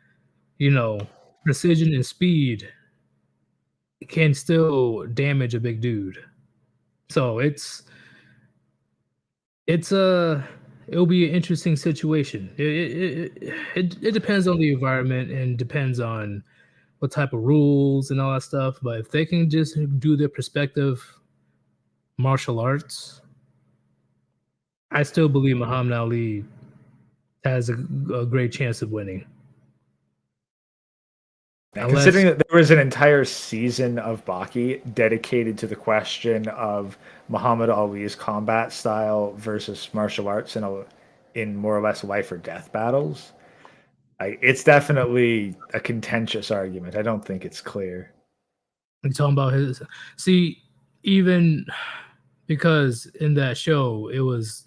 precision and speed can still damage a big dude. So it'll be an interesting situation. It depends on the environment and depends on what type of rules and all that stuff. But if they can just do their perspective martial arts, I still believe Muhammad Ali has a great chance of winning. Considering that there was an entire season of Baki dedicated to the question of Muhammad Ali's combat style versus martial arts in more or less life or death battles, it's definitely a contentious argument. I don't think it's clear. You're talking about even because in that show it was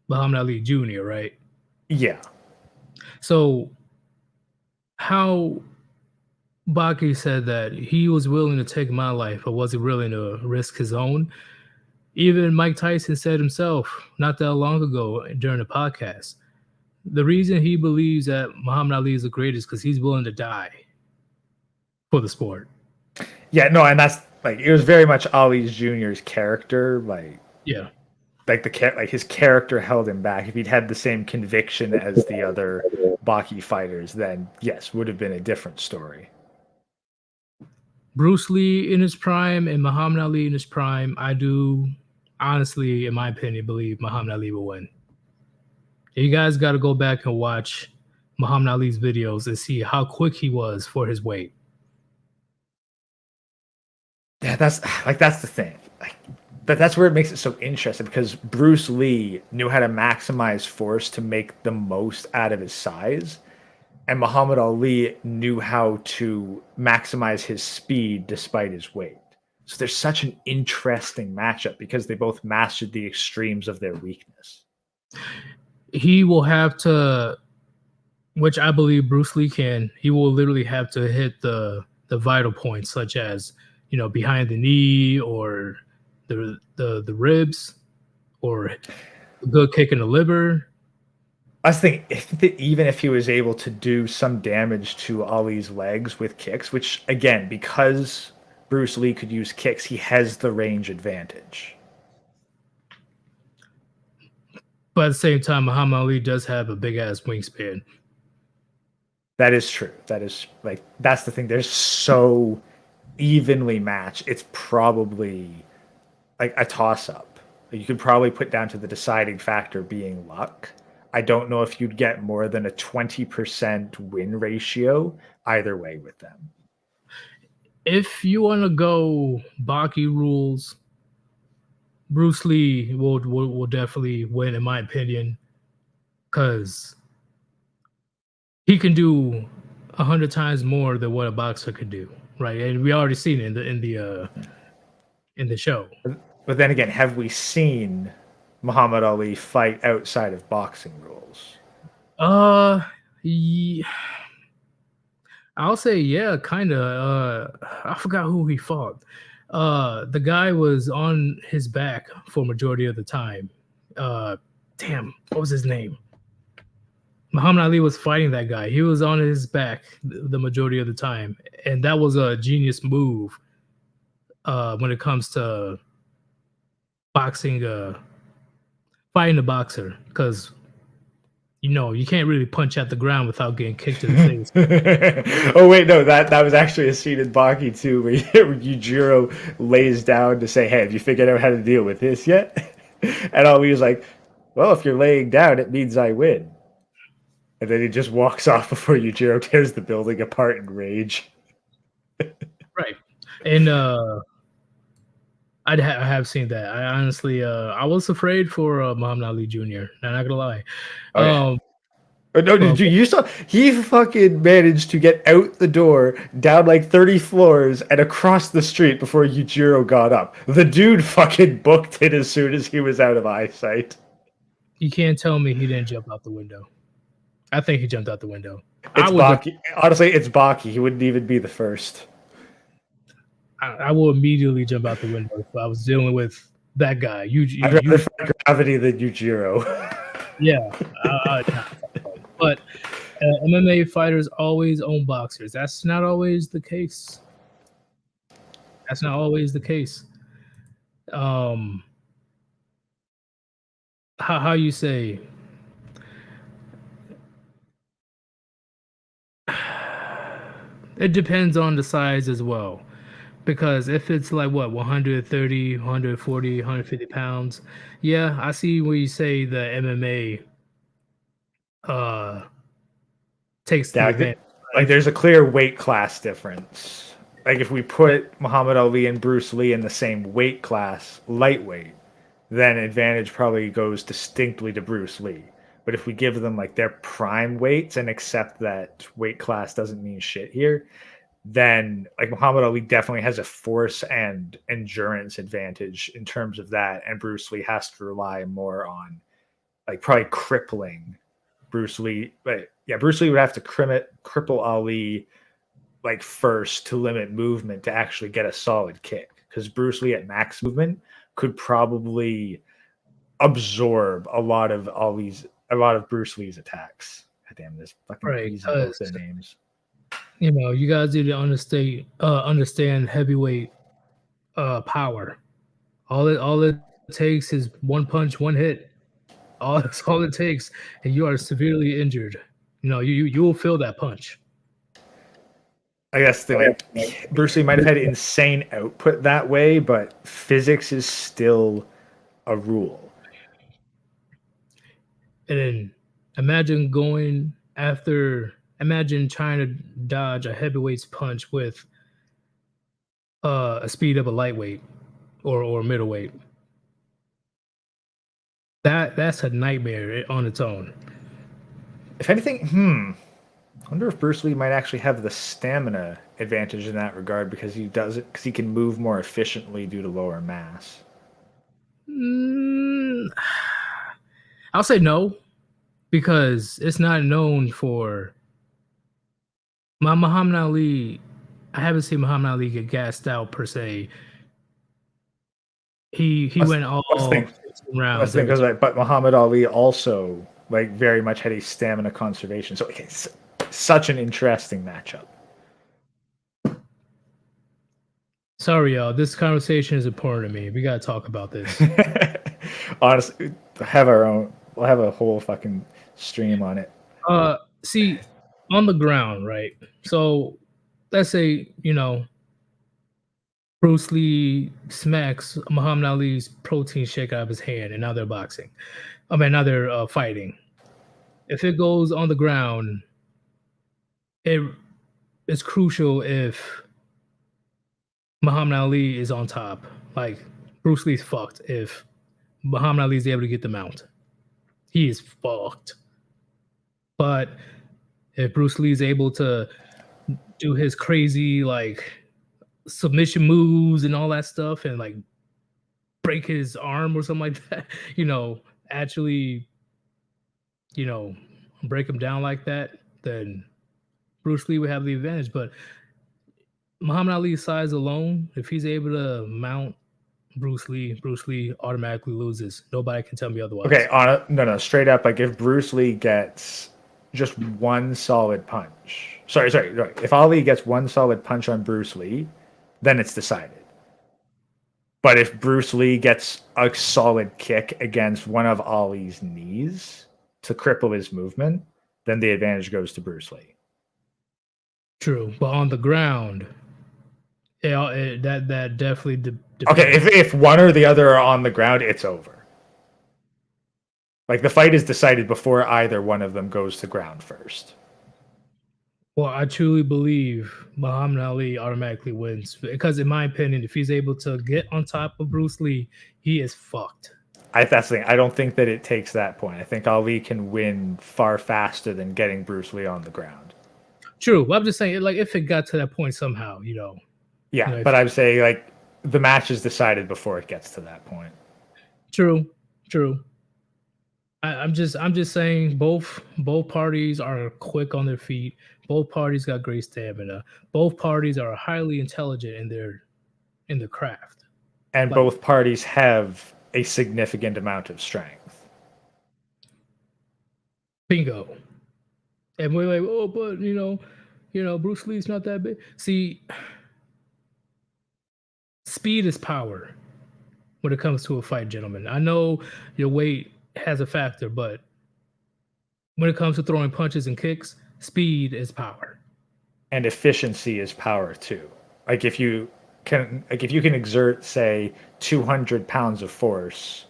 Muhammad Ali Jr., right? Yeah. So how Baki said that he was willing to take my life, but was he willing to risk his own? Even Mike Tyson said himself not that long ago during the podcast, the reason he believes that Muhammad Ali is the greatest because he's willing to die for the sport. Yeah, no, and that's it was very much Ali Jr.'s character, his character held him back. If he'd had the same conviction as the other Baki fighters, then yes, would have been a different story. Bruce Lee in his prime and Muhammad Ali in his prime, I do honestly, in my opinion, believe Muhammad Ali will win. You guys got to go back and watch Muhammad Ali's videos and see how quick he was for his weight. Yeah, that's the thing. That's where it makes it so interesting, because Bruce Lee knew how to maximize force to make the most out of his size, and Muhammad Ali knew how to maximize his speed despite his weight. So there's such an interesting matchup because they both mastered the extremes of their weakness. He will have to, which I believe Bruce Lee can, he will literally have to hit the vital points, such as, behind the knee or the ribs, or a good kick in the liver. I think that even if he was able to do some damage to Ali's legs with kicks, which again, because Bruce Lee could use kicks, he has the range advantage. But at the same time, Muhammad Ali does have a big ass wingspan. That is true. That's the thing. They're so evenly matched. It's probably a toss up. You could probably put down to the deciding factor being luck. I don't know if you'd get more than a 20% win ratio either way with them. If you want to go Baki rules, Bruce Lee will definitely win, in my opinion. because he can do 100 times more than what a boxer could do, right? And we already seen it in the show. But then again, have we seen Muhammad Ali fight outside of boxing rules? Yeah, I'll say yeah, kind of. I forgot who he fought. The guy was on his back for majority of the time. Damn, what was his name? Muhammad Ali was fighting that guy. He was on his back the majority of the time, and that was a genius move. When it comes to boxing, fighting a boxer, because you can't really punch at the ground without getting kicked in the face. Oh wait, no, that was actually a scene in Baki too, where Yujiro lays down to say, "Hey, have you figured out how to deal with this yet?" And Ali was like, "Well, if you're laying down, it means I win." And then he just walks off before Yujiro tears the building apart in rage. Right, and I have seen that. I honestly, I was afraid for Muhammad Ali Jr. Not gonna lie. Oh, yeah. No, did you saw he fucking managed to get out the door, down like 30 floors, and across the street before Yujiro got up. The dude fucking booked it as soon as he was out of eyesight. You can't tell me he didn't jump out the window. I think he jumped out the window. It's Baki. Honestly, it's Baki. He wouldn't even be the first. I will immediately jump out the window if I was dealing with that guy. I'd rather fight gravity than Yujiro. Yeah, but MMA fighters always own boxers. That's not always the case. That's not always the case. How you say? It depends on the size as well. Because if it's like 130, 140, 150 pounds, yeah, I see where you say the MMA takes the advantage. Like there's a clear weight class difference. Like if we put Muhammad Ali and Bruce Lee in the same weight class, lightweight, then advantage probably goes distinctly to Bruce Lee. But if we give them like their prime weights and accept that weight class doesn't mean shit here, then like Muhammad Ali definitely has a force and endurance advantage in terms of that, and Bruce Lee has to rely more on like probably crippling Bruce Lee. But yeah, Bruce Lee would have to cripple Ali like first to limit movement to actually get a solid kick, because Bruce Lee at max movement could probably absorb a lot of Bruce Lee's attacks. God damn, this fucking easy both their names. You guys need to understand heavyweight power. All it takes is one punch, one hit. That's all it takes, and you are severely injured. You will feel that punch. I guess Bruce Lee might have had insane output that way, but physics is still a rule. And then imagine trying to dodge a heavyweight's punch with a speed of a lightweight or middleweight. That's a nightmare on its own. If anything, I wonder if Bruce Lee might actually have the stamina advantage in that regard, because he can move more efficiently due to lower mass. I'll say no, because it's not known for Muhammad Ali. I haven't seen Muhammad Ali get gassed out per se. He went all rounds. But Muhammad Ali also like very much had a stamina conservation. So it's such an interesting matchup. Sorry, y'all. This conversation is important to me. We gotta talk about this. Honestly, we'll have a whole fucking stream on it. See, on the ground, right? So let's say, Bruce Lee smacks Muhammad Ali's protein shake out of his hand, and now they're boxing. Now they're fighting. If it goes on the ground, it's crucial if Muhammad Ali is on top. Like, Bruce Lee's fucked if Muhammad Ali is able to get the mount. He is fucked. But if Bruce Lee is able to do his crazy like submission moves and all that stuff and like break his arm or something like that, actually, break him down like that, then Bruce Lee would have the advantage. But Muhammad Ali's size alone, if he's able to mount Bruce Lee automatically loses. Nobody can tell me otherwise. Okay, no, straight up, like if Bruce Lee gets just one solid punch. Sorry. If Ali gets one solid punch on Bruce Lee, then it's decided. But if Bruce Lee gets a solid kick against one of Ali's knees to cripple his movement, then the advantage goes to Bruce Lee. True, but on the ground, that definitely depends. Okay, if one or the other are on the ground, it's over. Like the fight is decided before either one of them goes to ground first. Well, I truly believe Muhammad Ali automatically wins because, in my opinion, if he's able to get on top of Bruce Lee, he is fucked. That's the thing. I don't think that it takes that point. I think Ali can win far faster than getting Bruce Lee on the ground. True. I'm just saying, like, if it got to that point somehow, Yeah, but I'm saying, like, the match is decided before it gets to that point. True. I'm just saying both parties are quick on their feet. Both parties got great stamina. Both parties are highly intelligent in their craft. And both parties have a significant amount of strength. Bingo. And we're like, oh, but Bruce Lee's not that big. See, speed is power when it comes to a fight, gentlemen. I know your weight has a factor, but when it comes to throwing punches and kicks, speed is power. And efficiency is power too. Like if you can exert, say, 200 pounds of force,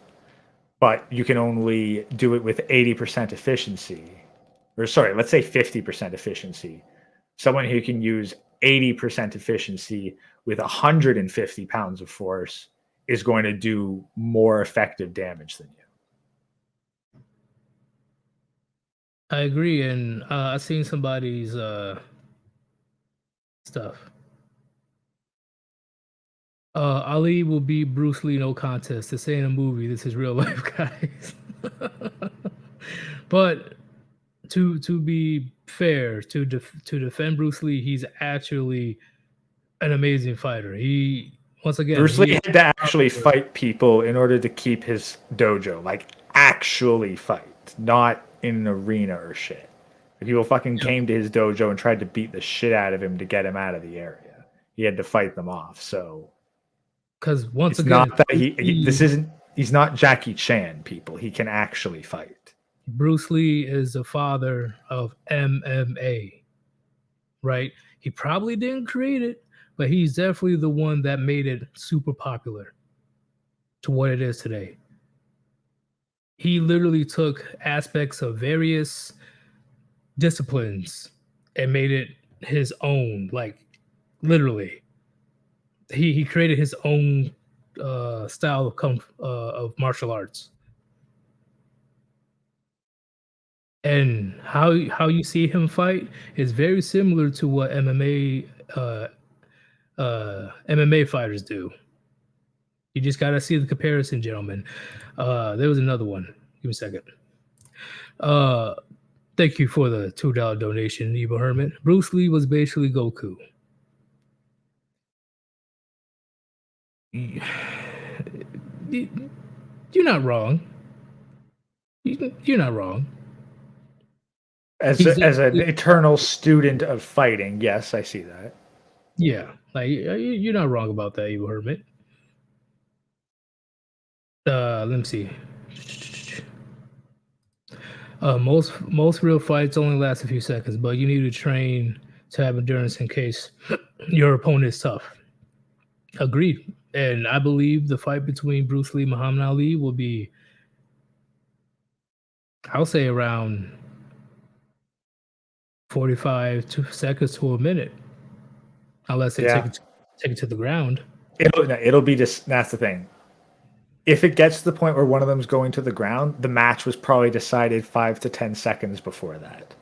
but you can only do it with 80% efficiency, or sorry, let's say 50% efficiency. Someone who can use 80% efficiency with 150 pounds of force is going to do more effective damage than you. I agree, and I've seen somebody's stuff. Ali will beat Bruce Lee no contest. This ain't a movie. This is real life, guys. But to be fair, to defend Bruce Lee, he's actually an amazing fighter. Bruce Lee had to actually fight people in order to keep his dojo. Like actually fight, not in an arena or shit. People fucking came to his dojo and tried to beat the shit out of him to get him out of the area. He had to fight them off. So, because once again, not that he's not Jackie Chan. People, he can actually fight. Bruce Lee is the father of MMA, right? He probably didn't create it, but he's definitely the one that made it super popular to what it is today. He literally took aspects of various disciplines and made it his own. Like literally, he created his own style of martial arts. And how you see him fight is very similar to what MMA fighters do. You just gotta see the comparison, gentlemen. There was another one. Give me a second. Thank you for the $2 donation, Evil Hermit. Bruce Lee was basically Goku. You're not wrong. You're not wrong. As an eternal student of fighting, yes, I see that. Yeah, like you're not wrong about that, Evil Hermit. Let me see. Most real fights only last a few seconds, but you need to train to have endurance in case your opponent is tough. Agreed. And I believe the fight between Bruce Lee and Muhammad Ali will be, I'll say, around 45 seconds to a minute, unless they take it to the ground. It'll be just, that's the thing. if it gets to the point where one of them's going to the ground, the match was probably decided 5 to 10 seconds before that.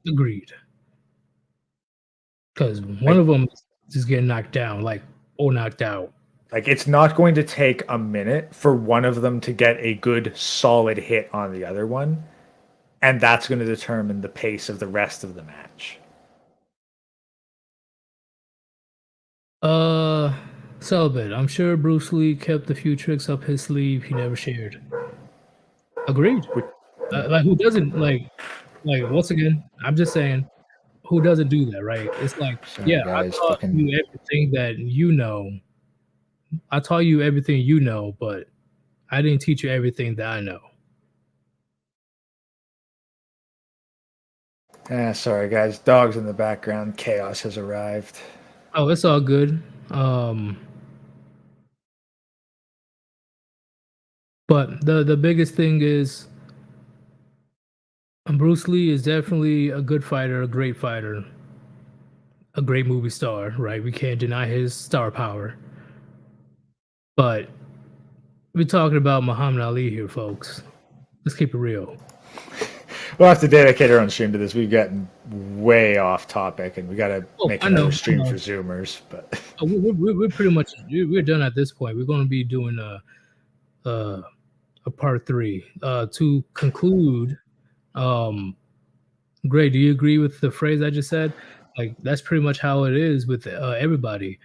Agreed. Because one of them is getting knocked down, or knocked out. Like, it's not going to take a minute for one of them to get a good, solid hit on the other one. And that's going to determine the pace of the rest of the match. Celibate. I'm sure Bruce Lee kept a few tricks up his sleeve he never shared. Agreed. Who doesn't, once again, I'm just saying, who doesn't do that, right? It's like, Sorry, guys, I taught you everything that you know. I taught you everything you know, but I didn't teach you everything that I know. Sorry, guys. Dogs in the background. Chaos has arrived. Oh, it's all good. But the biggest thing is Bruce Lee is definitely a good fighter, a great fighter, a great movie star, right? We can't deny his star power. But we're talking about Muhammad Ali here, folks. Let's keep it real. We'll have to dedicate our own stream to this. We've gotten way off topic, and we got to make another stream for Zoomers. But we're pretty much we're done at this point. We're going to be doing a part 3 to conclude. Gray, do you agree with the phrase I just said? Like, that's pretty much how it is with everybody.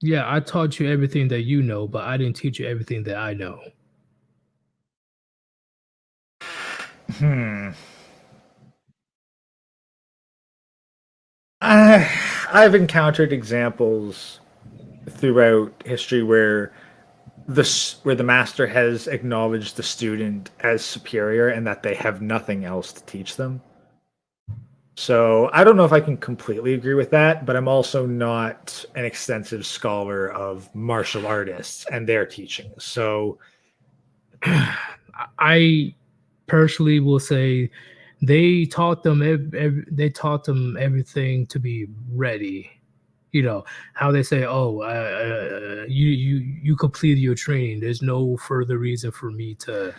Yeah, I taught you everything that you know, but I didn't teach you everything that I know. I've encountered examples throughout history where the master has acknowledged the student as superior and that they have nothing else to teach them. So I don't know if I can completely agree with that, but I'm also not an extensive scholar of martial artists and their teachings. So I personally will say they taught them everything to be ready. You know how they say, "Oh, you completed your training. There's no further reason for me to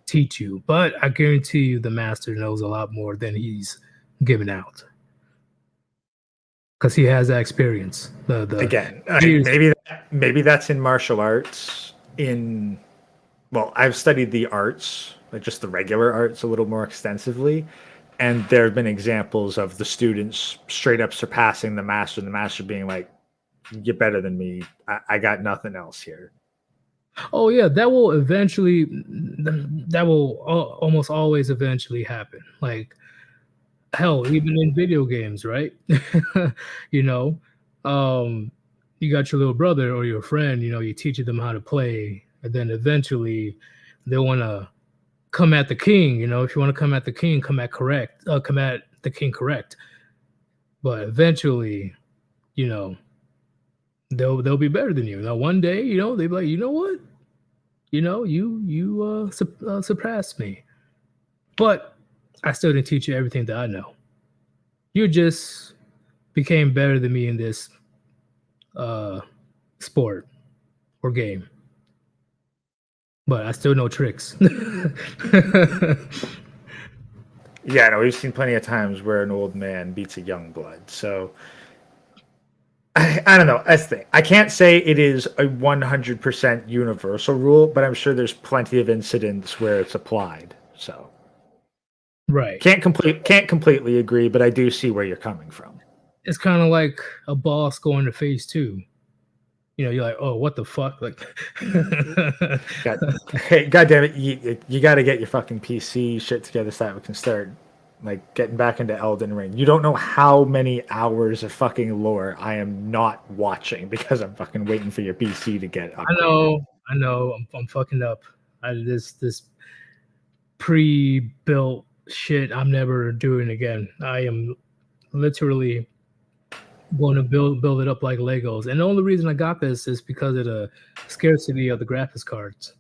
teach you." But I guarantee you, the master knows a lot more than he's giving out because he has that experience. Again, maybe that's in martial arts. I've studied the arts, like just the regular arts, a little more extensively. And there have been examples of the students straight up surpassing the master, and the master being like, "You're better than me. I got nothing else here." Oh yeah, that will almost always eventually happen. Like, hell, even in video games, right? You know, you got your little brother or your friend, you teach them how to play, and then eventually they want to come at the king. If you want to come at the king, come at the king correct. But eventually, they'll be better than you. Now, one day, they'll be like, you know what? You surpassed me. But I still didn't teach you everything that I know. You just became better than me in this sport or game. But I still know tricks. Yeah, no, we've seen plenty of times where an old man beats a young blood. So I don't know. That's the thing. I can't say it is a 100% universal rule, but I'm sure there's plenty of incidents where it's applied. So right. Can't completely agree, but I do see where you're coming from. It's kind of like a boss going to phase 2. You're like, oh, what the fuck? Like, God damn it, you got to get your fucking PC shit together so that we can start like getting back into Elden Ring. You don't know how many hours of fucking lore I am not watching because I'm fucking waiting for your PC to get upgraded. I know. I'm fucking up. This pre-built shit I'm never doing again. I am literally going to build it up like Legos. And the only reason I got this is because of the scarcity of the graphics cards.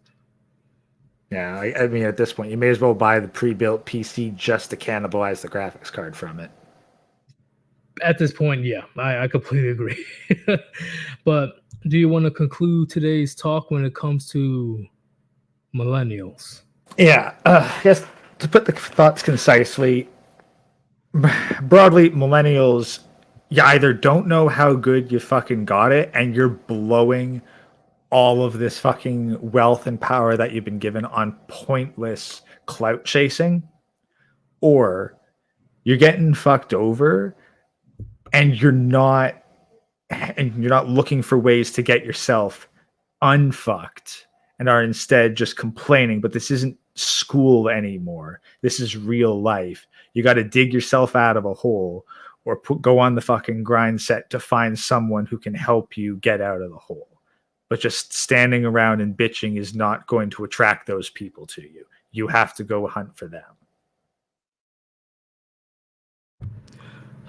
Yeah, I mean, at this point, you may as well buy the pre-built PC just to cannibalize the graphics card from it. At this point, yeah, I completely agree. But do you want to conclude today's talk when it comes to millennials? Yeah, yes. To put the thoughts concisely, broadly, millennials, you either don't know how good you fucking got it, and you're blowing all of this fucking wealth and power that you've been given on pointless clout chasing, or you're getting fucked over, and you're not looking for ways to get yourself unfucked and are instead just complaining. But this isn't school anymore. This is real life. You got to dig yourself out of a hole or go on the fucking grind set to find someone who can help you get out of the hole. But just standing around and bitching is not going to attract those people to you. You have to go hunt for them.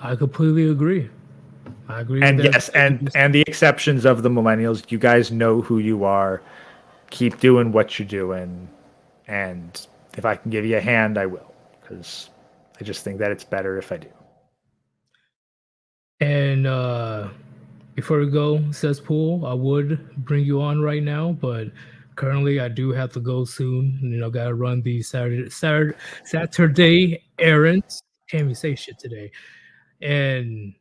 I completely agree. I agree. And with that. yes, and the exceptions of the millennials, you guys know who you are. Keep doing what you're doing. And if I can give you a hand, I will. Because I just think that it's better if I do. And before we go, Cesspool, I would bring you on right now, but currently I do have to go soon. You know, gotta run the Saturday errands. Can't even say shit today. And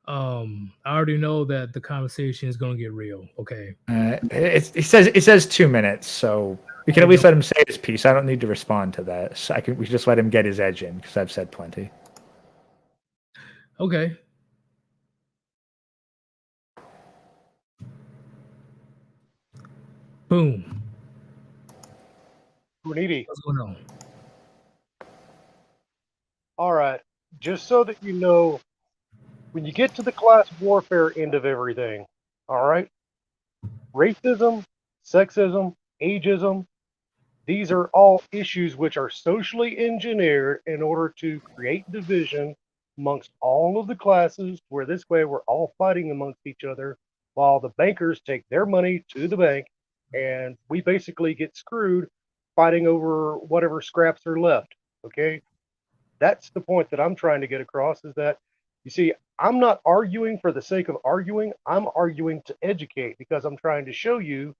I already know that the conversation is gonna get real. Okay. It says 2 minutes, so we can at least let him say his piece. I don't need to respond to that. So we can just let him get his edge in because I've said plenty. Okay. Boom. Bruniti. What's going on? All right. Just so that you know, when you get to the class warfare end of everything, all right, racism, sexism, ageism, these are all issues which are socially engineered in order to create division amongst all of the classes, where this way we're all fighting amongst each other while the bankers take their money to the bank and we basically get screwed fighting over whatever scraps are left. Okay. That's the point that I'm trying to get across, is that, you see, I'm not arguing for the sake of arguing. I'm arguing to educate, because I'm trying to show you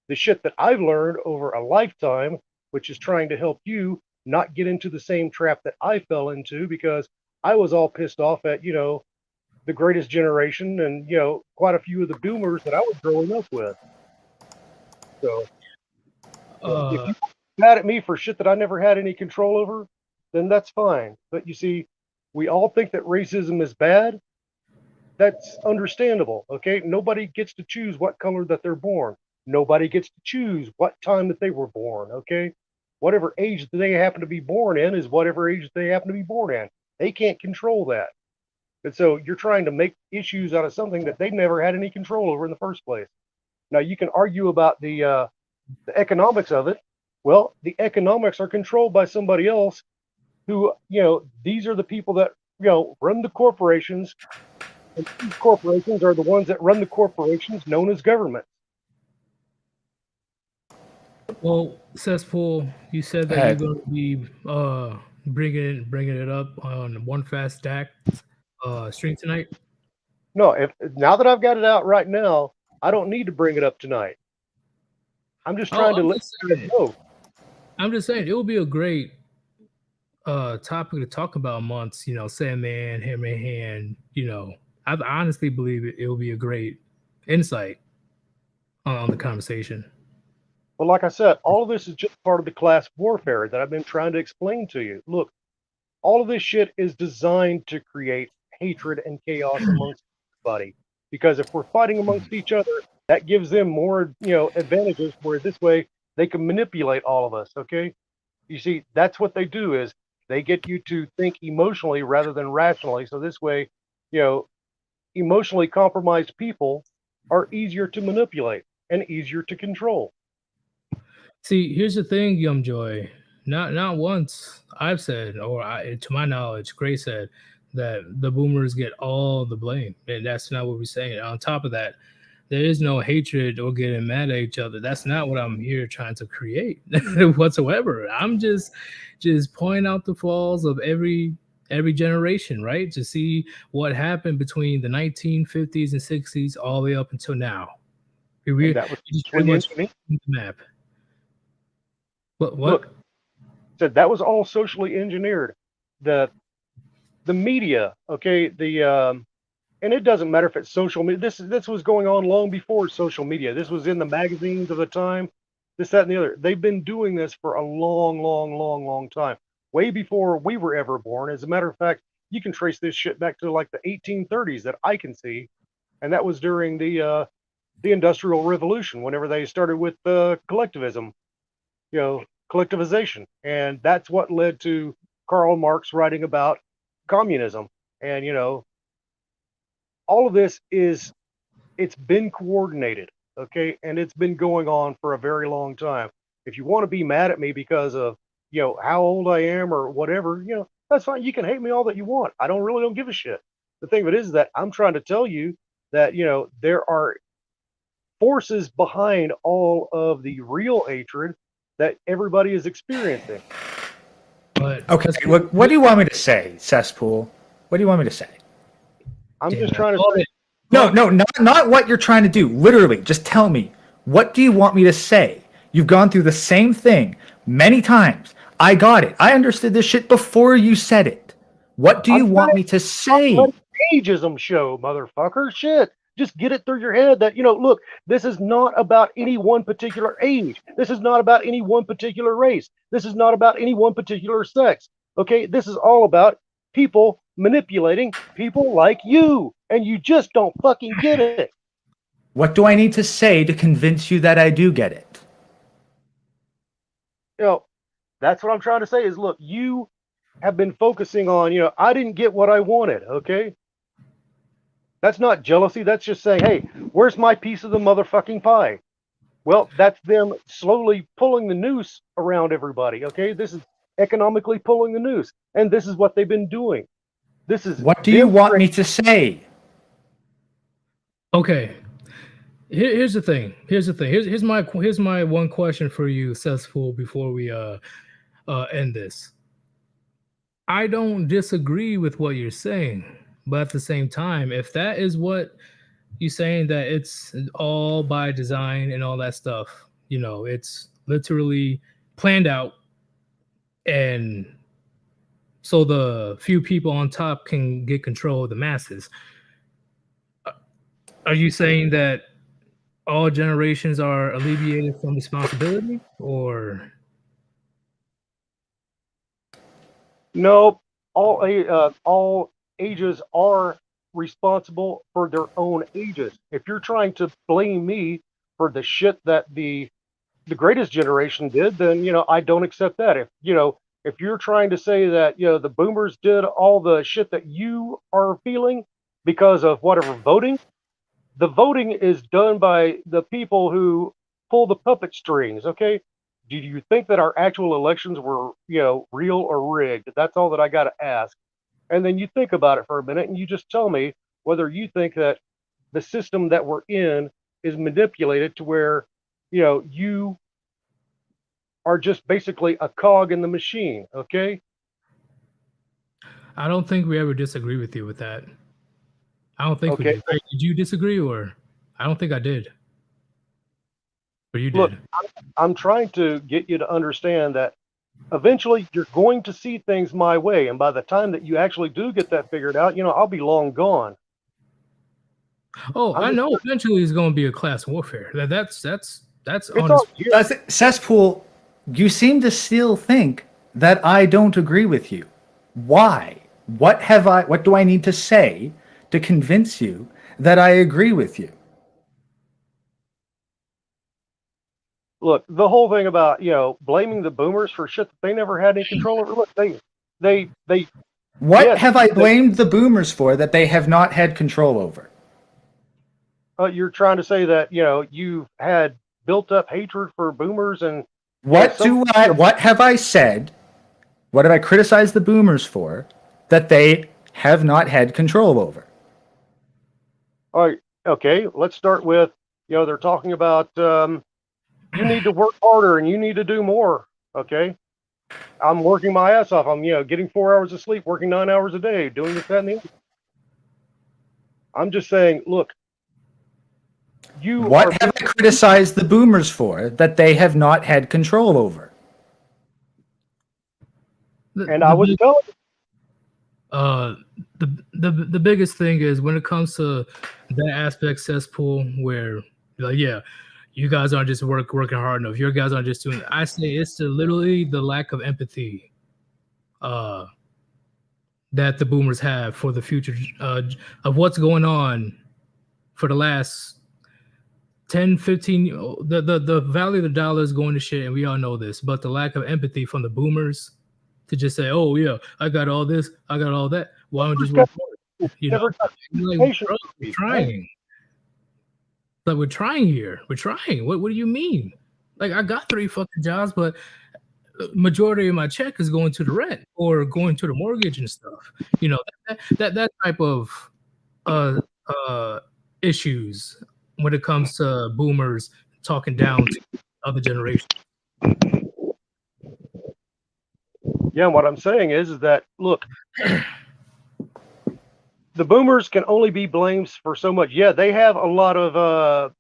the shit that I've learned over a lifetime, which is trying to help you not get into the same trap that I fell into, because I was all pissed off at, the greatest generation and, quite a few of the boomers that I was growing up with. So if you mad at me for shit that I never had any control over, then that's fine. But you see, we all think that racism is bad. That's understandable. Okay. Nobody gets to choose what color that they're born. Nobody gets to choose what time that they were born. Okay. Whatever age that they happen to be born in is whatever age they happen to be born in. They can't control that. And so you're trying to make issues out of something that they never had any control over in the first place. Now you can argue about the economics of it. Well, the economics are controlled by somebody else who, these are the people that, run the corporations. And these corporations are the ones that run the corporations known as government. Well, Cesspool, you said that you're going to be bringing it up on One Fast Stack stream tonight. No, now that I've got it out right now, I don't need to bring it up tonight. I'm just trying to let you guys know. I'm just saying it would be a great topic to talk about amongst, Sandman, Hammer Hand. I honestly believe it will be a great insight on the conversation. Well, like I said, all of this is just part of the class warfare that I've been trying to explain to you. Look, all of this shit is designed to create hatred and chaos amongst everybody. Because if we're fighting amongst each other, that gives them more, advantages, where this way they can manipulate all of us. Okay. You see, that's what they do, is they get you to think emotionally rather than rationally. So this way, emotionally compromised people are easier to manipulate and easier to control. See, here's the thing, Joy. Not once I've said, or to my knowledge, Gray said that the boomers get all the blame, and that's not what we're saying. On top of that, there is no hatred or getting mad at each other. That's not what I'm here trying to create whatsoever. I'm just pointing out the flaws of every every generation, right? To see what happened between the 1950s and 60s all the way up until now. We And that was just pretty socially much engineered. the map. What? Look, said that was all socially engineered. The media, okay, and it doesn't matter if it's social media. This was going on long before social media. This was in the magazines of the time. This, that, and the other. They've been doing this for a long, long, long, long time. Way before we were ever born. As a matter of fact, you can trace this shit back to like the 1830s that I can see, and that was during the Industrial Revolution, whenever they started with collectivism, collectivization, and that's what led to Karl Marx writing about communism. And all of this it's been coordinated, okay, and it's been going on for a very long time. If you want to be mad at me because of how old I am or whatever, that's fine. You can hate me all that you want. I don't give a shit. The thing of it is that I'm trying to tell you that there are forces behind all of the real hatred that everybody is experiencing. But Okay, look, what do you want me to say, Cesspool? What do you want me to say? I'm damn just it, trying to all say, it- No, not what you're trying to do. Literally, just tell me. What do you want me to say? You've gone through the same thing many times. I got it. I understood this shit before you said it. What do you I'm want me to I'm say? letting ageism show, motherfucker. Shit. Just get it through your head that, look, this is not about any one particular age. This is not about any one particular race. This is not about any one particular sex. Okay? This is all about people manipulating people like you. And you just don't fucking get it. What do I need to say to convince you that I do get it? That's what I'm trying to say is, look, you have been focusing on, I didn't get what I wanted. Okay? That's not jealousy. That's just saying, hey, where's my piece of the motherfucking pie? Well, that's them slowly pulling the noose around everybody. Okay, this is economically pulling the noose, and this is what they've been doing. This is What do you want me to say? Okay. Here's the thing. Here's my one question for you, Cesspool, before we end this. I don't disagree with what you're saying, but at the same time, if that is what you're saying, that it's all by design and all that stuff, it's literally planned out, and so the few people on top can get control of the masses. Are you saying that all generations are alleviated from responsibility, or No, all ages are responsible for their own ages. If you're trying to blame me for the shit that the greatest generation did, then I don't accept that. If you're trying to say that the boomers did all the shit that you are feeling because of whatever voting, the voting is done by the people who pull the puppet strings. Okay, do you think that our actual elections were real or rigged? That's all that I got to ask. And then you think about it for a minute and you just tell me whether you think that the system that we're in is manipulated to where you are just basically a cog in the machine. Okay, I don't think we ever disagree with you with that. I don't think we okay. did. Did you disagree, or I don't think I did. Or you Look, did. I'm trying to get you to understand that eventually you're going to see things my way, and by the time that you actually do get that figured out, I'll be long gone. Oh, I'm I just- know eventually it's going to be a class warfare. That's It's on all its Cesspool, you seem to still think that I don't agree with you. Why? What do I need to say to convince you that I agree with you? Look, the whole thing about blaming the boomers for shit that they never had any control over. Look, they What yes, have I blamed the boomers for that they have not had control over? you're trying to say that you've had built up hatred for boomers and What have I said? What have I criticized the boomers for that they have not had control over? all right, okay, let's start with they're talking about you need to work harder and you need to do more. Okay, I'm working my ass off. I'm, getting 4 hours of sleep, working 9 hours a day, doing this, that, and the other. I'm just saying, look, you are, What have I criticized the boomers for that they have not had control over? and I was telling you, The biggest thing is when it comes to that aspect cesspool where like yeah, you guys aren't just working hard enough. Your guys aren't just doing. I say it's literally the lack of empathy, that the boomers have for the future of what's going on for the last 10, 15. The value of the dollar is going to shit, and we all know this. But the lack of empathy from the boomers to just say, "Oh yeah, I got all this, I got all that." Why don't you just work hard? You know, never got like, patience bro, with we're me, trying. Like we're trying here. We're trying. What do you mean? Like I got 3 fucking jobs, but majority of my check is going to the rent or going to the mortgage and stuff. You know, that type of uh issues when it comes to boomers talking down to other generations. Yeah, what I'm saying is that, look, the boomers can only be blamed for so much. Yeah, they have a lot of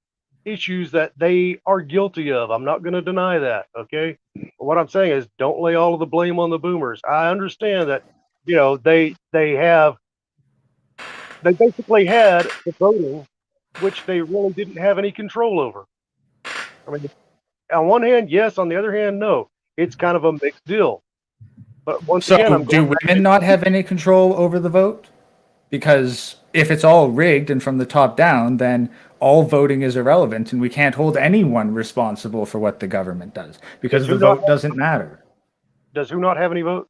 issues that they are guilty of. I'm not going to deny that. Okay. But what I'm saying is don't lay all of the blame on the boomers. I understand that, they basically had the voting, which they really didn't have any control over. I mean, on one hand, yes. On the other hand, no. It's kind of a mixed deal. But once again, So do women not have any control over the vote? Because if it's all rigged and from the top down, then all voting is irrelevant and we can't hold anyone responsible for what the government does because the vote doesn't matter. Does who not have any vote?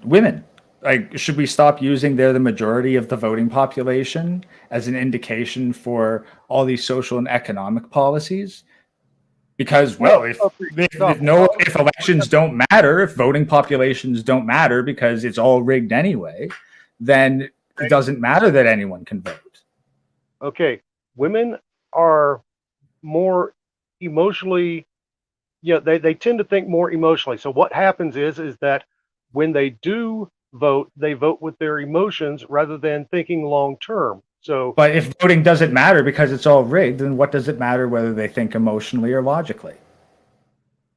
Women. Like, should we stop using they're the majority of the voting population as an indication for all these social and economic policies? Because, well, if elections don't matter, if voting populations don't matter because it's all rigged anyway, then it doesn't matter that anyone can vote. Okay, women are more emotionally, they tend to think more emotionally. So what happens is that when they do vote, they vote with their emotions rather than thinking long term. So, but if voting doesn't matter because it's all rigged, then what does it matter whether they think emotionally or logically?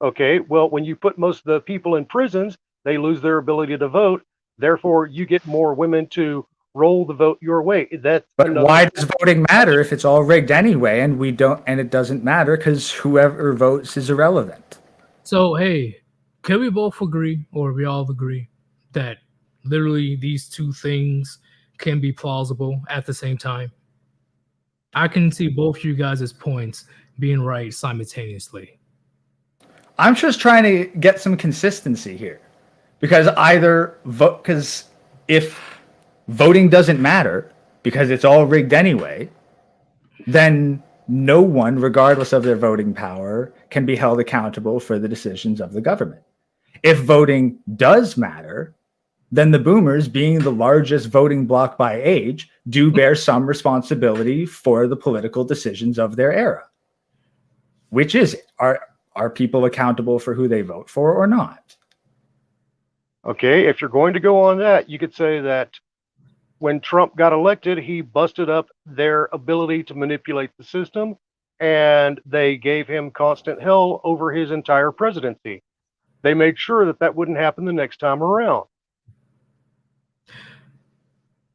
Okay, well, when you put most of the people in prisons, they lose their ability to vote. Therefore, you get more women to roll the vote your way. But why does voting matter if it's all rigged anyway, and it doesn't matter because whoever votes is irrelevant? So hey, can we both agree, or we all agree, that literally these two things can be plausible at the same time? I can see both you guys' points being right simultaneously. I'm just trying to get some consistency here, because if voting doesn't matter because it's all rigged anyway, then no one, regardless of their voting power, can be held accountable for the decisions of the government. If voting does matter, then the boomers, being the largest voting bloc by age, do bear some responsibility for the political decisions of their era. Which is it? Are people accountable for who they vote for or not? Okay, if you're going to go on that, you could say that when Trump got elected, he busted up their ability to manipulate the system, and they gave him constant hell over his entire presidency. They made sure that that wouldn't happen the next time around.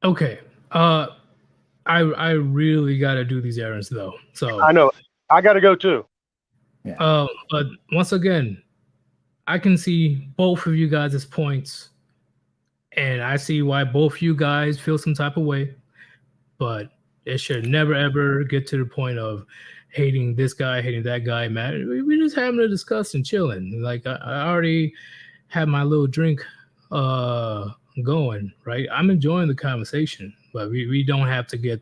Okay. I really got to do these errands though. So I know I got to go too. Yeah. But once again, I can see both of you guys' points, and I see why both you guys feel some type of way. But it should never ever get to the point of hating this guy, hating that guy. Man, we just having a discussion, chilling. Like I already had my little drink going, right? I'm enjoying the conversation, but we don't have to get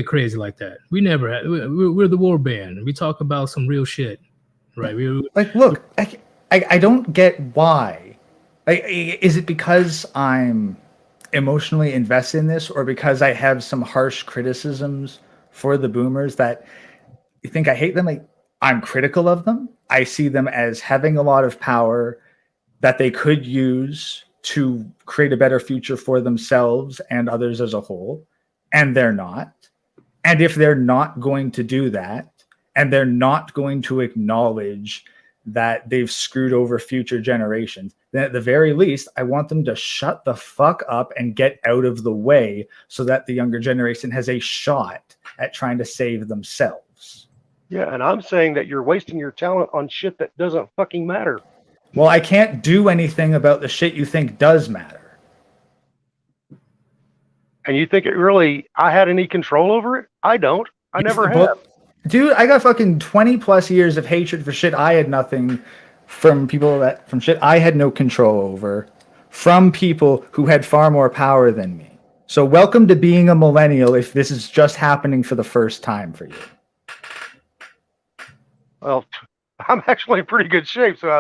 crazy like that. We never had. We're the Warband. We talk about some real shit, right? Look, I don't get why. Like, is it because I'm emotionally invested in this, or because I have some harsh criticisms for the boomers that you think I hate them? Like, I'm critical of them. I see them as having a lot of power that they could use to create a better future for themselves and others as a whole, and they're not. And if they're not going to do that, and they're not going to acknowledge that they've screwed over future generations, then at the very least, I want them to shut the fuck up and get out of the way so that the younger generation has a shot at trying to save themselves. Yeah, and I'm saying that you're wasting your talent on shit that doesn't fucking matter. Well, I can't do anything about the shit you think does matter. And you think I had any control over it? I don't. I never have. Dude, I got fucking 20 plus years of hatred for shit I had nothing from shit I had no control over, from people who had far more power than me. So welcome to being a millennial if this is just happening for the first time for you. Well, I'm actually in pretty good shape, so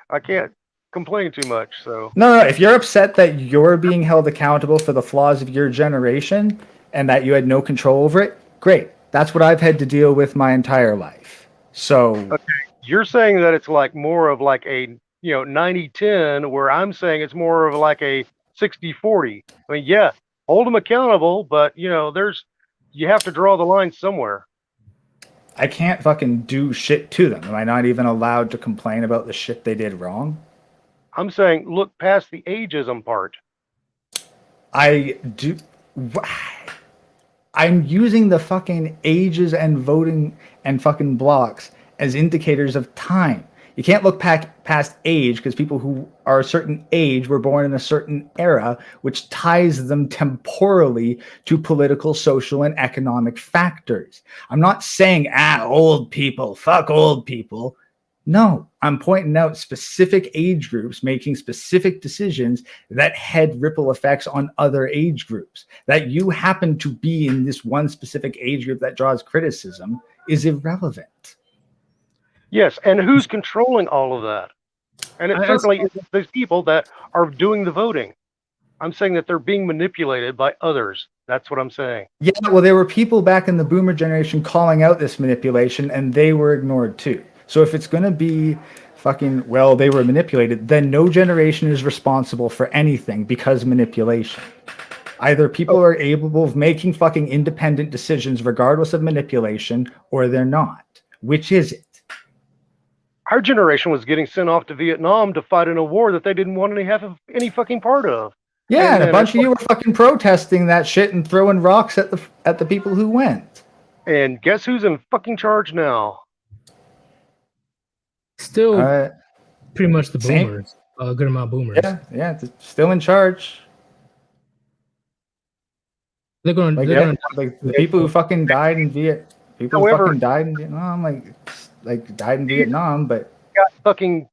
I can't complain too much. So No, if you're upset that you're being held accountable for the flaws of your generation and that you had no control over it, great. That's what I've had to deal with my entire life. So okay, you're saying that it's like more of like a 90-10, where I'm saying it's more of like a 60-40. I mean, yeah, hold them accountable, but you have to draw the line somewhere. I can't fucking do shit to them. Am I not even allowed to complain about the shit they did wrong? I'm saying look past the ageism part. I do. I'm using the fucking ages and voting and fucking blocks as indicators of time. You can't look past age because people who are a certain age were born in a certain era, which ties them temporally to political, social, and economic factors. I'm not saying, old people, fuck old people. No, I'm pointing out specific age groups making specific decisions that had ripple effects on other age groups. That you happen to be in this one specific age group that draws criticism is irrelevant. Yes, and who's controlling all of that? And it certainly isn't these people that are doing the voting. I'm saying that they're being manipulated by others. That's what I'm saying. Yeah, well, there were people back in the boomer generation calling out this manipulation, and they were ignored too. So if it's going to be fucking, well, they were manipulated, then no generation is responsible for anything because of manipulation. Either people are able of making fucking independent decisions regardless of manipulation, or they're not. Which is it? Our generation was getting sent off to Vietnam to fight in a war that they didn't want any fucking part of. Yeah, and a bunch of you were fucking protesting that shit and throwing rocks at the people who went. And guess who's in fucking charge now? Still, pretty much the boomers. A good amount of boomers. Yeah, still in charge. They're going to like the people who fucking died in Vietnam. People who fucking died in Vietnam, like died in Vietnam, but got fucking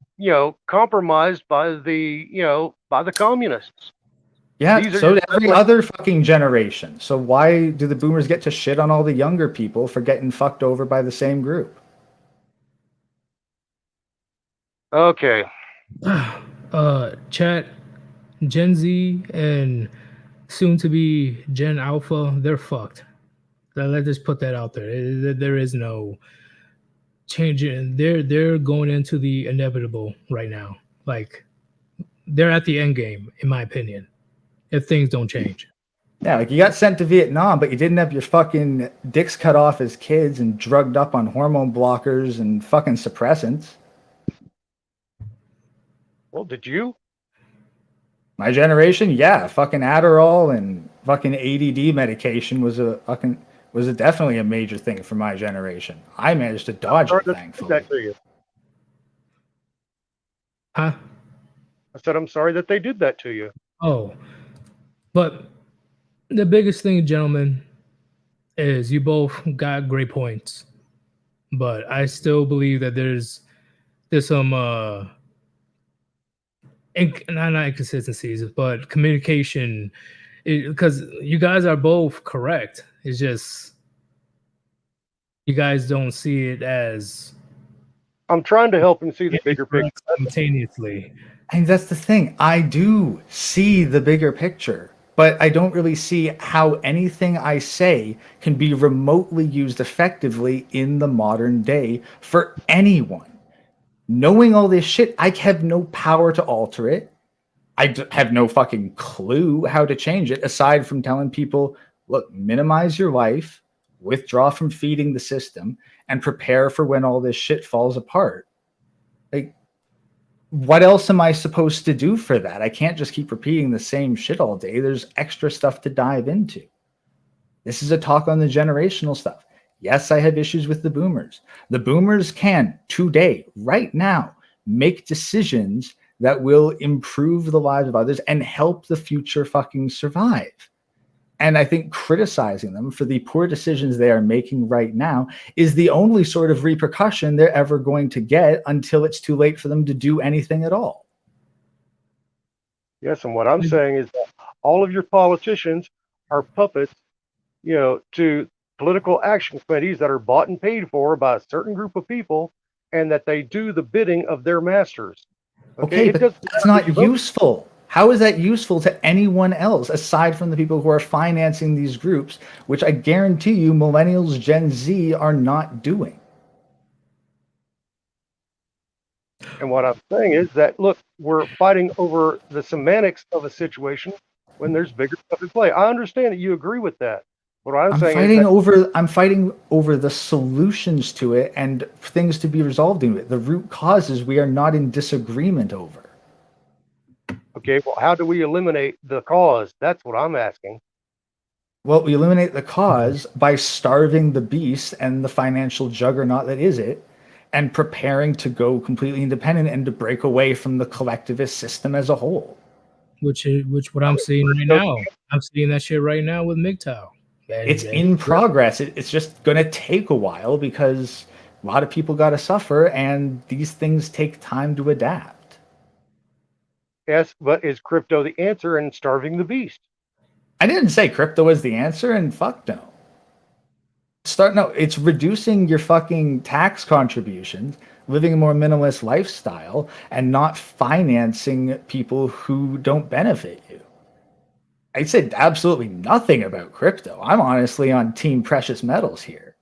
compromised by the communists. Yeah, so did every other fucking generation. So why do the boomers get to shit on all the younger people for getting fucked over by the same group? Okay. Chat, Gen Z and soon to be Gen Alpha, they're fucked. Let's just put that out there. There is no change. They're going into the inevitable right now. Like, they're at the end game, in my opinion, if things don't change. Yeah, like you got sent to Vietnam, but you didn't have your fucking dicks cut off as kids and drugged up on hormone blockers and fucking suppressants. Well, did you? My generation, yeah, fucking Adderall and fucking ADD medication was definitely a major thing for my generation. I managed to dodge it, thankfully. That to you. Huh? I said, I'm sorry that they did that to you. Oh, but the biggest thing, gentlemen, is you both got great points, but I still believe that there's some not inconsistencies, but communication, because you guys are both correct. It's just you guys don't see it as. I'm trying to help him see the bigger picture simultaneously. And that's the thing. I do see the bigger picture, but I don't really see how anything I say can be remotely used effectively in the modern day for anyone. Knowing all this shit, I have no power to alter it. Have no fucking clue how to change it aside from telling people, look, minimize your life, withdraw from feeding the system, and prepare for when all this shit falls apart. Like, what else am I supposed to do for that? I can't just keep repeating the same shit all day. There's extra stuff to dive into. This is a talk on the generational stuff. Yes, I have issues with the boomers. The boomers can today, right now, make decisions that will improve the lives of others and help the future fucking survive. And I think criticizing them for the poor decisions they are making right now is the only sort of repercussion they're ever going to get until it's too late for them to do anything at all. Yes, and what I'm saying is that all of your politicians are puppets, to political action committees that are bought and paid for by a certain group of people, and that they do the bidding of their masters. Okay, but that's not useful. How is that useful to anyone else aside from the people who are financing these groups, which I guarantee you millennials, Gen Z are not doing? And what I'm saying is that, look, we're fighting over the semantics of a situation when there's bigger stuff in play. I understand that you agree with that. What I'm saying is I'm fighting over the solutions to it and things to be resolved in it. The root causes we are not in disagreement over. Okay, well, how do we eliminate the cause? That's what I'm asking. Well, we eliminate the cause by starving the beast and the financial juggernaut that is it, and preparing to go completely independent and to break away from the collectivist system as a whole. Which what I'm seeing right now. I'm seeing that shit right now with MGTOW. It's in progress. It's just going to take a while because a lot of people got to suffer, and these things take time to adapt. Yes, but is crypto the answer in starving the beast? I didn't say crypto is the answer, and fuck no. It's reducing your fucking tax contributions, living a more minimalist lifestyle, and not financing people who don't benefit you. I said absolutely nothing about crypto. I'm honestly on team precious metals here.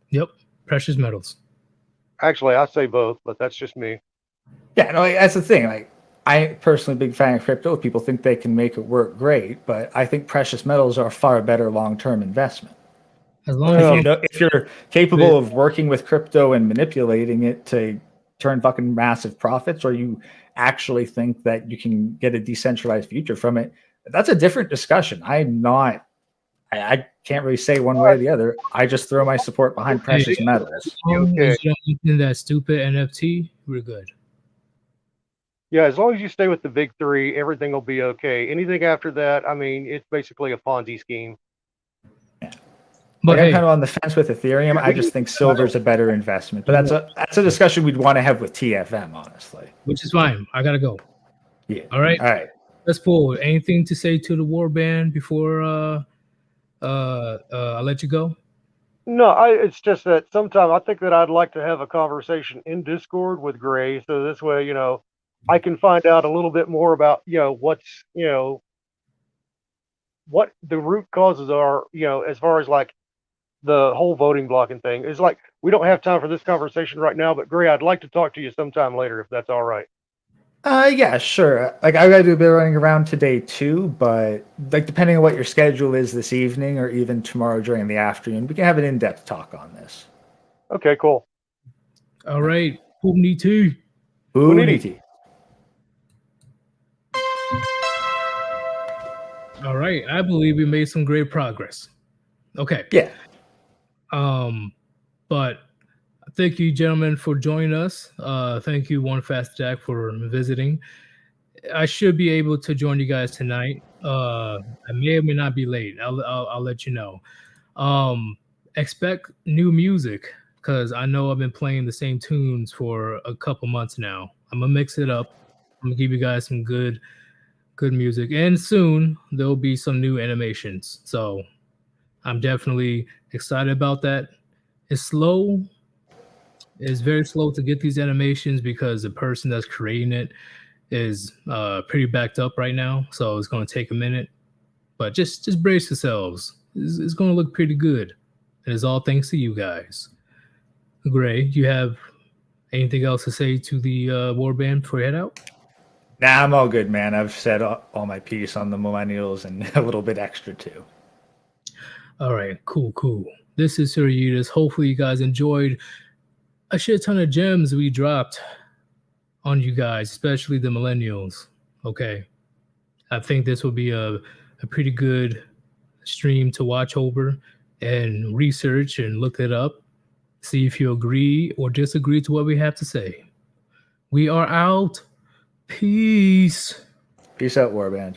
Yep, precious metals. Actually, I say both, but that's just me. Yeah, no, that's the thing. Like, I personally big fan of crypto. People think they can make it work great, but I think precious metals are a far better long-term investment. As long as if you're capable of working with crypto and manipulating it to turn fucking massive profits, or you actually think that you can get a decentralized future from it, that's a different discussion. I can't really say one way or the other. I just throw my support behind precious metals. As long as you don't get in that stupid NFT, we're good. Yeah, as long as you stay with the big three, everything will be okay. Anything after that, I mean, it's basically a Ponzi scheme. Yeah. But I'm kind of on the fence with Ethereum. I just think silver's a better investment. But that's a discussion we'd want to have with TFM, honestly. Which is fine. I gotta go. Yeah. All right. All right. Let's pull. Anything to say to the Warband before I let you go? No, it's just that sometimes I think that I'd like to have a conversation in Discord with Gray, so this way, I can find out a little bit more about, what's, what the root causes are, as far as like the whole voting blocking thing. It's like, we don't have time for this conversation right now, but Gray, I'd like to talk to you sometime later if that's all right. Yeah, sure. Like, I gotta do a bit of running around today too, but like depending on what your schedule is this evening or even tomorrow during the afternoon, we can have an in-depth talk on this. Okay, cool. All right. Boomniti. Boomniti. All right. I believe we made some great progress. Okay. Yeah. But thank you, gentlemen, for joining us. Thank you, One Fast Jack, for visiting. I should be able to join you guys tonight. I may or may not be late. I'll let you know. Expect new music because I know I've been playing the same tunes for a couple months now. I'm gonna mix it up. I'm gonna give you guys some good music, and soon there'll be some new animations. So I'm definitely excited about that. It's slow. It's very slow to get these animations because the person that's creating it is pretty backed up right now. So it's going to take a minute, but just brace yourselves. It's going to look pretty good. And it's all thanks to you guys. Gray, you have Anything else to say to the Warband before we head out? Nah, I'm all good, man. I've said all my piece on the millennials and a little bit extra too. All right, cool. This is Sir Yeetus. Hopefully you guys enjoyed a shit ton of gems we dropped on you guys, especially the millennials. Okay. I think this will be a pretty good stream to watch over and research and look it up. See if you agree or disagree to what we have to say. We are out. Peace. Peace out, Warband.